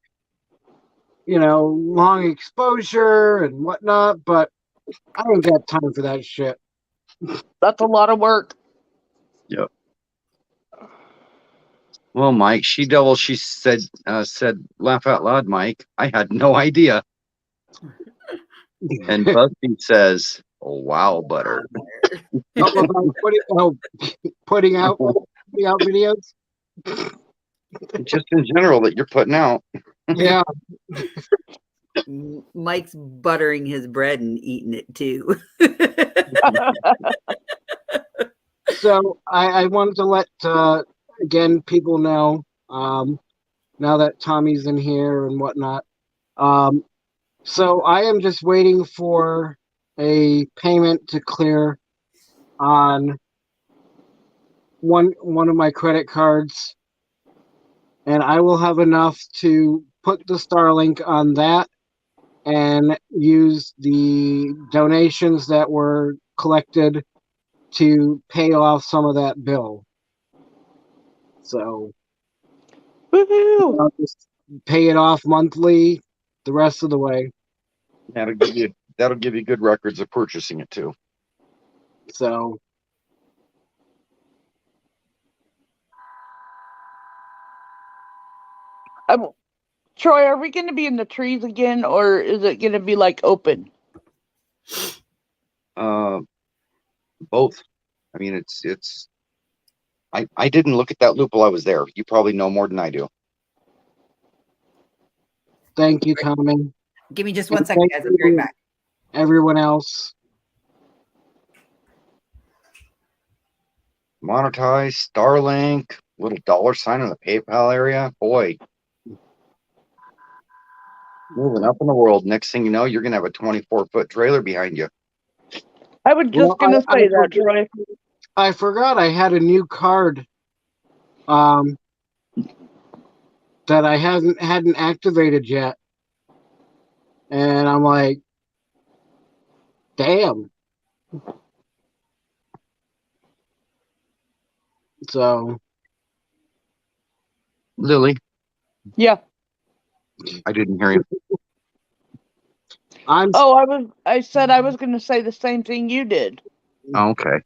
[SPEAKER 11] long exposure and whatnot. But I ain't got time for that shit.
[SPEAKER 2] That's a lot of work.
[SPEAKER 10] Yep. Well, Mike, she said, laugh out loud, Mike. I had no idea. And Busty says, oh, wow, butter.
[SPEAKER 11] About putting out videos.
[SPEAKER 10] Just in general that you're putting out.
[SPEAKER 11] Yeah.
[SPEAKER 1] Mike's buttering his bread and eating it too.
[SPEAKER 11] So I wanted to let again people know now that Tommy's in here and whatnot. So I am just waiting for a payment to clear on one of my credit cards, and I will have enough to put the Starlink on that and use the donations that were collected to pay off some of that bill. So
[SPEAKER 2] Woohoo!
[SPEAKER 11] I'll just pay it off monthly the rest of the way.
[SPEAKER 10] That'll give you good records of purchasing it too.
[SPEAKER 11] So
[SPEAKER 2] Troy, are we going to be in the trees again, or is it going to be like open?
[SPEAKER 10] Both. I mean, it's. I didn't look at that loop while I was there. You probably know more than I do.
[SPEAKER 11] thank you, Tommy.
[SPEAKER 1] Give me just one
[SPEAKER 11] And
[SPEAKER 1] second,
[SPEAKER 11] thank
[SPEAKER 1] guys. I'll be right
[SPEAKER 11] you,
[SPEAKER 1] back.
[SPEAKER 11] everyone else.
[SPEAKER 10] Monetize, Starlink, little dollar sign on the PayPal area. Boy. Moving up in the world. Next thing you know, you're going to have a 24-foot trailer behind you.
[SPEAKER 2] I was just going to say that, Troy.
[SPEAKER 11] I forgot I had a new card that I hadn't activated yet. And I'm like, damn. So
[SPEAKER 10] Lily.
[SPEAKER 2] Yeah.
[SPEAKER 10] I didn't hear you.
[SPEAKER 2] I said I was going to say the same thing you did.
[SPEAKER 10] Oh, okay.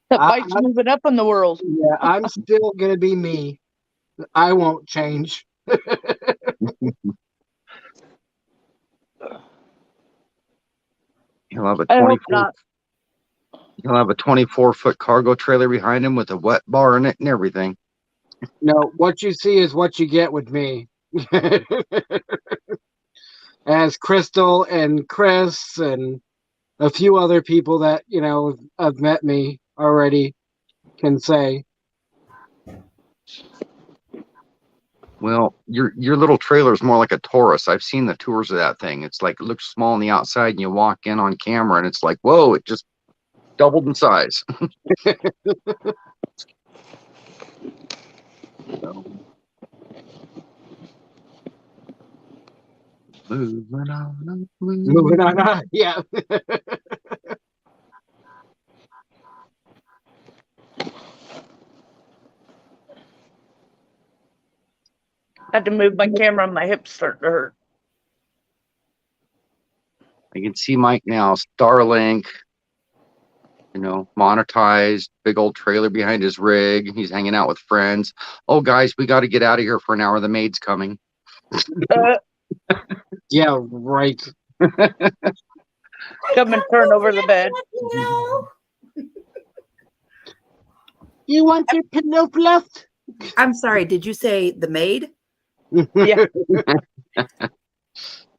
[SPEAKER 2] That Mike's moving up in the world.
[SPEAKER 11] Yeah, I'm still gonna be me. I won't change.
[SPEAKER 10] He'll have a
[SPEAKER 2] I hope
[SPEAKER 10] 24.
[SPEAKER 2] not.
[SPEAKER 10] He'll have a 24-foot cargo trailer behind him with a wet bar in it and everything.
[SPEAKER 11] No, what you see is what you get with me. As Crystal and Chris and a few other people that have met me already can say.
[SPEAKER 10] Well, your little trailer is more like a Taurus. I've seen the tours of that thing. It's like it looks small on the outside, and you walk in on camera, and it's like, whoa! It just doubled in size. Moving on,
[SPEAKER 11] Moving on. Yeah.
[SPEAKER 2] Had to move my camera, my hips start to hurt.
[SPEAKER 10] I can see Mike now. Starlink, monetized, big old trailer behind his rig. He's hanging out with friends. Oh, guys, we got to get out of here for an hour. The maid's coming.
[SPEAKER 11] Yeah, right.
[SPEAKER 2] Come and turn over the bed.
[SPEAKER 5] You want your pillow fluffed?
[SPEAKER 1] I'm sorry. Did you say the maid?
[SPEAKER 2] Yeah.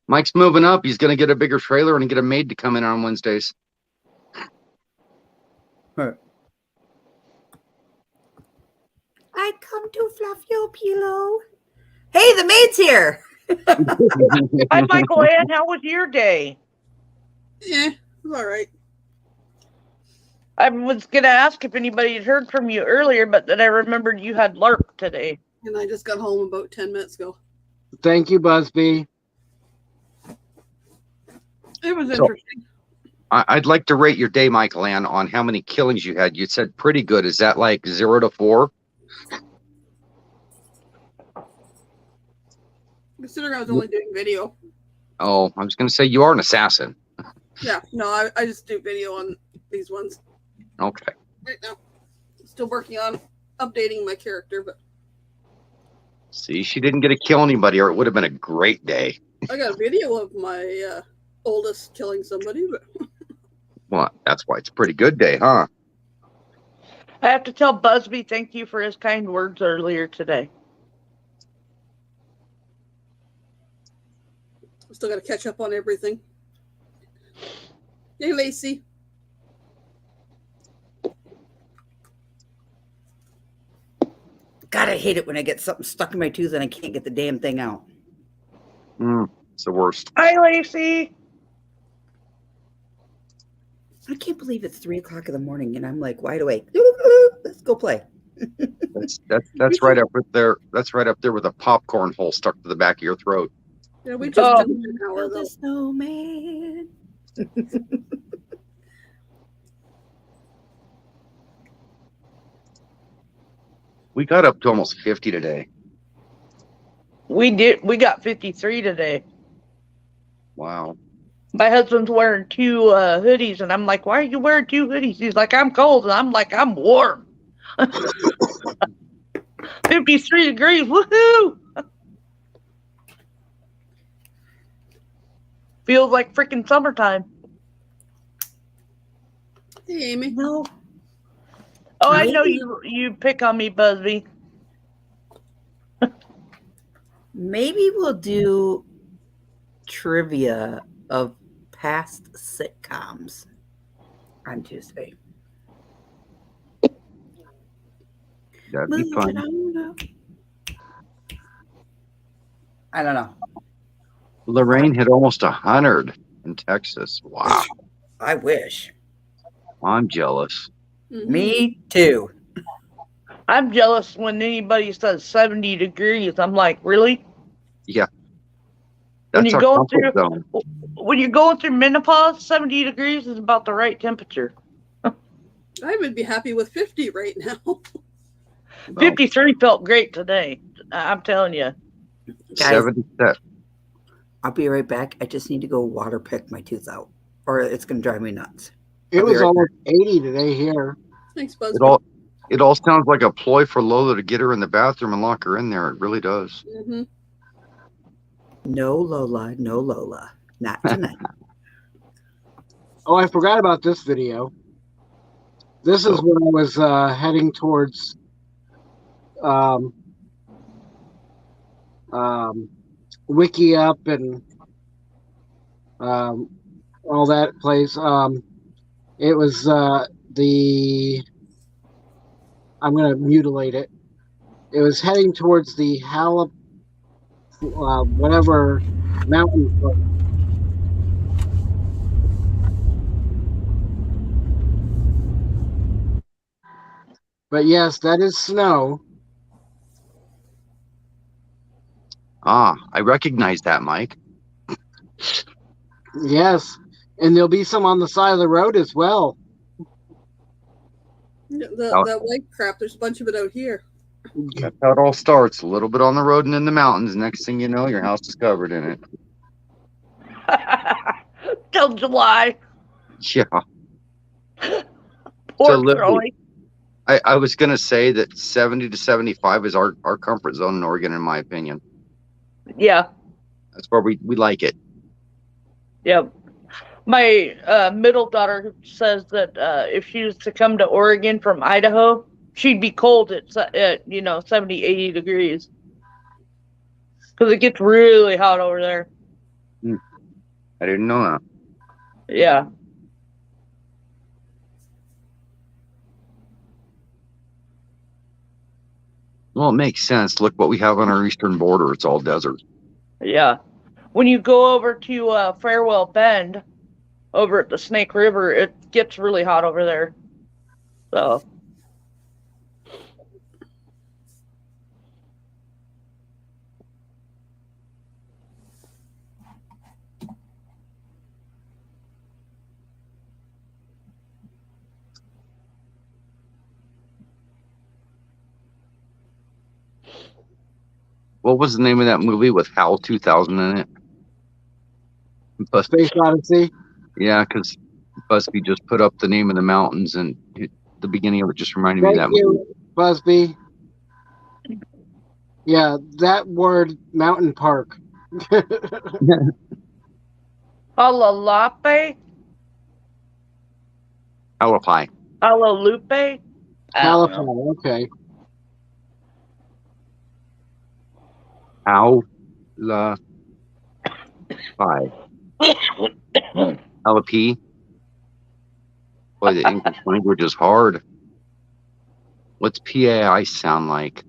[SPEAKER 10] Mike's moving up. He's going to get a bigger trailer and get a maid to come in on Wednesdays.
[SPEAKER 1] I come to fluff your pillow. Hey, the maid's here.
[SPEAKER 2] Hi, Michael Ann. How was your day?
[SPEAKER 15] Yeah, it was all right.
[SPEAKER 2] I was going to ask if anybody had heard from you earlier, but then I remembered you had LARP today.
[SPEAKER 15] And I just got home about 10 minutes ago.
[SPEAKER 11] Thank you, Busby.
[SPEAKER 15] It was interesting.
[SPEAKER 10] I'd like to rate your day, Michael Ann, on how many killings you had. You said pretty good. Is that like 0 to 4?
[SPEAKER 15] Considering I was only doing video.
[SPEAKER 10] Oh, I was going to say you are an assassin.
[SPEAKER 15] Yeah, no, I just do video on these ones
[SPEAKER 10] Okay.
[SPEAKER 15] right now. Still working on updating my character, but
[SPEAKER 10] See, she didn't get to kill anybody, or it would have been a great day.
[SPEAKER 15] I got a video of my oldest killing somebody. But
[SPEAKER 10] Well, that's why it's a pretty good day, huh?
[SPEAKER 2] I have to tell Busby thank you for his kind words earlier today.
[SPEAKER 15] I still got to catch up on everything. Hey, Lacey.
[SPEAKER 1] God, I hate it when I get something stuck in my tooth and I can't get the damn thing out.
[SPEAKER 10] It's the worst.
[SPEAKER 2] Hi, Lacey.
[SPEAKER 1] I can't believe it's 3 o'clock in the morning and I'm like wide awake. Let's go play.
[SPEAKER 10] That's right up there. That's right up there with a popcorn hole stuck to the back of your throat.
[SPEAKER 15] Yeah, we just did an hour
[SPEAKER 1] Build
[SPEAKER 15] though.
[SPEAKER 1] a snowman.
[SPEAKER 10] We got up to almost 50 today.
[SPEAKER 2] We did. We got 53 today.
[SPEAKER 10] Wow.
[SPEAKER 2] My husband's wearing 2 hoodies, and I'm like, "Why are you wearing 2 hoodies?" He's like, "I'm cold," and I'm like, "I'm warm." 53 degrees. Woohoo! Feels like freaking summertime.
[SPEAKER 15] Hey, Amy.
[SPEAKER 1] No.
[SPEAKER 2] Oh, I know you pick on me, Busby.
[SPEAKER 1] Maybe we'll do trivia of past sitcoms on Tuesday.
[SPEAKER 10] That'd be fun.
[SPEAKER 1] I don't know.
[SPEAKER 10] Lorraine hit almost 100 in Texas. Wow.
[SPEAKER 1] I wish.
[SPEAKER 10] I'm jealous.
[SPEAKER 1] Me too.
[SPEAKER 2] I'm jealous when anybody says 70 degrees. I'm like, really?
[SPEAKER 10] Yeah.
[SPEAKER 2] When
[SPEAKER 10] That's
[SPEAKER 2] you're
[SPEAKER 10] our
[SPEAKER 2] going
[SPEAKER 10] comfort
[SPEAKER 2] through
[SPEAKER 10] zone.
[SPEAKER 2] when you're going through menopause, 70 degrees is about the right temperature.
[SPEAKER 15] I would be happy with 50 right now.
[SPEAKER 2] 53 felt great today. I'm telling you.
[SPEAKER 1] Guys,
[SPEAKER 10] 77.
[SPEAKER 1] I'll be right back. I just need to go water pick my tooth out, or it's going to drive me nuts.
[SPEAKER 11] It
[SPEAKER 1] I'll be
[SPEAKER 11] was
[SPEAKER 1] right
[SPEAKER 11] almost 80 today here.
[SPEAKER 15] Thanks, Buzz.
[SPEAKER 10] It all sounds like a ploy for Lola to get her in the bathroom and lock her in there. It really does.
[SPEAKER 15] Mm-hmm.
[SPEAKER 1] No, Lola. No, Lola. Not tonight.
[SPEAKER 11] Oh, I forgot about this video. This is when I was heading towards Wiki Up and all that place. It was I'm going to mutilate it. It was heading towards the whatever mountain. But yes, that is snow.
[SPEAKER 10] Ah, I recognize that, Mike.
[SPEAKER 11] Yes, and there'll be some on the side of the road as well.
[SPEAKER 15] That white crap, there's a bunch of it out here.
[SPEAKER 10] That's how it all starts. A little bit on the road and in the mountains. Next thing you know, your house is covered in it.
[SPEAKER 2] Till July.
[SPEAKER 10] Yeah.
[SPEAKER 2] Poor
[SPEAKER 10] So, Libby,
[SPEAKER 2] Crowley.
[SPEAKER 10] I was going to say that 70 to 75 is our comfort zone in Oregon, in my opinion.
[SPEAKER 2] Yeah.
[SPEAKER 10] That's where we like it.
[SPEAKER 2] Yep. My middle daughter says that if she was to come to Oregon from Idaho, she'd be cold at 70, 80 degrees. Because it gets really hot over there.
[SPEAKER 10] I didn't know that.
[SPEAKER 2] Yeah.
[SPEAKER 10] Well, it makes sense. Look what we have on our eastern border. It's all desert.
[SPEAKER 2] Yeah. When you go over to Farewell Bend, over at the Snake River, it gets really hot over there. So.
[SPEAKER 10] What was the name of that movie with HAL 2000 in it?
[SPEAKER 11] Space Odyssey?
[SPEAKER 10] Yeah, because Busby just put up the name of the mountains, and the beginning of it just reminded me of that
[SPEAKER 11] Thank you,
[SPEAKER 10] movie.
[SPEAKER 11] Busby. Yeah, that word, mountain park.
[SPEAKER 2] Alalape?
[SPEAKER 10] Alapai.
[SPEAKER 2] Alalupe?
[SPEAKER 11] California, okay.
[SPEAKER 10] Alapai. Alapi. Boy, the English language is hard. What's PAI sound like?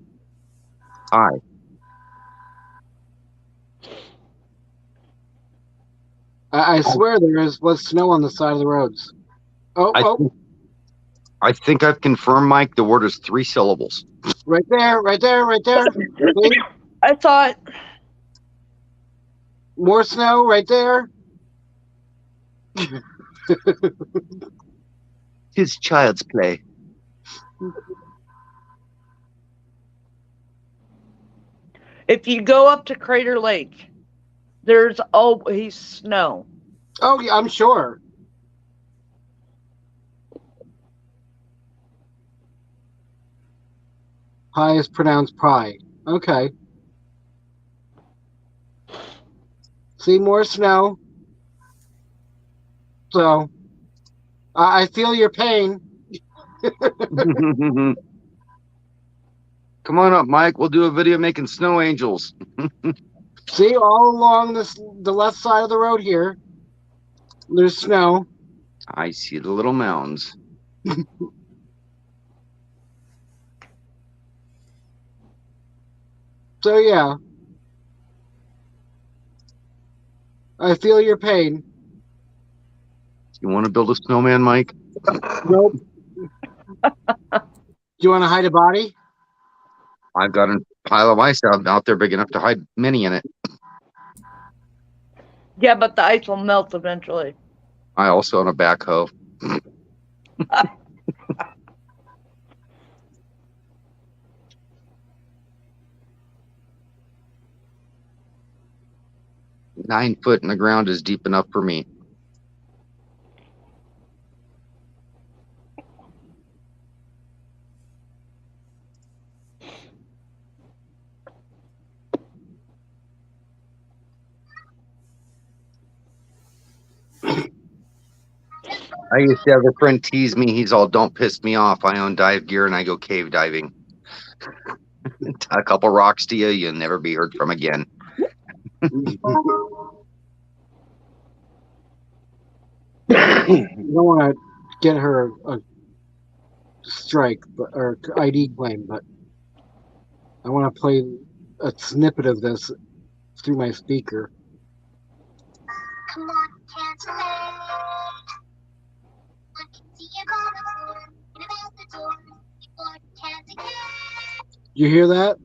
[SPEAKER 10] Hi.
[SPEAKER 11] I swear there was snow on the side of the roads.
[SPEAKER 10] I think I've confirmed, Mike. The word is 3 syllables.
[SPEAKER 11] Right there, right there, right there. See?
[SPEAKER 2] I thought.
[SPEAKER 11] More snow right there.
[SPEAKER 10] Tis child's play.
[SPEAKER 2] If you go up to Crater Lake, there's always snow.
[SPEAKER 11] Oh, yeah, I'm sure. Pie is pronounced pie. Okay. See more snow. So, I feel your pain.
[SPEAKER 10] Come on up, Mike. We'll do a video making snow angels.
[SPEAKER 11] See, all along the left side of the road here, there's snow.
[SPEAKER 10] I see the little mounds.
[SPEAKER 11] So, yeah. I feel your pain.
[SPEAKER 10] You want to build a snowman, Mike?
[SPEAKER 11] Nope. Do you want to hide a body?
[SPEAKER 10] I've got a pile of ice out there big enough to hide many in it.
[SPEAKER 2] Yeah, but the ice will melt eventually.
[SPEAKER 10] I also own a backhoe. 9 foot in the ground is deep enough for me. I used to have a friend tease me. He's all, "Don't piss me off. I own dive gear and I go cave diving. A couple rocks to you, you'll never be heard from again."
[SPEAKER 11] You don't want to get her a strike or ID claim, but I want to play a snippet of this through my speaker.
[SPEAKER 12] Come on, cancel it. I can see him on the floor, and about the door. People are canceling it.
[SPEAKER 11] You hear that?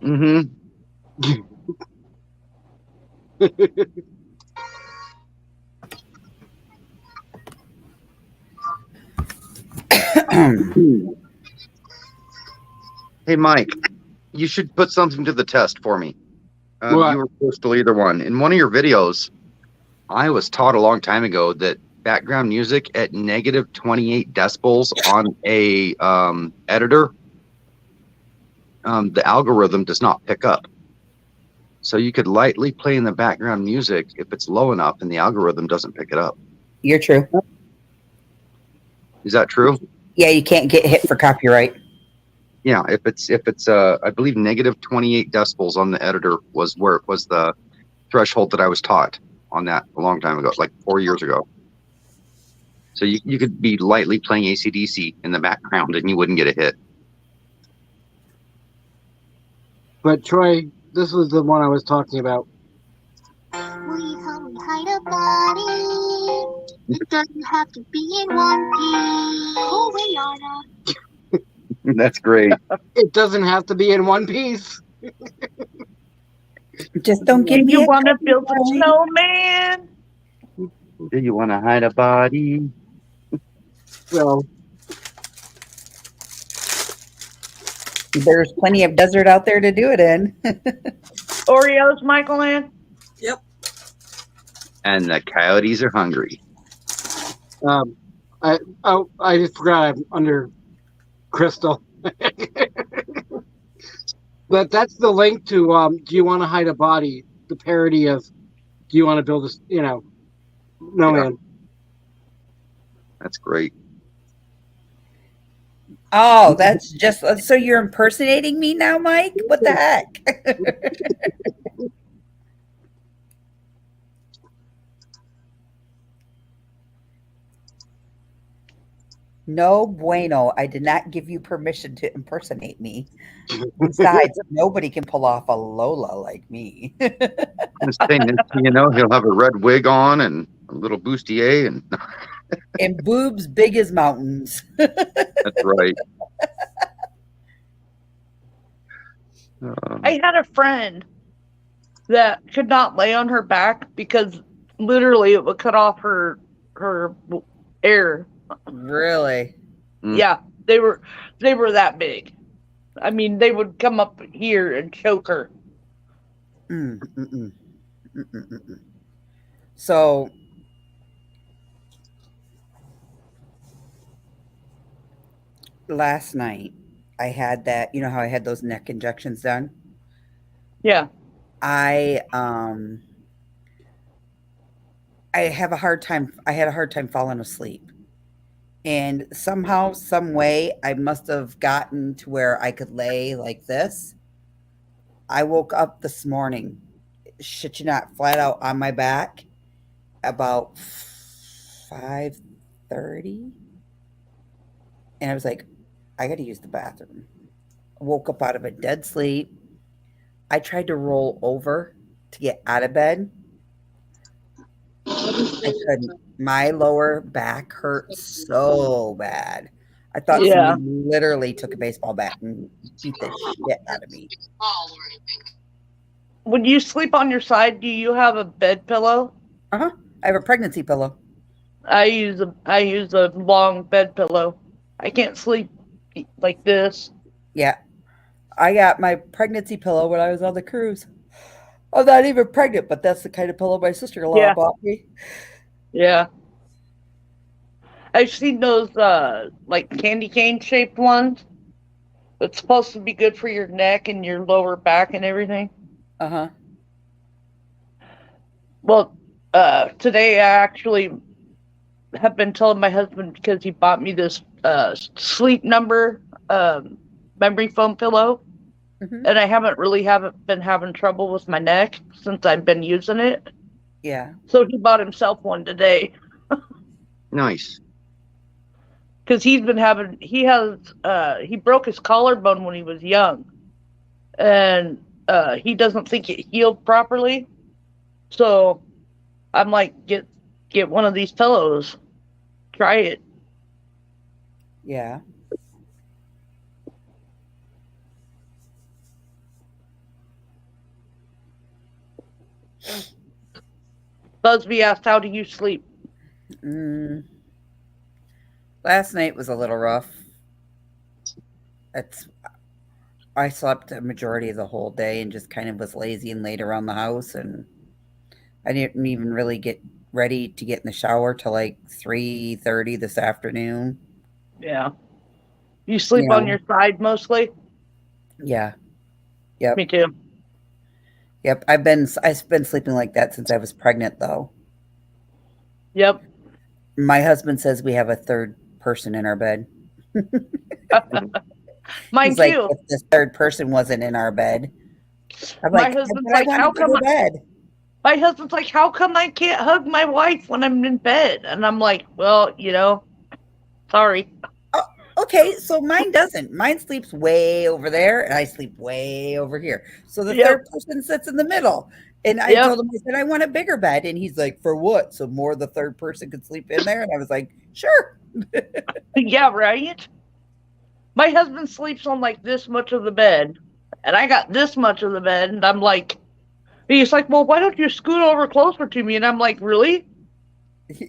[SPEAKER 10] Mm-hmm. Hey, Mike, you should put something to the test for me.
[SPEAKER 11] What?
[SPEAKER 10] You were supposed to either one. In one of your videos, I was taught a long time ago that background music at negative 28 decibels on a editor, the algorithm does not pick up. So you could lightly play in the background music if it's low enough and the algorithm doesn't pick it up.
[SPEAKER 1] You're true.
[SPEAKER 10] Is that true?
[SPEAKER 1] Yeah, you can't get hit for copyright.
[SPEAKER 10] Yeah, if it's I believe negative 28 decibels on the editor was where it was the threshold that I was taught on that a long time ago, like 4 years ago. So you could be lightly playing AC/DC in the background and you wouldn't get a hit.
[SPEAKER 11] But Troy, this was the one I was talking about.
[SPEAKER 12] We hide a body. It doesn't have to be in one piece. Oh, Rihanna.
[SPEAKER 10] That's great.
[SPEAKER 11] It doesn't have to be in one piece.
[SPEAKER 1] Just don't give me.
[SPEAKER 2] You want to build a snowman?
[SPEAKER 10] Do you want to hide a body?
[SPEAKER 11] So
[SPEAKER 1] There's plenty of desert out there to do it in.
[SPEAKER 2] Oreos, Michael Ann?
[SPEAKER 15] Yep.
[SPEAKER 10] And the coyotes are hungry.
[SPEAKER 11] I just forgot I'm under Crystal. But that's the link to Do You Want to Hide a Body? The parody of Do You Want to Build a Snowman?
[SPEAKER 10] That's great.
[SPEAKER 1] Oh, that's just so you're impersonating me now, Mike? What the heck? No bueno. I did not give you permission to impersonate me. Besides, nobody can pull off a Lola like me.
[SPEAKER 10] This thing, he'll have a red wig on and a little bustier and
[SPEAKER 1] And boobs big as mountains.
[SPEAKER 10] that's right.
[SPEAKER 2] I had a friend that could not lay on her back because literally it would cut off her air.
[SPEAKER 1] Really?
[SPEAKER 2] Yeah, they were that big. I mean, they would come up here and choke her.
[SPEAKER 1] So last night I had that, you know how I had those neck injections done?
[SPEAKER 2] Yeah.
[SPEAKER 1] I had a hard time falling asleep. And somehow, some way, I must have gotten to where I could lay like this. I woke up this morning, shit you not, flat out on my back about 5:30. And I was like, I got to use the bathroom. I woke up out of a dead sleep. I tried to roll over to get out of bed. I couldn't. My lower back hurt so bad. I thought somebody literally took a baseball bat and beat the shit out of me.
[SPEAKER 2] When you sleep on your side, do you have a bed pillow?
[SPEAKER 1] I have a pregnancy pillow.
[SPEAKER 2] I use a long bed pillow. I can't sleep like this.
[SPEAKER 1] Yeah. I got my pregnancy pillow when I was on the cruise. I'm not even pregnant, but that's the kind of pillow my sister-in-law bought me.
[SPEAKER 2] Yeah. I've seen those like candy cane shaped ones. It's supposed to be good for your neck and your lower back and everything. Well, today I actually have been telling my husband because he bought me this Sleep Number memory foam pillow. And I haven't been having trouble with my neck since I've been using it.
[SPEAKER 1] Yeah.
[SPEAKER 2] So he bought himself one today.
[SPEAKER 10] Nice.
[SPEAKER 2] Because he broke his collarbone when he was young. and he doesn't think it healed properly. So I'm like, get one of these pillows. Try it.
[SPEAKER 1] Yeah.
[SPEAKER 2] Busby asked, how do you sleep?
[SPEAKER 1] Last night was a little rough. I slept a majority of the whole day and just kind of was lazy and laid around the house, and I didn't even really get ready to get in the shower till like 3:30 this afternoon.
[SPEAKER 2] Yeah. You sleep on your side mostly?
[SPEAKER 1] Yeah. Yep.
[SPEAKER 2] Me too.
[SPEAKER 1] Yep. I've been sleeping like that since I was pregnant, though.
[SPEAKER 2] Yep.
[SPEAKER 1] My husband says we have a third person in our bed.
[SPEAKER 2] Mine
[SPEAKER 1] He's like,
[SPEAKER 2] too.
[SPEAKER 1] if this third person wasn't in our bed, I'm
[SPEAKER 2] My
[SPEAKER 1] like,
[SPEAKER 2] husband's
[SPEAKER 1] "But I
[SPEAKER 2] like,
[SPEAKER 1] want
[SPEAKER 2] how
[SPEAKER 1] a bigger
[SPEAKER 2] come
[SPEAKER 1] bed?"
[SPEAKER 2] my husband's like, how come I can't hug my wife when I'm in bed? And I'm like, well, sorry.
[SPEAKER 1] Okay, so mine doesn't. Mine sleeps way over there, and I sleep way over here. So the
[SPEAKER 2] Yep.
[SPEAKER 1] third person sits in the middle. And I
[SPEAKER 2] Yep.
[SPEAKER 1] told him, I said, I want a bigger bed. And he's like, for what? So more the third person could sleep in there? And I was like, sure.
[SPEAKER 2] Yeah, right? My husband sleeps on like this much of the bed, and I got this much of the bed, and I'm like, he's like, well, why don't you scoot over closer to me? And I'm like, really?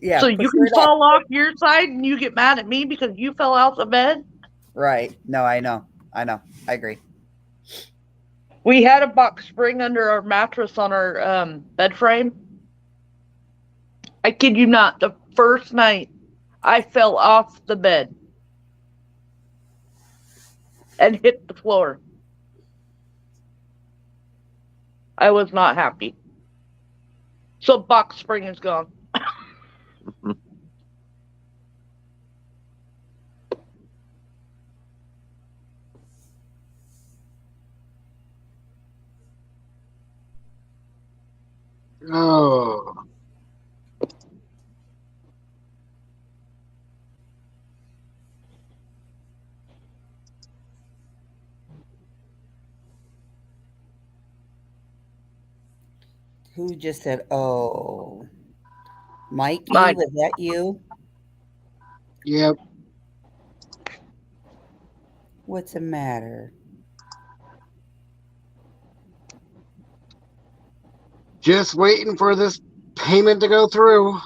[SPEAKER 1] Yeah.
[SPEAKER 2] So you
[SPEAKER 1] push
[SPEAKER 2] can
[SPEAKER 1] right up.
[SPEAKER 2] fall off your side and you get mad at me because you fell out the bed?
[SPEAKER 1] Right. No, I know. I agree.
[SPEAKER 2] We had a box spring under our mattress on our bed frame. I kid you not, the first night I fell off the bed and hit the floor. I was not happy. So box spring is gone.
[SPEAKER 11] Oh.
[SPEAKER 1] Who just said, oh, Mikey,
[SPEAKER 2] Mike.
[SPEAKER 1] was that you?
[SPEAKER 11] Yep.
[SPEAKER 1] What's the matter?
[SPEAKER 11] Just waiting for this payment to go through.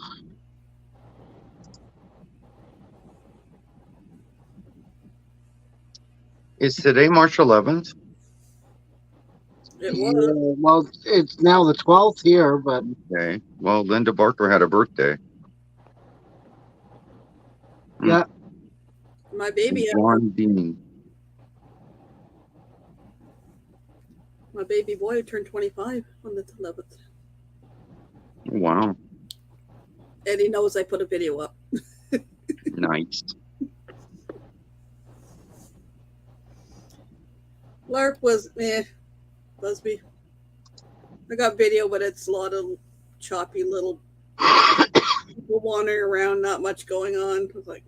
[SPEAKER 10] Is today March 11th?
[SPEAKER 15] It
[SPEAKER 11] Yeah,
[SPEAKER 15] was.
[SPEAKER 11] well, it's now the 12th here, but
[SPEAKER 10] Okay. Well, Linda Barker had a birthday.
[SPEAKER 11] yeah.
[SPEAKER 15] My baby had
[SPEAKER 10] John Dean.
[SPEAKER 15] my baby boy turned 25 on the 11th.
[SPEAKER 10] Wow.
[SPEAKER 15] And he knows I put a video up.
[SPEAKER 10] Nice.
[SPEAKER 15] Lark was Busby. I got video, but it's a lot of choppy little people wandering around, not much going on. I was like,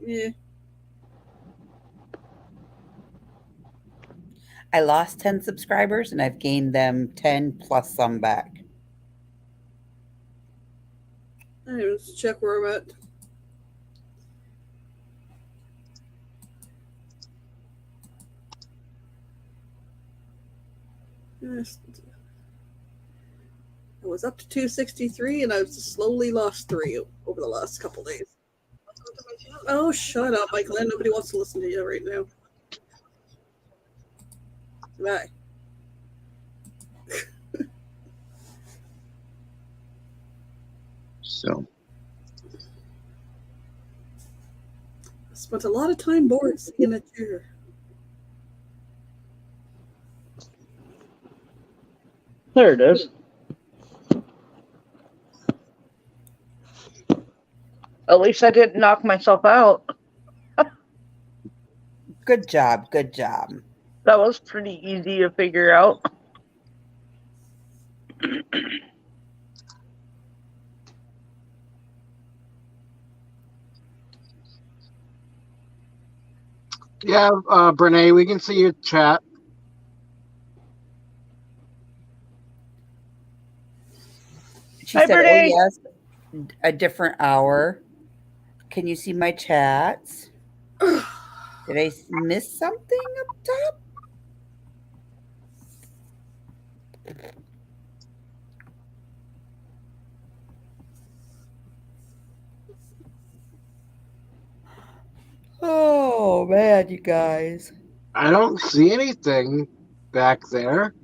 [SPEAKER 1] I lost 10 subscribers and I've gained them 10 plus some back.
[SPEAKER 15] Let's check where I'm at. Yes. I was up to 263 and I've slowly lost 3 over the last couple days. Oh, shut up, Michael. Nobody wants to listen to you right now. Bye.
[SPEAKER 10] So,
[SPEAKER 15] I spent a lot of time bored sitting in a chair.
[SPEAKER 2] There it is. At least I didn't knock myself out.
[SPEAKER 1] Good job. Good job.
[SPEAKER 2] That was pretty easy to figure out.
[SPEAKER 11] Yeah, Brene, we can see your chat.
[SPEAKER 1] She
[SPEAKER 2] Hi,
[SPEAKER 1] said,
[SPEAKER 2] Bernie.
[SPEAKER 1] "Oh yes, a different hour." Can you see my chats? Did I miss something up top? Oh man, you guys.
[SPEAKER 11] I don't see anything back there.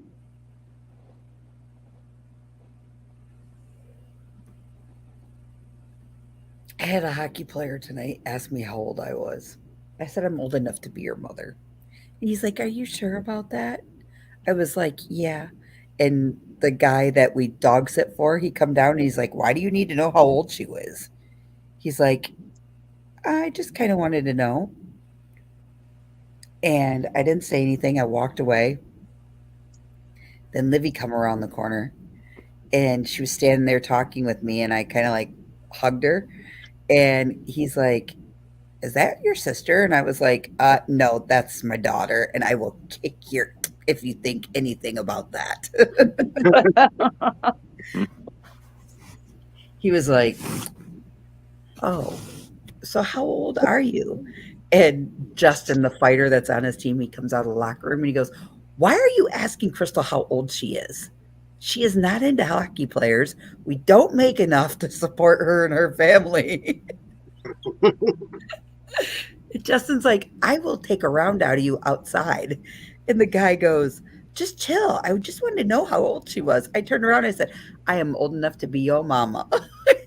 [SPEAKER 1] I had a hockey player tonight ask me how old I was. I said, I'm old enough to be your mother. And he's like, Are you sure about that? I was like, Yeah. And the guy that we dog sit for, he come down and he's like, Why do you need to know how old she was? He's like, I just kind of wanted to know. And I didn't say anything. I walked away. Then Livy come around the corner and she was standing there talking with me and I kind of like hugged her. And he's like, Is that your sister? And I was like, No, that's my daughter. And I will kick your if you think anything about that. He was like, Oh, so how old are you? And Justin, the fighter that's on his team, he comes out of the locker room and he goes, Why are you asking Crystal how old she is? She is not into hockey players. We don't make enough to support her and her family. Justin's like, I will take a round out of you outside. And the guy goes, Just chill. I just wanted to know how old she was. I turned around and I said, I am old enough to be your mama.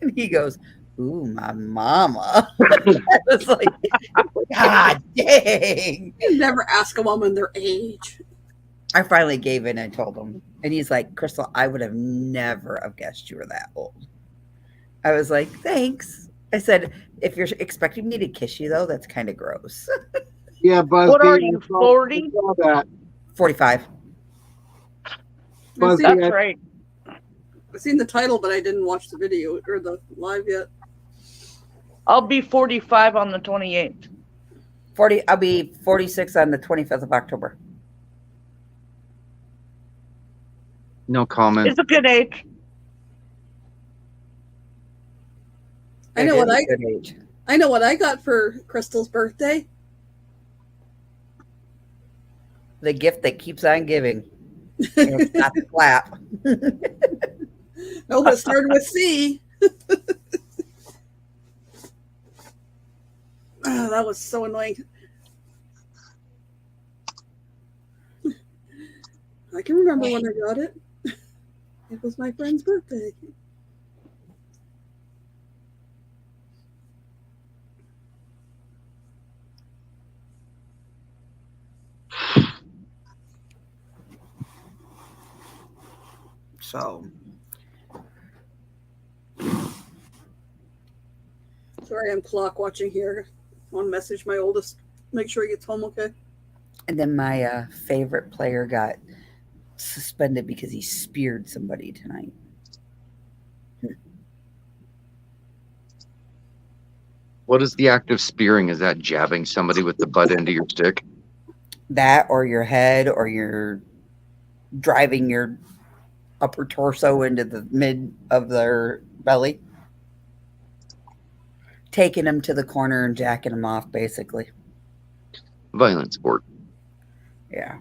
[SPEAKER 1] And he goes, Ooh, my mama. I was like, God dang.
[SPEAKER 15] You never ask a woman their age.
[SPEAKER 1] I finally gave in and told him. And he's like, Crystal, I would have never have guessed you were that old. I was like, thanks. I said, if you're expecting me to kiss you, though, that's kind of gross.
[SPEAKER 11] Yeah, Buzz.
[SPEAKER 2] What are you, 40?
[SPEAKER 1] 45.
[SPEAKER 11] Buzz,
[SPEAKER 2] That's
[SPEAKER 11] yeah.
[SPEAKER 2] right.
[SPEAKER 15] I've seen the title, but I didn't watch the video or the live yet.
[SPEAKER 2] I'll be 45 on the 28th.
[SPEAKER 1] 40. I'll be 46 on the 25th of October.
[SPEAKER 10] No comment.
[SPEAKER 2] It's a good age.
[SPEAKER 15] I know what
[SPEAKER 1] Good age.
[SPEAKER 15] I know what I got for Crystal's birthday.
[SPEAKER 1] The gift that keeps on giving. And it's not the clap.
[SPEAKER 15] No, but it started with C. Oh, that was so annoying. I can remember when I got it. It was my friend's birthday.
[SPEAKER 1] So,
[SPEAKER 15] Sorry, I'm clock watching here. I want to message my oldest. Make sure he gets home okay.
[SPEAKER 1] and then my favorite player got suspended because he speared somebody tonight.
[SPEAKER 10] What is the act of spearing? Is that jabbing somebody with the butt end of your stick?
[SPEAKER 1] That or your head or you're driving your upper torso into the mid of their belly. Taking them to the corner and jacking them off, basically.
[SPEAKER 10] Violent sport.
[SPEAKER 1] Yeah.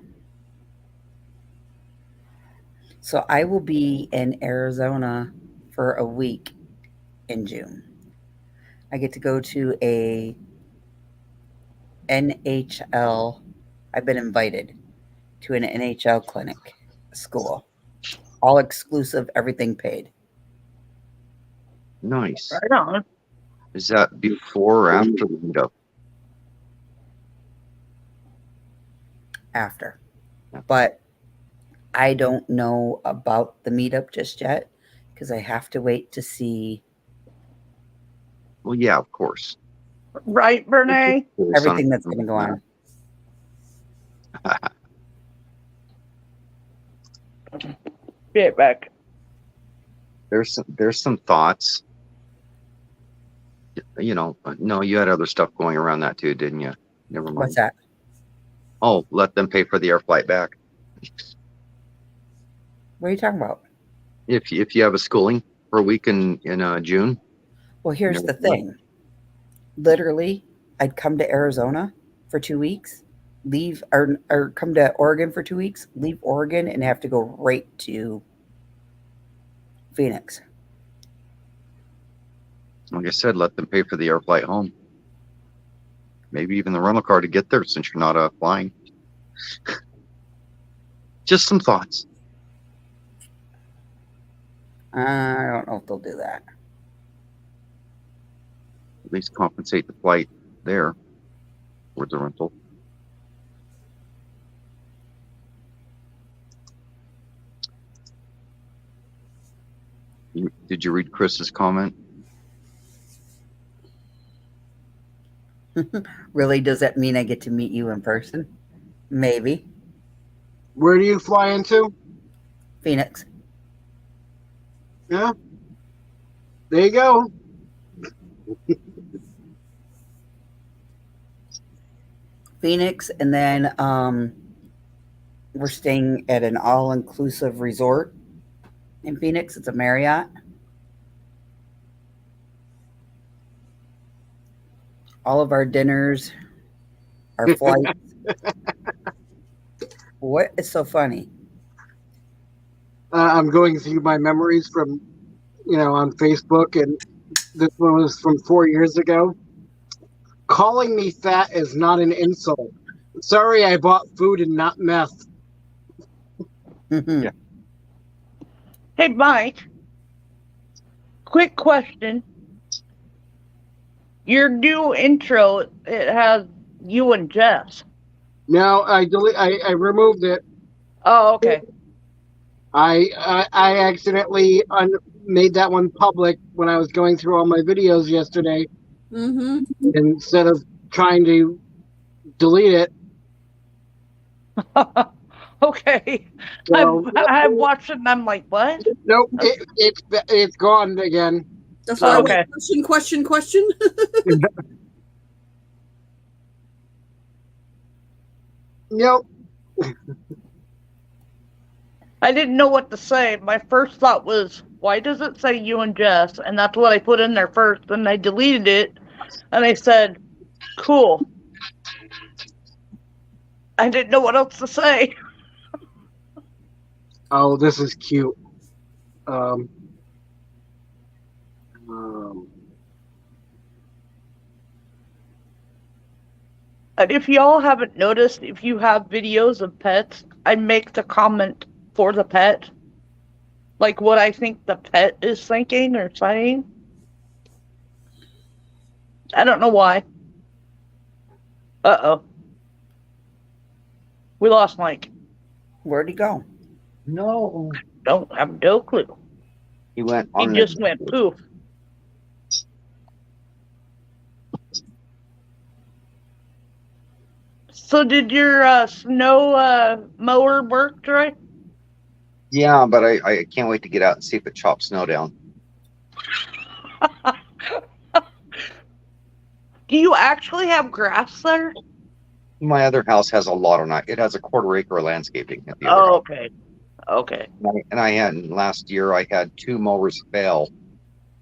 [SPEAKER 1] So I will be in Arizona for a week in June. I get to go to a NHL. I've been invited to an NHL clinic school. All exclusive, everything paid.
[SPEAKER 10] Nice.
[SPEAKER 2] Right on.
[SPEAKER 10] Is that before or after the meetup?
[SPEAKER 1] After. But I don't know about the meetup just yet because I have to wait to see
[SPEAKER 10] Well, yeah, of course.
[SPEAKER 2] Right, Bernie?
[SPEAKER 1] everything that's going to go on.
[SPEAKER 2] Be right back.
[SPEAKER 10] There's some thoughts. You know, no, you had other stuff going around that too, didn't you? Never mind.
[SPEAKER 1] What's that?
[SPEAKER 10] Oh, let them pay for the air flight back.
[SPEAKER 1] What are you talking about?
[SPEAKER 10] If you have a schooling for a week in June.
[SPEAKER 1] Well, here's
[SPEAKER 10] Never
[SPEAKER 1] the thing. Literally, I'd come to Arizona for 2 weeks, leave or come to Oregon for 2 weeks, leave Oregon, and have to go right to Phoenix.
[SPEAKER 10] Like I said, let them pay for the air flight home. Maybe even the rental car to get there since you're not flying. Just some thoughts.
[SPEAKER 1] I don't know if they'll do that.
[SPEAKER 10] At least compensate the flight there with the rental. Did you read Chris's comment?
[SPEAKER 1] Really, does that mean I get to meet you in person? Maybe.
[SPEAKER 11] Where do you fly into?
[SPEAKER 1] Phoenix.
[SPEAKER 11] Yeah. There you go.
[SPEAKER 1] Phoenix, and then we're staying at an all-inclusive resort in Phoenix. It's a Marriott. All of our dinners, our flights. What is so funny?
[SPEAKER 11] I'm going through my memories from, on Facebook, and this one was from 4 years ago. Calling me fat is not an insult. Sorry, I bought food and not meth.
[SPEAKER 10] Yeah.
[SPEAKER 2] Hey, Mike. Quick question. Your new intro, it has you and Jess.
[SPEAKER 11] No, I removed it.
[SPEAKER 2] Oh, okay.
[SPEAKER 11] I accidentally made that one public when I was going through all my videos yesterday.
[SPEAKER 15] Mm-hmm.
[SPEAKER 11] Instead of trying to delete it.
[SPEAKER 2] Okay.
[SPEAKER 11] So,
[SPEAKER 2] I'm watching. I'm like, what?
[SPEAKER 11] Nope, it's gone again.
[SPEAKER 15] That's why
[SPEAKER 2] Okay.
[SPEAKER 15] I went question.
[SPEAKER 11] Nope.
[SPEAKER 2] I didn't know what to say. My first thought was, why does it say you and Jess? And that's what I put in there first. And I deleted it. And I said, cool. I didn't know what else to say.
[SPEAKER 11] Oh, this is cute.
[SPEAKER 2] And if y'all haven't noticed, if you have videos of pets, I make the comment for the pet. Like what I think the pet is thinking or saying. I don't know why. Uh-oh. We lost Mike.
[SPEAKER 1] Where'd he go?
[SPEAKER 10] No.
[SPEAKER 2] Don't have no clue.
[SPEAKER 10] He went
[SPEAKER 2] He
[SPEAKER 10] on
[SPEAKER 2] just went poof. So did your snow mower work, Troy?
[SPEAKER 10] Yeah, but I can't wait to get out and see if it chops snow down.
[SPEAKER 2] Do you actually have grass there?
[SPEAKER 10] My other house has a lot of it has a 1/4 acre of landscaping at the other
[SPEAKER 2] Oh,
[SPEAKER 10] house.
[SPEAKER 2] okay. Okay.
[SPEAKER 10] And I had last year I had 2 mowers fail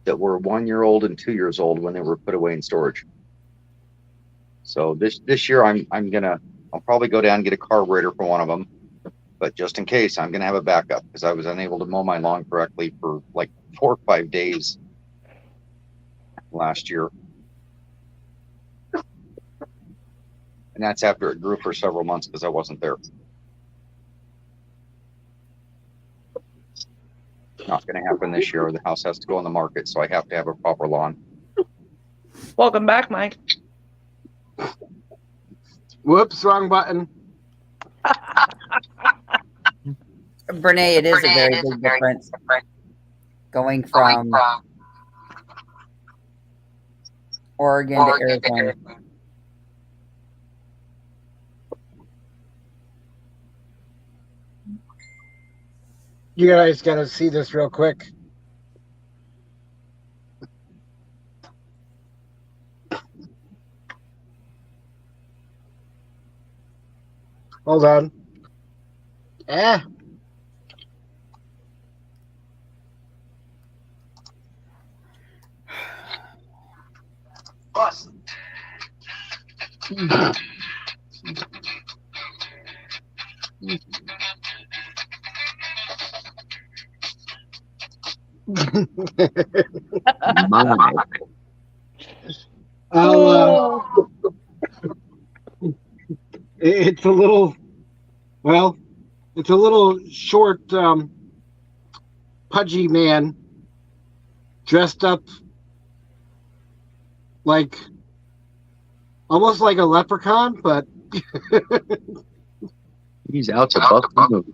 [SPEAKER 10] that were 1 year old and 2 years old when they were put away in storage. So this year I'll probably go down and get a carburetor for one of them, but just in case I'm gonna have a backup because I was unable to mow my lawn correctly for like 4 or 5 days last year. And that's after it grew for several months because I wasn't there. Not going to happen this year. The house has to go on the market, so I have to have a proper lawn.
[SPEAKER 2] Welcome back, Mike.
[SPEAKER 11] Whoops, wrong button.
[SPEAKER 1] Brene, it is a very big difference going from Oregon to Arizona.
[SPEAKER 11] You guys gotta see this real quick. Hold on.
[SPEAKER 10] My.
[SPEAKER 11] I'll, it's a little, well, it's a little short, pudgy man dressed up like almost like a leprechaun, but
[SPEAKER 10] He's out to buck the move.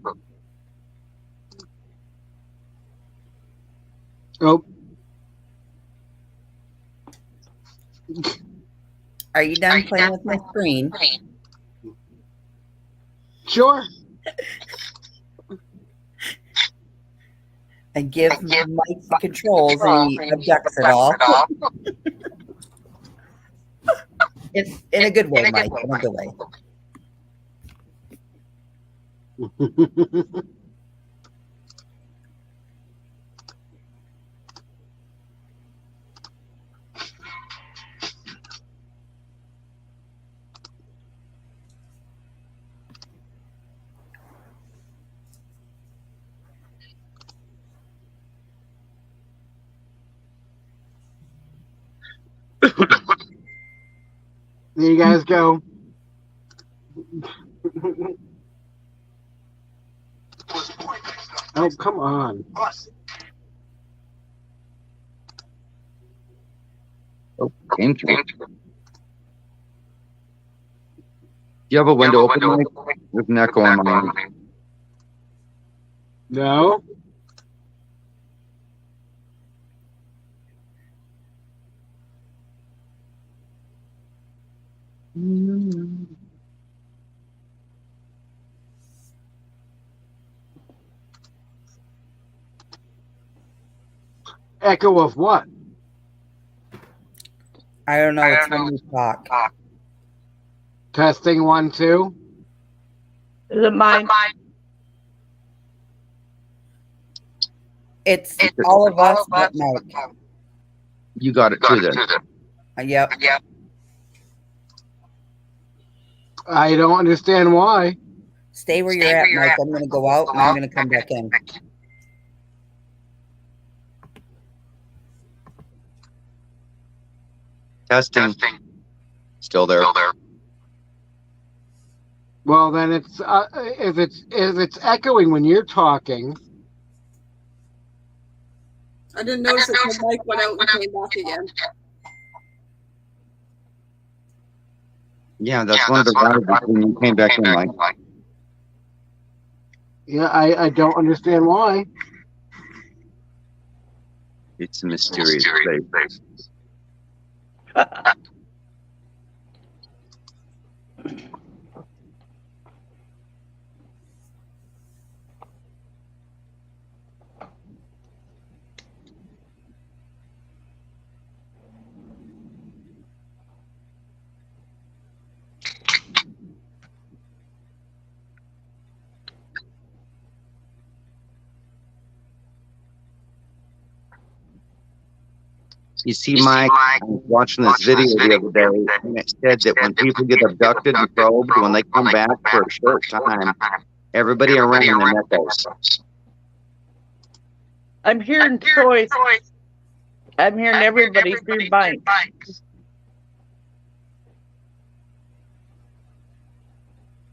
[SPEAKER 11] oh,
[SPEAKER 1] Are you done playing with my screen?
[SPEAKER 11] sure.
[SPEAKER 1] And give Mike the controls and he objects it all. It's in a good way, Mike. In a good way.
[SPEAKER 11] There you guys go. Oh, come on.
[SPEAKER 10] Oh, came through. You have a window open, Mike? There's an echo on my end.
[SPEAKER 11] No. Echo of what?
[SPEAKER 1] I don't know. It's when you talk.
[SPEAKER 11] Testing 1, 2.
[SPEAKER 2] Is it mine?
[SPEAKER 1] It's all of us but Mike.
[SPEAKER 10] You got it too then.
[SPEAKER 1] Yep.
[SPEAKER 11] I don't understand why.
[SPEAKER 1] Stay where you're at, Mike. I'm going to go out and I'm going to come back in.
[SPEAKER 10] Testing. Still there.
[SPEAKER 11] Well, then it's if it's echoing when you're talking.
[SPEAKER 15] I didn't notice it until Mike went out and came back again.
[SPEAKER 10] Yeah, that's one of the drivers when you came back in, Mike.
[SPEAKER 11] Yeah, I don't understand why.
[SPEAKER 10] It's a mysterious place. You see, Mike, I was watching this video the other day, and it said that when people get abducted and probed, when they come back for a short time, everybody around them echoes.
[SPEAKER 2] I'm hearing choice. I'm hearing everybody through Mike.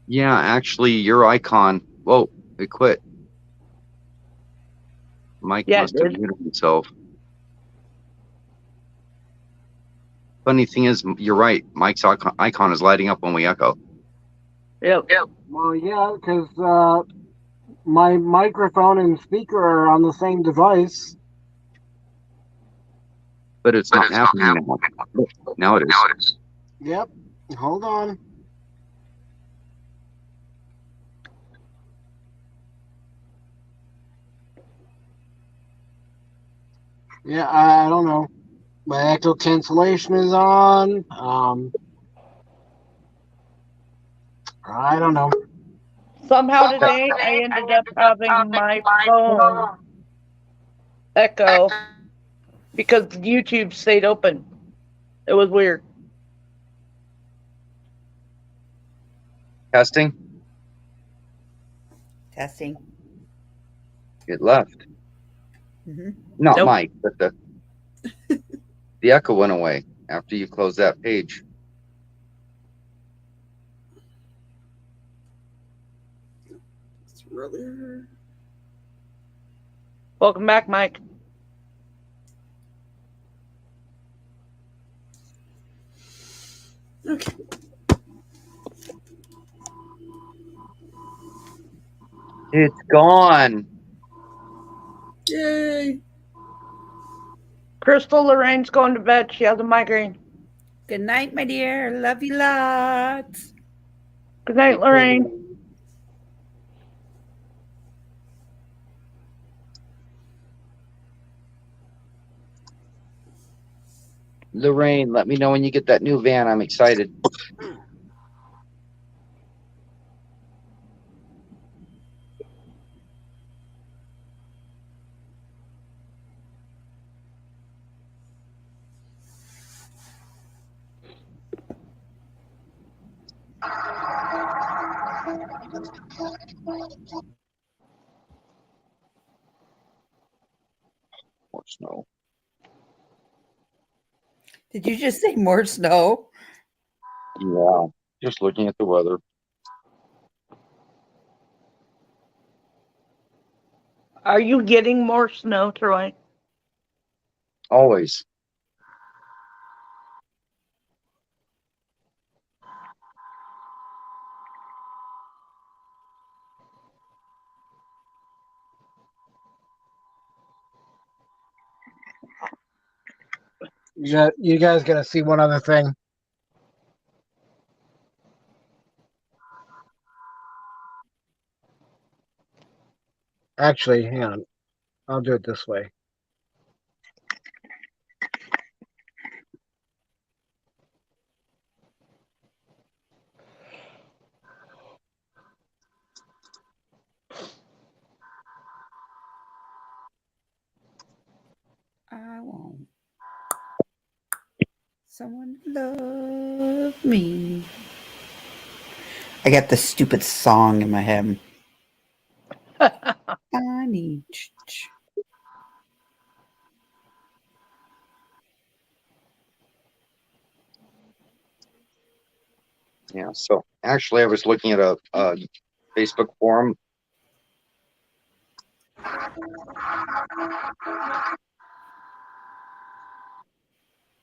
[SPEAKER 10] Yeah, actually, your icon. Whoa, it quit. Mike must have muted himself. Funny thing is, you're right. Mike's icon is lighting up when we echo.
[SPEAKER 2] Yep.
[SPEAKER 11] Well, yeah, because my microphone and speaker are on the same device.
[SPEAKER 10] But it's not happening now. Now it is.
[SPEAKER 11] Yep. Hold on. Yeah, I don't know. My echo cancellation is on. I don't know.
[SPEAKER 2] Somehow today I ended up having my phone echo because YouTube stayed open. It was weird.
[SPEAKER 10] Testing.
[SPEAKER 1] Testing.
[SPEAKER 10] It left.
[SPEAKER 1] Hmm.
[SPEAKER 10] Not
[SPEAKER 2] Nope.
[SPEAKER 10] Mike, but the echo went away after you closed that page.
[SPEAKER 15] It's really.
[SPEAKER 2] Welcome back, Mike.
[SPEAKER 15] Okay.
[SPEAKER 10] It's gone.
[SPEAKER 15] Yay.
[SPEAKER 2] Crystal Lorraine's going to bed. She has a migraine.
[SPEAKER 1] Good night, my dear. Love you lots.
[SPEAKER 2] Good night, Lorraine.
[SPEAKER 10] Lorraine, let me know when you get that new van. I'm excited. More snow.
[SPEAKER 1] Did you just say more snow?
[SPEAKER 10] Yeah, just looking at the weather.
[SPEAKER 2] Are you getting more snow, Troy?
[SPEAKER 10] Always.
[SPEAKER 11] You guys gotta see one other thing. Actually, hang on. I'll do it this way.
[SPEAKER 1] I won't. Someone love me. I got the stupid song in my head. I need.
[SPEAKER 10] Yeah, so actually I was looking at a Facebook forum.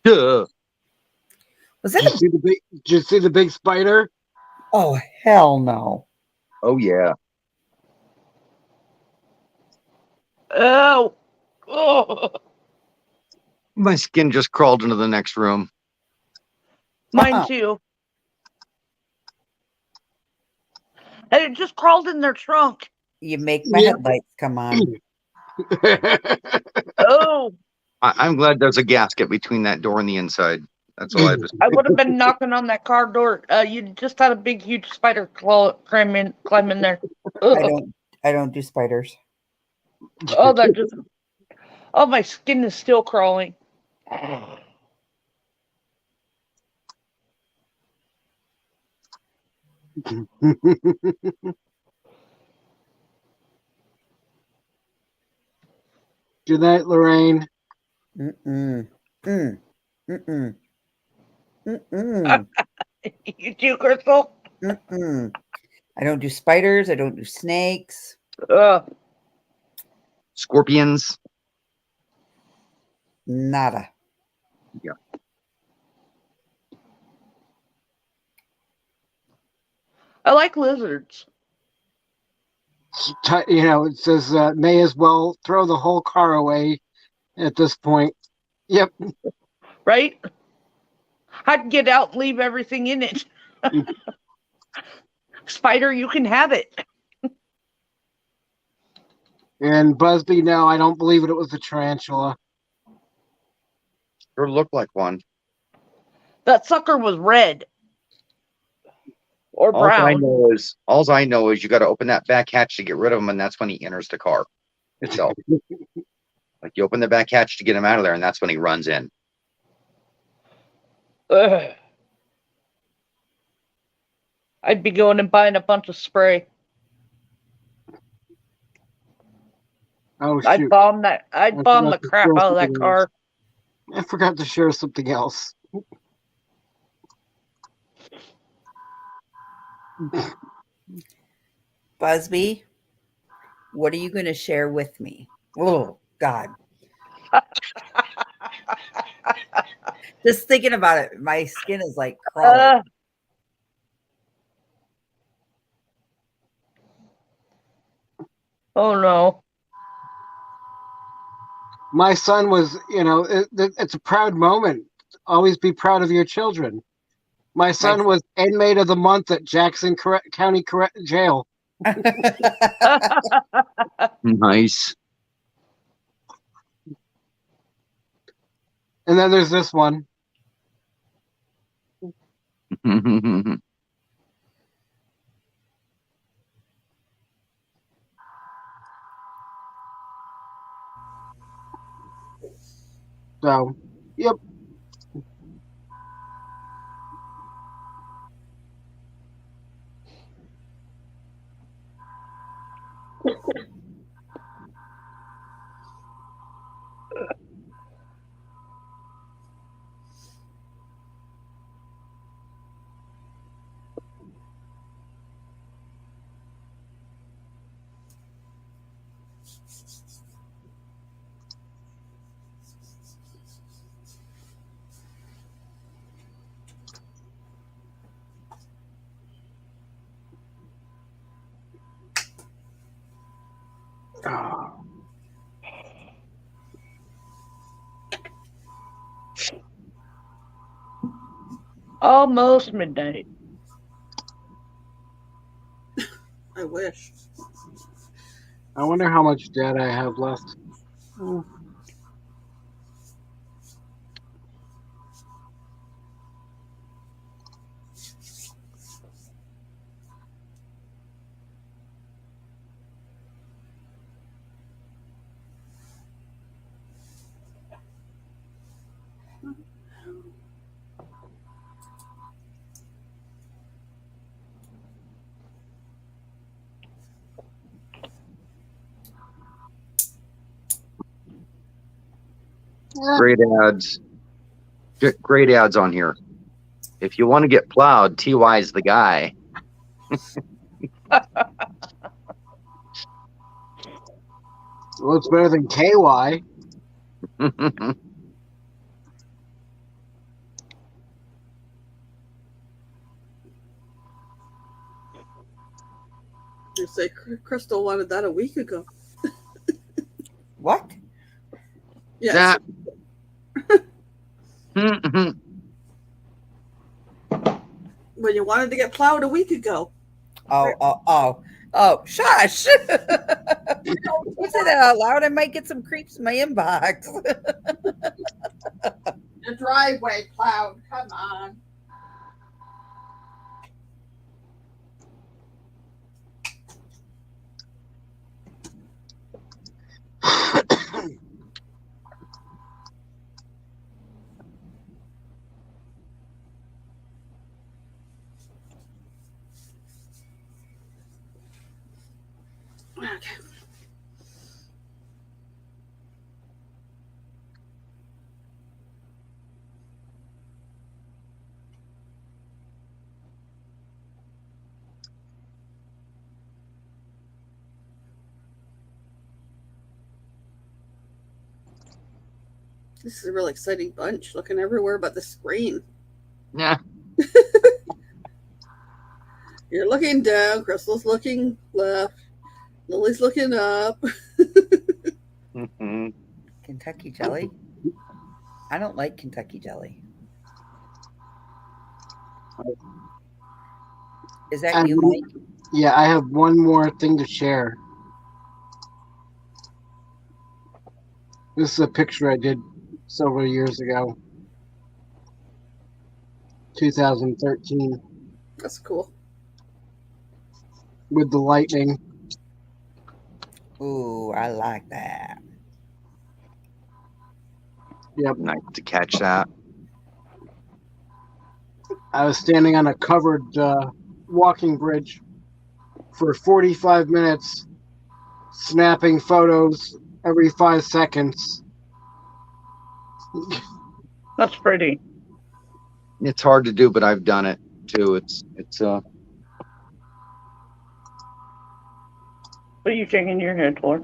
[SPEAKER 10] Duh.
[SPEAKER 1] Was
[SPEAKER 11] Did
[SPEAKER 1] that
[SPEAKER 11] you see the big? Did you see the big spider?
[SPEAKER 1] Oh, hell no.
[SPEAKER 10] Oh yeah.
[SPEAKER 2] Oh. Oh.
[SPEAKER 10] My skin just crawled into the next room.
[SPEAKER 2] Mine too. And it just crawled in their trunk.
[SPEAKER 1] You make my
[SPEAKER 11] Yep.
[SPEAKER 1] headlights come on.
[SPEAKER 2] Oh.
[SPEAKER 10] I'm glad there's a gasket between that door and the inside. That's all I just.
[SPEAKER 2] I would have been knocking on that car door. You just had a big, huge spider climb in there.
[SPEAKER 1] I don't do spiders.
[SPEAKER 2] Oh, that just. Oh, my skin is still crawling.
[SPEAKER 11] Good night, Lorraine.
[SPEAKER 1] Mm-mm. Mm. Mm-mm. Mm-mm.
[SPEAKER 2] You too, Crystal?
[SPEAKER 1] Mm-mm. I don't do spiders. I don't do snakes.
[SPEAKER 10] Scorpions.
[SPEAKER 1] Nada.
[SPEAKER 10] Yeah.
[SPEAKER 2] I like lizards.
[SPEAKER 11] You know, it says may as well throw the whole car away at this point. Yep.
[SPEAKER 2] Right? I'd get out and leave everything in it. Spider, you can have it.
[SPEAKER 11] And Busby, no, I don't believe it was a tarantula.
[SPEAKER 10] Sure looked like one.
[SPEAKER 2] That sucker was red. Or brown.
[SPEAKER 10] All I know is you got to open that back hatch to get rid of him, and that's when he enters the car itself. Like you open the back hatch to get him out of there, and that's when he runs in.
[SPEAKER 2] Ugh. I'd be going and buying a bunch of spray.
[SPEAKER 11] Oh
[SPEAKER 2] I'd
[SPEAKER 11] shoot!
[SPEAKER 2] bomb that. I'd
[SPEAKER 11] I
[SPEAKER 2] bomb the
[SPEAKER 11] forgot to
[SPEAKER 2] crap
[SPEAKER 11] share
[SPEAKER 2] out of that
[SPEAKER 11] something
[SPEAKER 2] car.
[SPEAKER 11] else. I forgot to share something else.
[SPEAKER 1] Busby, what are you going to share with me? Oh, God. Just thinking about it, my skin is like crawling.
[SPEAKER 2] Oh no.
[SPEAKER 11] My son was, it's a proud moment. Always be proud of your children. My son was inmate of the month at Jackson County Jail.
[SPEAKER 10] Nice.
[SPEAKER 11] And then there's this one. So, yep.
[SPEAKER 2] Almost midnight.
[SPEAKER 15] I wish.
[SPEAKER 11] I wonder how much debt I have left. Oh.
[SPEAKER 10] Great ads. Great ads on here. If you want to get plowed, TY is the guy.
[SPEAKER 11] Well, it's better than KY.
[SPEAKER 15] You say Crystal wanted that a week ago.
[SPEAKER 1] What?
[SPEAKER 15] Yes.
[SPEAKER 10] Mm-hmm.
[SPEAKER 15] When you wanted to get plowed a week ago.
[SPEAKER 1] Oh, shush. Don't say that out loud. I might get some creeps in my inbox.
[SPEAKER 15] The driveway plowed. Come on. Okay. This is a really exciting bunch, looking everywhere but the screen.
[SPEAKER 10] Yeah.
[SPEAKER 15] You're looking down, Crystal's looking left, Lily's looking up.
[SPEAKER 10] Mm-hmm.
[SPEAKER 1] Kentucky jelly? I don't like Kentucky jelly. Is that you, Mike?
[SPEAKER 11] Yeah, I have one more thing to share. This is a picture I did several years ago. 2013.
[SPEAKER 15] That's cool.
[SPEAKER 11] With the lightning.
[SPEAKER 1] Ooh, I like that.
[SPEAKER 11] Yep.
[SPEAKER 10] Nice to catch that.
[SPEAKER 11] I was standing on a covered walking bridge for 45 minutes, snapping photos every 5 seconds.
[SPEAKER 2] That's pretty.
[SPEAKER 10] It's hard to do, but I've done it too.
[SPEAKER 2] What are you shaking your head for?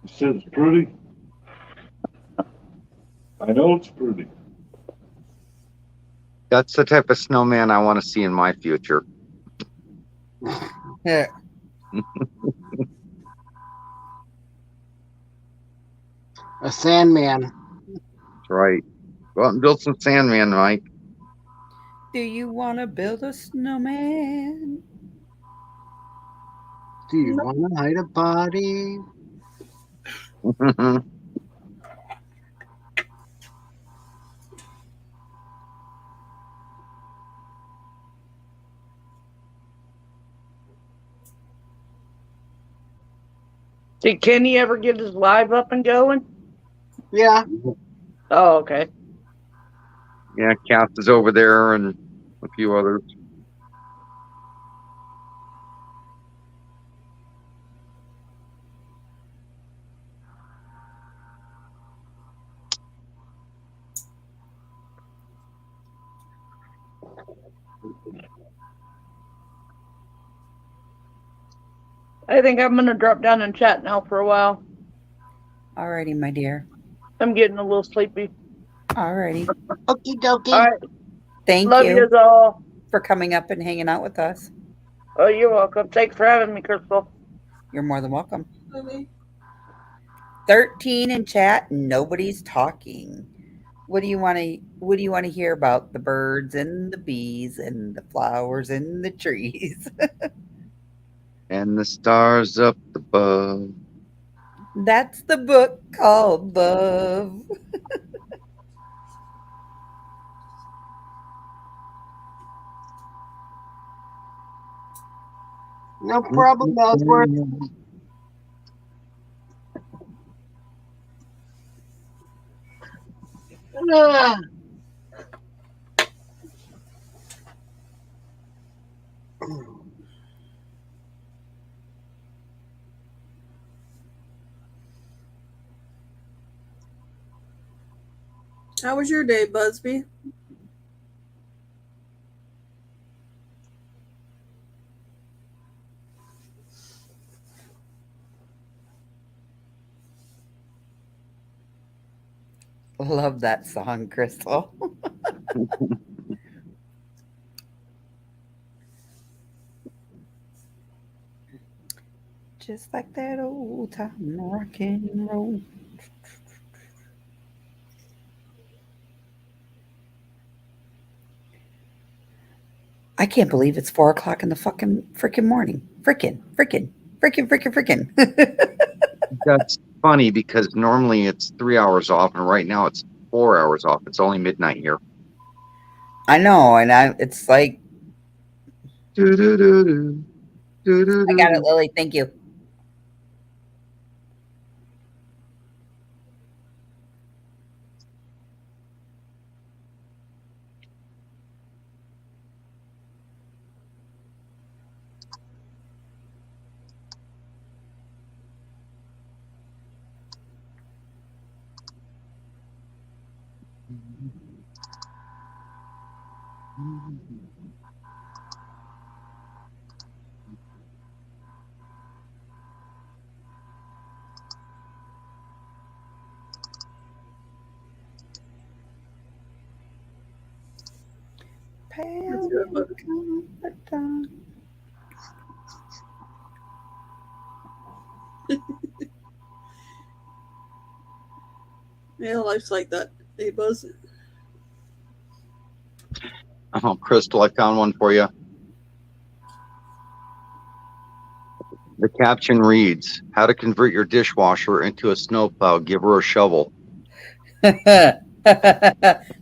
[SPEAKER 9] It says pretty. I know it's pretty.
[SPEAKER 10] That's the type of snowman I want to see in my future.
[SPEAKER 1] Yeah.
[SPEAKER 11] A Sandman.
[SPEAKER 10] That's right. Go out and build some Sandman, Mike.
[SPEAKER 1] Do you want to build a snowman?
[SPEAKER 11] Do you want to hide a body?
[SPEAKER 2] Did Kenny ever get his live up and going?
[SPEAKER 11] Yeah.
[SPEAKER 2] Oh, okay.
[SPEAKER 10] Yeah, Cass is over there and a few others.
[SPEAKER 2] I think I'm gonna drop down and chat now for a while.
[SPEAKER 1] Alrighty, my dear.
[SPEAKER 2] I'm getting a little sleepy.
[SPEAKER 1] Alrighty.
[SPEAKER 11] Okie dokie.
[SPEAKER 2] All right.
[SPEAKER 1] Thank
[SPEAKER 2] Love
[SPEAKER 1] you
[SPEAKER 2] you all.
[SPEAKER 1] for coming up and hanging out with us.
[SPEAKER 2] Oh, you're welcome. Thanks for having me, Crystal.
[SPEAKER 1] You're more than welcome. 13 in chat, nobody's talking. What do you want to hear about the birds and the bees and the flowers and the trees?
[SPEAKER 10] And the stars up above.
[SPEAKER 1] That's the book called Love.
[SPEAKER 11] No problem, Ellsworth. Ah.
[SPEAKER 15] How was your day, Busby?
[SPEAKER 1] Love that song, Crystal. Just like that old time rock and roll. I can't believe it's 4:00 in the freaking morning. Freaking.
[SPEAKER 10] That's funny because normally it's 3 hours off, and right now it's 4 hours off. It's only midnight here.
[SPEAKER 1] I know, and it's like I got it, Lily. Thank you.
[SPEAKER 15] Yeah, life's like that. Hey, Buzz.
[SPEAKER 10] Oh, Crystal, I found one for you. The caption reads, "How to convert your dishwasher into a snowplow. Give her a shovel."
[SPEAKER 1] Ha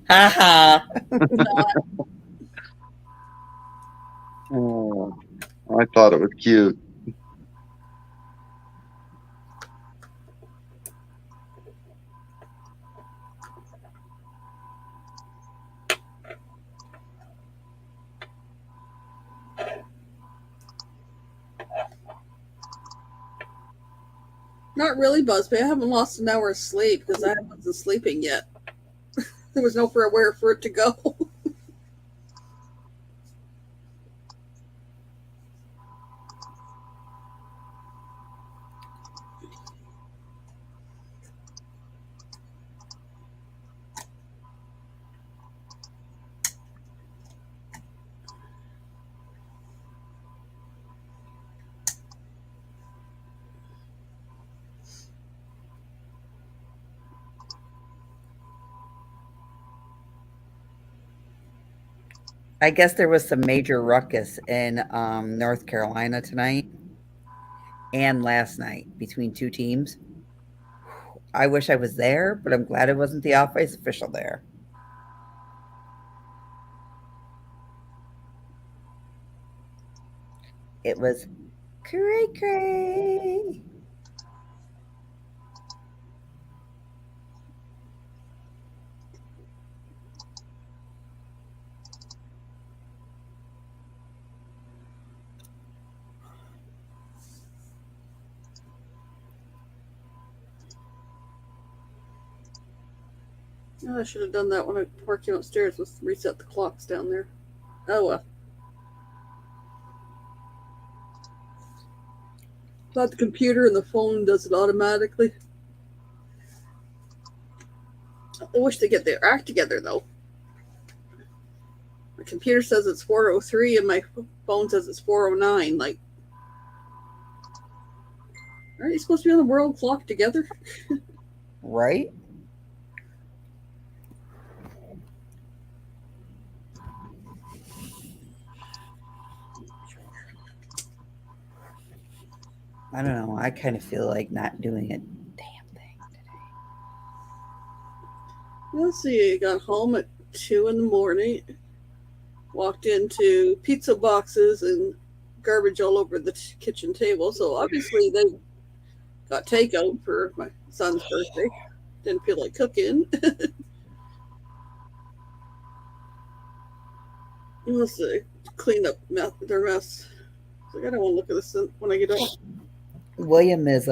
[SPEAKER 1] ha.
[SPEAKER 10] Oh, I thought it was cute.
[SPEAKER 15] Not really, Busby. I haven't lost an hour of sleep because I wasn't sleeping yet. There was nowhere for it to go.
[SPEAKER 1] I guess there was some major ruckus in North Carolina tonight and last night between two teams. I wish I was there, but I'm glad it wasn't the off-ice official there. It was cray.
[SPEAKER 15] Oh, I should have done that when I parked you upstairs. Let's reset the clocks down there. Oh well. Thought the computer and the phone does it automatically. I wish they get their act together though. My computer says it's 4:03 and my phone says it's 4:09. Like, aren't you supposed to be on the world clock together?
[SPEAKER 1] Right? I don't know. I kind of feel like not doing it.
[SPEAKER 15] Let's see. I got home at 2 in the morning. Walked into pizza boxes and garbage all over the kitchen table. So obviously they got takeout for my son's birthday. Didn't feel like cooking. Let's see. Clean up their mess. Like, I don't want to look at this when I get up.
[SPEAKER 1] William is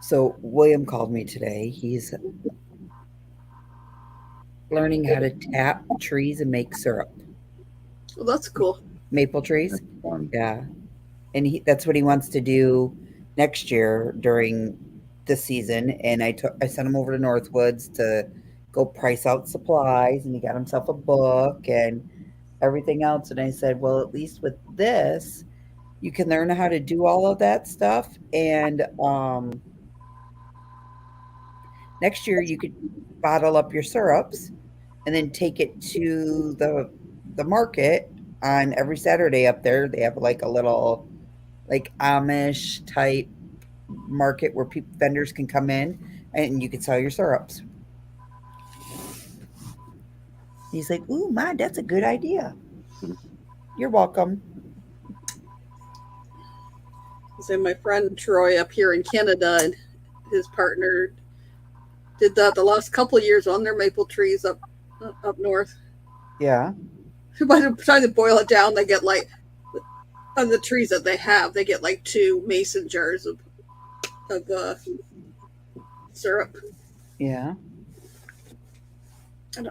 [SPEAKER 1] so William called me today. He's learning how to tap trees and make syrup.
[SPEAKER 15] Well, that's cool.
[SPEAKER 1] Maple trees. Yeah. And that's what he wants to do next year during the season. And I sent him over to Northwoods to go price out supplies, and he got himself a book and everything else. And I said, well, at least with this, you can learn how to do all of that stuff. And next year you could bottle up your syrups and then take it to the market on every Saturday up there. They have like a little like Amish type market where vendors can come in and you can sell your syrups. He's like, ooh, Ma, that's a good idea. You're welcome.
[SPEAKER 15] So my friend Troy up here in Canada and his partner did that the last couple of years on their maple trees up north.
[SPEAKER 1] Yeah.
[SPEAKER 15] By the time they boil it down, they get like, on the trees that they have, they get like 2 mason jars of syrup.
[SPEAKER 1] Yeah.
[SPEAKER 15] They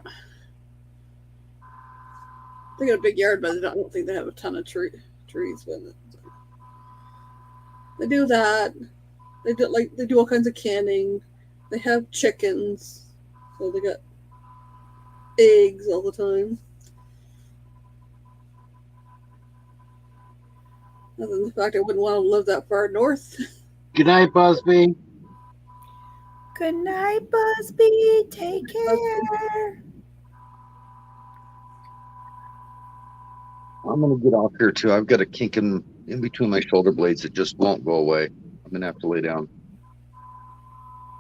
[SPEAKER 15] got a big yard, but I don't think they have a ton of trees with it. They do that. They do all kinds of canning. They have chickens, so they got eggs all the time. Other than the fact I wouldn't want to live that far north.
[SPEAKER 11] Good night, Busby.
[SPEAKER 1] Good night, Busby. Take care.
[SPEAKER 10] I'm gonna get off here too. I've got a kink in between my shoulder blades that just won't go away. I'm gonna have to lay down.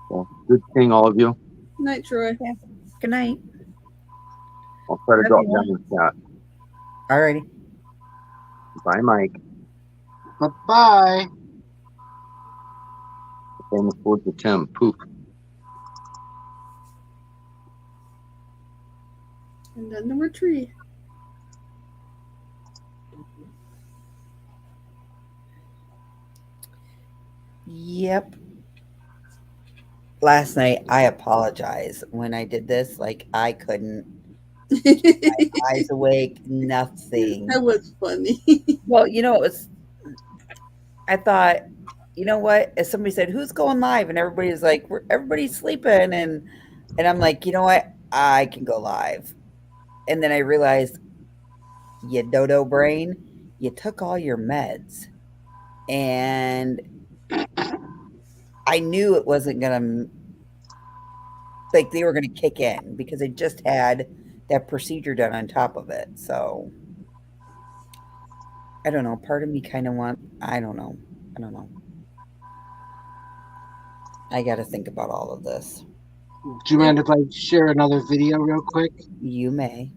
[SPEAKER 10] Well, good seeing all of you.
[SPEAKER 15] Good night, Troy.
[SPEAKER 1] Yeah. Good night.
[SPEAKER 10] I'll try to drop down the chat.
[SPEAKER 1] Alrighty.
[SPEAKER 10] Bye, Mike.
[SPEAKER 11] Bye-bye.
[SPEAKER 10] Famous words of Tim. Poof.
[SPEAKER 15] And then number 3.
[SPEAKER 1] Yep. Last night, I apologize when I did this. Like, I couldn't keep my eyes awake, nothing.
[SPEAKER 15] That was funny.
[SPEAKER 1] Well, it was, I thought, you know what? If somebody said, "Who's going live?" and everybody's like, everybody's sleeping. And I'm like, you know what? I can go live. And then I realized, you dodo brain, you took all your meds. And I knew it wasn't going to, like, they were going to kick in because I just had that procedure done on top of it. So I don't know. Part of me kind of I don't know. I got to think about all of this.
[SPEAKER 11] Do you mind if I share another video real quick?
[SPEAKER 1] You may.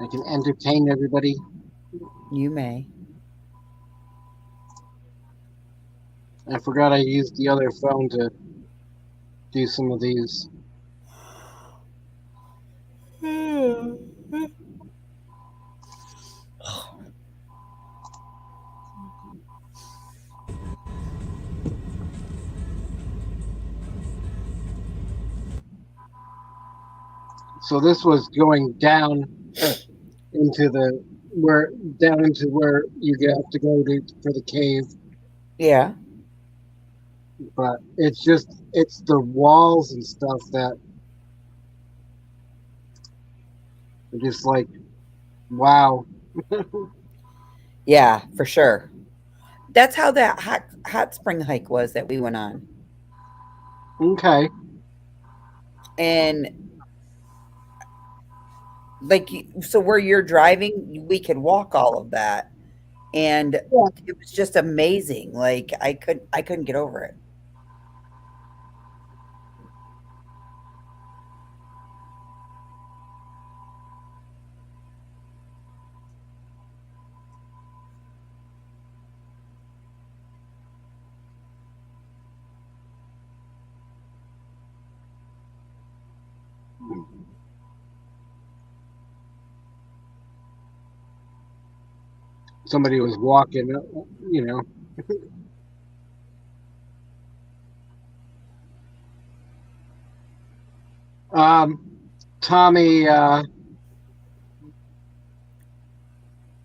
[SPEAKER 11] I can entertain everybody.
[SPEAKER 1] You may.
[SPEAKER 11] I forgot I used the other phone to do some of these. So this was going down into where you have to go for the cave.
[SPEAKER 1] Yeah.
[SPEAKER 11] But it's the walls and stuff that are just like, wow.
[SPEAKER 1] Yeah, for sure. That's how that hot spring hike was that we went on.
[SPEAKER 11] Okay.
[SPEAKER 1] And like, so where you're driving, we could walk all of that. And it was just amazing. Like, I couldn't get over it.
[SPEAKER 11] Somebody was walking, Tommy,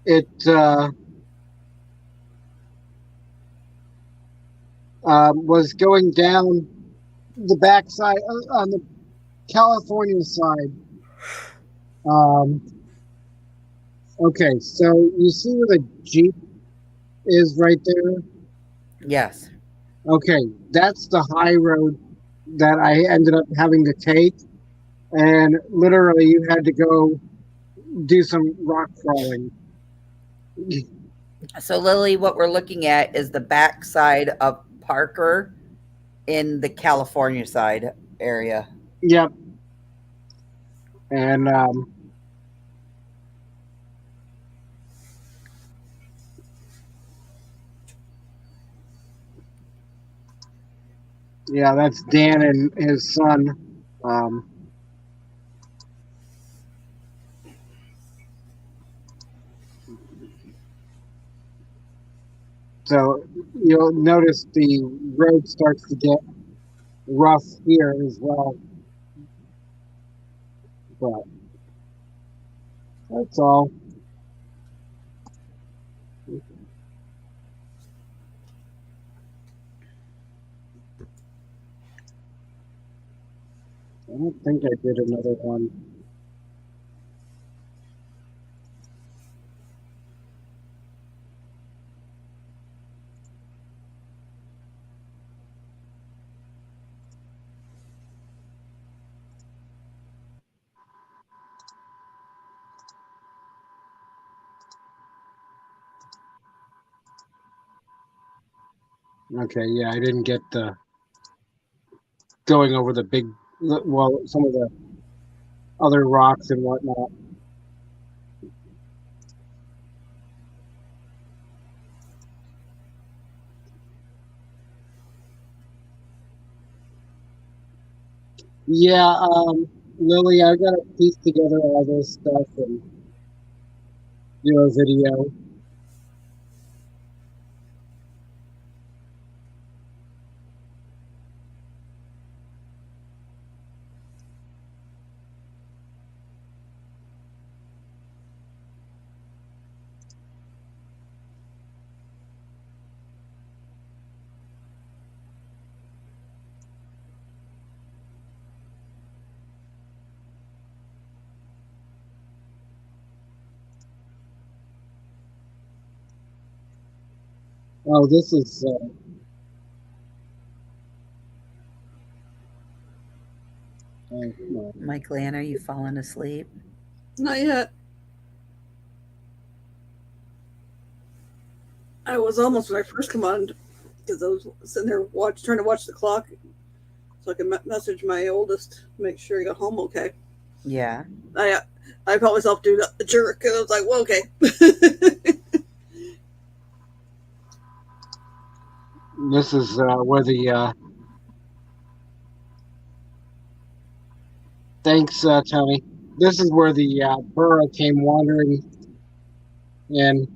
[SPEAKER 11] it was going down the backside on the California side. Okay, so you see where the Jeep is right there?
[SPEAKER 1] Yes.
[SPEAKER 11] Okay, that's the high road that I ended up having to take. And literally, you had to go do some rock crawling.
[SPEAKER 1] So, Lily, what we're looking at is the backside of Parker in the California side area.
[SPEAKER 11] Yep. And yeah, that's Dan and his son. So you'll notice the road starts to get rough here as well. But that's all. I don't think I did another one. Okay, yeah, I didn't get the going over the big, well, some of the other rocks and whatnot. Yeah, Lily, I gotta piece together all this stuff and do a video. Oh, this is. Oh, come on.
[SPEAKER 1] Mike Lan, are you falling asleep?
[SPEAKER 15] Not yet. I was almost when I first come on because I was sitting there trying to watch the clock so I can message my oldest, make sure he got home okay.
[SPEAKER 1] Yeah.
[SPEAKER 15] I felt myself do the jerk, and I was like, well, okay.
[SPEAKER 11] This is where the. Thanks, Tony. This is where the burro came wandering in.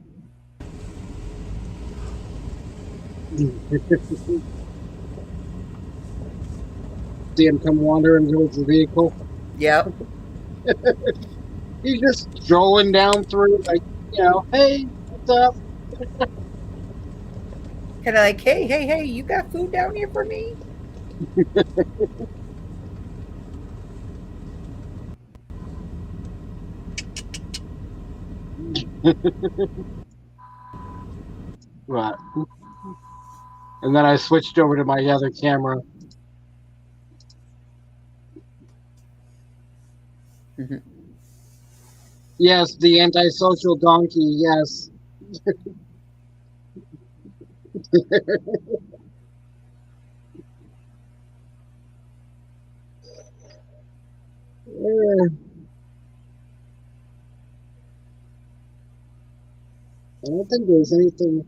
[SPEAKER 11] See him come wandering towards the vehicle.
[SPEAKER 1] Yep.
[SPEAKER 11] He's just strolling down through, like, hey, what's up?
[SPEAKER 1] Kind of like, hey, you got food down here for me?
[SPEAKER 11] Right. And then I switched over to my other camera.
[SPEAKER 1] Mm-hmm.
[SPEAKER 11] Yes, the antisocial donkey, yes. I don't think there's anything.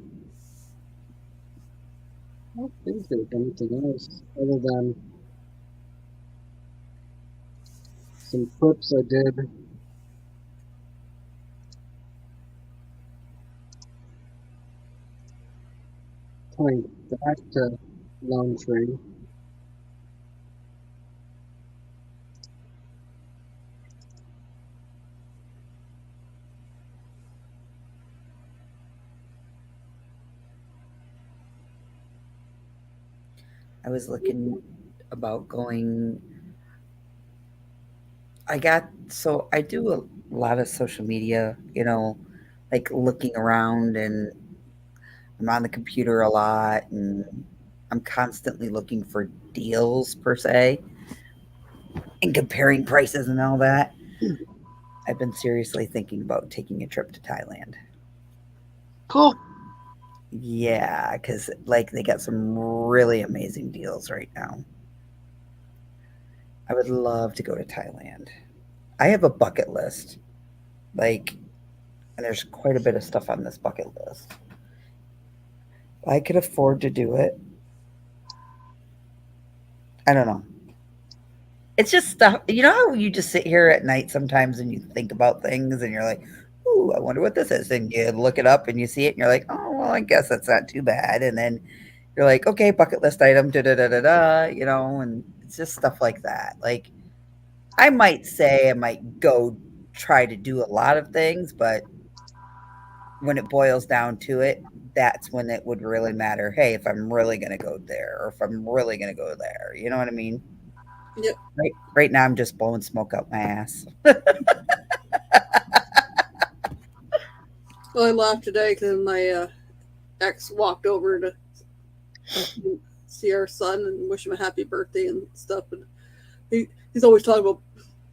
[SPEAKER 11] I don't think there's anything else other than some clips I did. Coming back to Lone Tree.
[SPEAKER 1] I was looking about going. I do a lot of social media, like looking around, and I'm on the computer a lot, and I'm constantly looking for deals per se and comparing prices and all that. I've been seriously thinking about taking a trip to Thailand.
[SPEAKER 11] Cool.
[SPEAKER 1] Yeah, because they got some really amazing deals right now. I would love to go to Thailand. I have a bucket list, and there's quite a bit of stuff on this bucket list. If I could afford to do it, I don't know. It's just stuff. You know how you just sit here at night sometimes and you think about things and you're like, ooh, I wonder what this is. And you look it up and you see it and you're like, oh, well, I guess that's not too bad. And then you're like, okay, bucket list item, and it's just stuff like that. I might say I might go try to do a lot of things, but when it boils down to it, that's when it would really matter. Hey, if I'm really going to go there or if I'm really going to go there, you know what I mean?
[SPEAKER 15] Yep.
[SPEAKER 1] Right now, I'm just blowing smoke out my ass.
[SPEAKER 15] Well, I laughed today because my ex walked over to see our son and wish him a happy birthday and stuff. And he's always talking about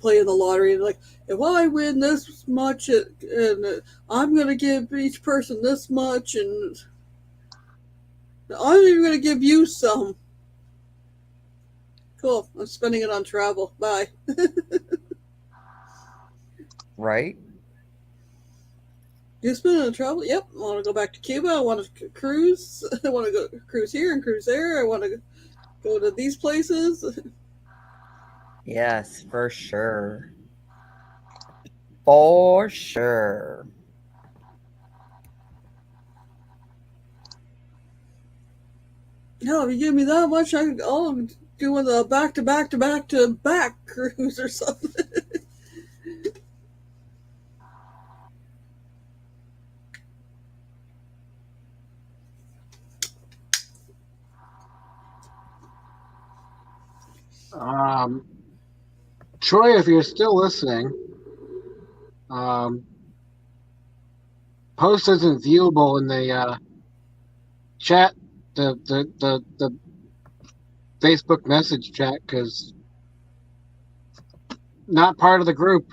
[SPEAKER 15] playing the lottery and if I win this much and I'm going to give each person this much and I'm even going to give you some. Cool. I'm spending it on travel. Bye.
[SPEAKER 1] Right?
[SPEAKER 15] You spend it on travel? Yep. I want to go back to Cuba. I want to cruise. I want to go cruise here and cruise there. I want to go to these places.
[SPEAKER 1] Yes, for sure. For sure.
[SPEAKER 15] No, if you give me that much, I'll do a back-to-back cruise or something.
[SPEAKER 11] Troy, if you're still listening, post isn't viewable in the chat, the Facebook message chat, because not part of the group.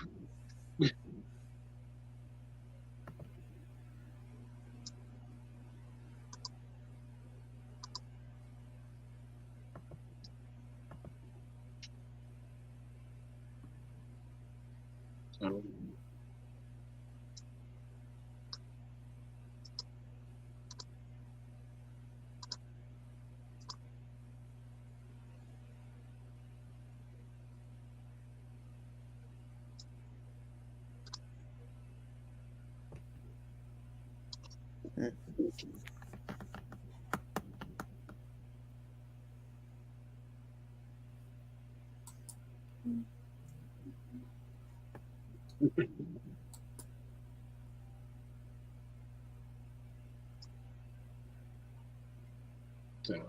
[SPEAKER 11] So.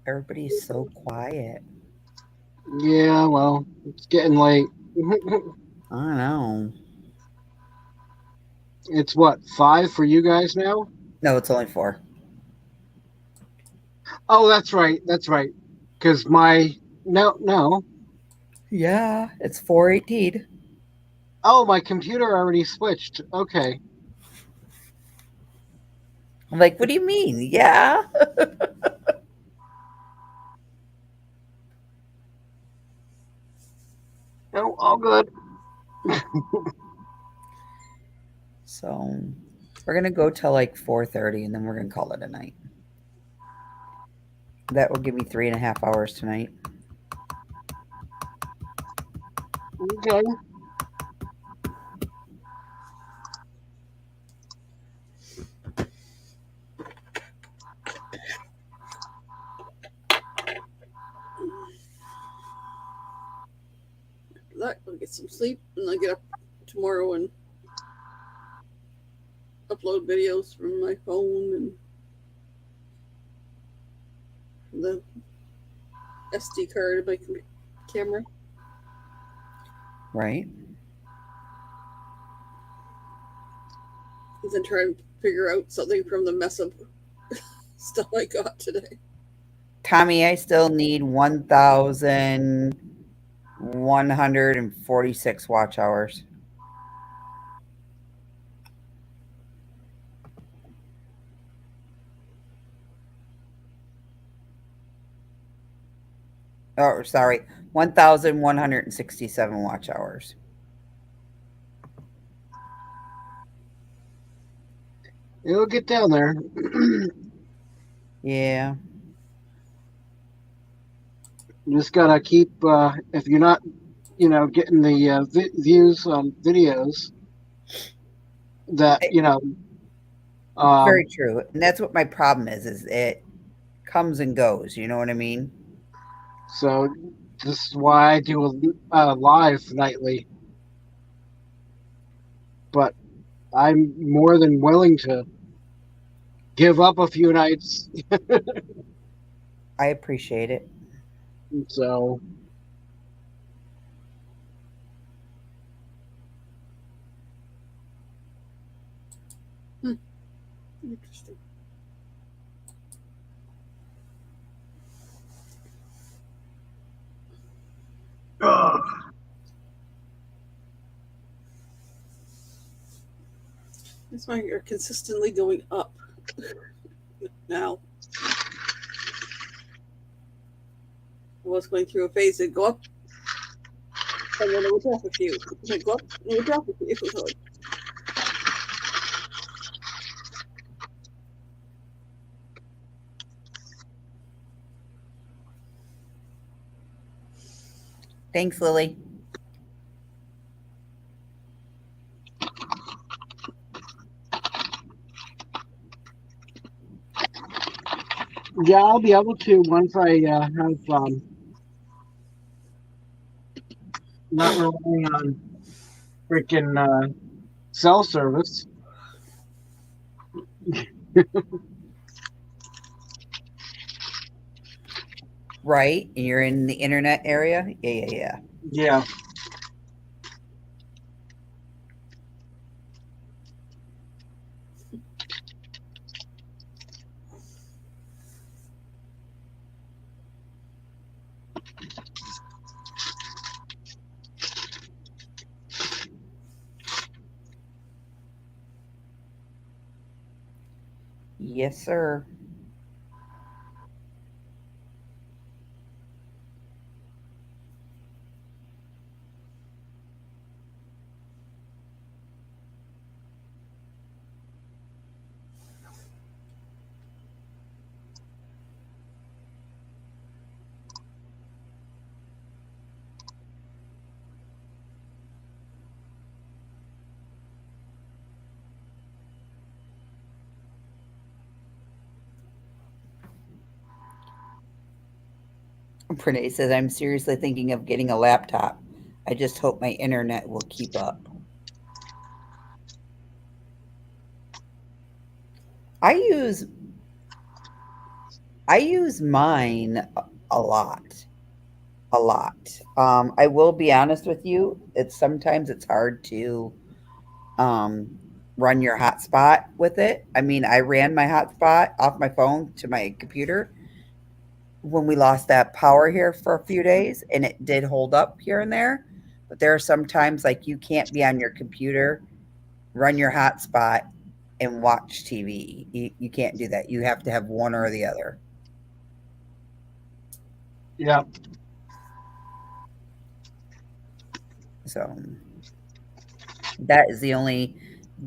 [SPEAKER 1] Everybody's so quiet.
[SPEAKER 11] Yeah, well, it's getting late.
[SPEAKER 1] I know.
[SPEAKER 11] It's what, 5 for you guys now?
[SPEAKER 1] No, it's only 4.
[SPEAKER 11] Oh, that's right. That's right. Because no.
[SPEAKER 1] Yeah, it's 4:18.
[SPEAKER 11] Oh, my computer already switched. Okay.
[SPEAKER 1] I'm like, what do you mean? Yeah.
[SPEAKER 11] No, all good.
[SPEAKER 1] So we're gonna go till like 4:30, and then we're gonna call it a night. That will give me 3.5 hours tonight.
[SPEAKER 11] Okay.
[SPEAKER 15] That I'll get some sleep and I'll get up tomorrow and upload videos from my phone and the SD card of my camera.
[SPEAKER 1] Right.
[SPEAKER 15] And then try and figure out something from the mess of stuff I got today.
[SPEAKER 1] Tommy, I still need 1,146 watch hours. Oh, sorry, 1,167 watch hours.
[SPEAKER 11] It'll get down there.
[SPEAKER 1] Yeah.
[SPEAKER 11] You just gotta keep, if you're not, getting the views on videos, that,
[SPEAKER 1] Very true. And that's what my problem is it comes and goes. You know what I mean?
[SPEAKER 11] So this is why I do a live nightly. But I'm more than willing to give up a few nights.
[SPEAKER 1] I appreciate it.
[SPEAKER 11] So
[SPEAKER 15] Interesting. That's why you're consistently going up now. I was going through a phase that go up and then it would drop a few. It would go up and it would drop a few. So
[SPEAKER 1] Thanks, Lily.
[SPEAKER 11] yeah, I'll be able to once I have not relying on freaking cell service.
[SPEAKER 1] Right? You're in the internet area? Yeah.
[SPEAKER 11] Yeah.
[SPEAKER 1] Yes, sir. Pranay says, I'm seriously thinking of getting a laptop. I just hope my internet will keep up. I use mine a lot. A lot. I will be honest with you, sometimes it's hard to run your hotspot with it. I mean, I ran my hotspot off my phone to my computer when we lost that power here for a few days, and it did hold up here and there. But there are some times like you can't be on your computer, run your hotspot, and watch TV. You can't do that. You have to have one or the other.
[SPEAKER 11] Yeah.
[SPEAKER 1] So that is the only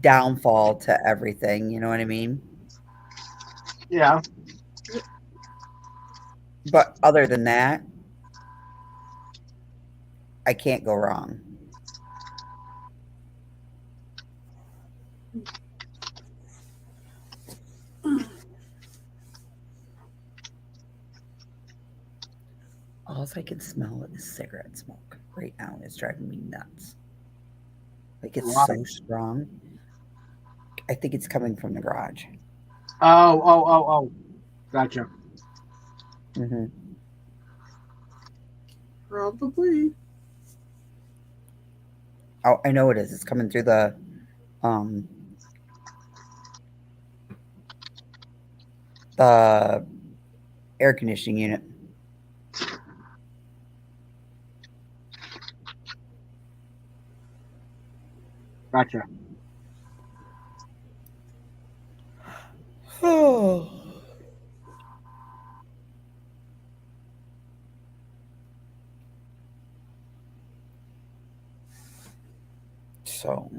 [SPEAKER 1] downfall to everything. You know what I mean?
[SPEAKER 11] Yeah.
[SPEAKER 1] But other than that, I can't go wrong. All I can smell is cigarette smoke right now, and it's driving me nuts. Like, it's so strong. I think it's coming from the garage.
[SPEAKER 11] Oh. Gotcha.
[SPEAKER 1] Mm-hmm.
[SPEAKER 15] Probably.
[SPEAKER 1] Oh, I know it is. It's coming through the air conditioning unit.
[SPEAKER 11] Gotcha.
[SPEAKER 1] Oh. So,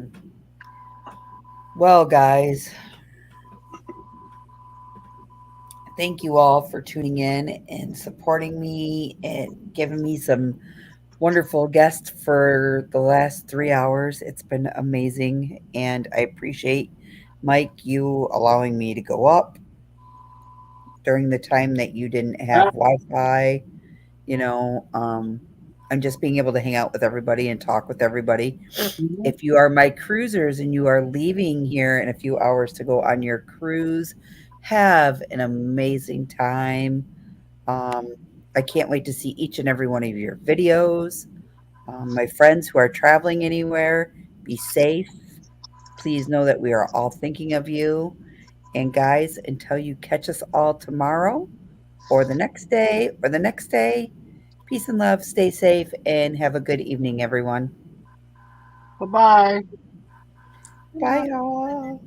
[SPEAKER 1] well, guys, thank you all for tuning in and supporting me and giving me some wonderful guests for the last 3 hours. It's been amazing, and I appreciate, Mike, you allowing me to go up during the time that you didn't have Wi-Fi, and just being able to hang out with everybody and talk with everybody. If you are my cruisers and you are leaving here in a few hours to go on your cruise, have an amazing time. I can't wait to see each and every one of your videos. My friends who are traveling anywhere, be safe. Please know that we are all thinking of you. And guys, until you catch us all tomorrow or the next day, peace and love, stay safe, and have a good evening, everyone.
[SPEAKER 11] Bye-bye.
[SPEAKER 1] Bye, y'all.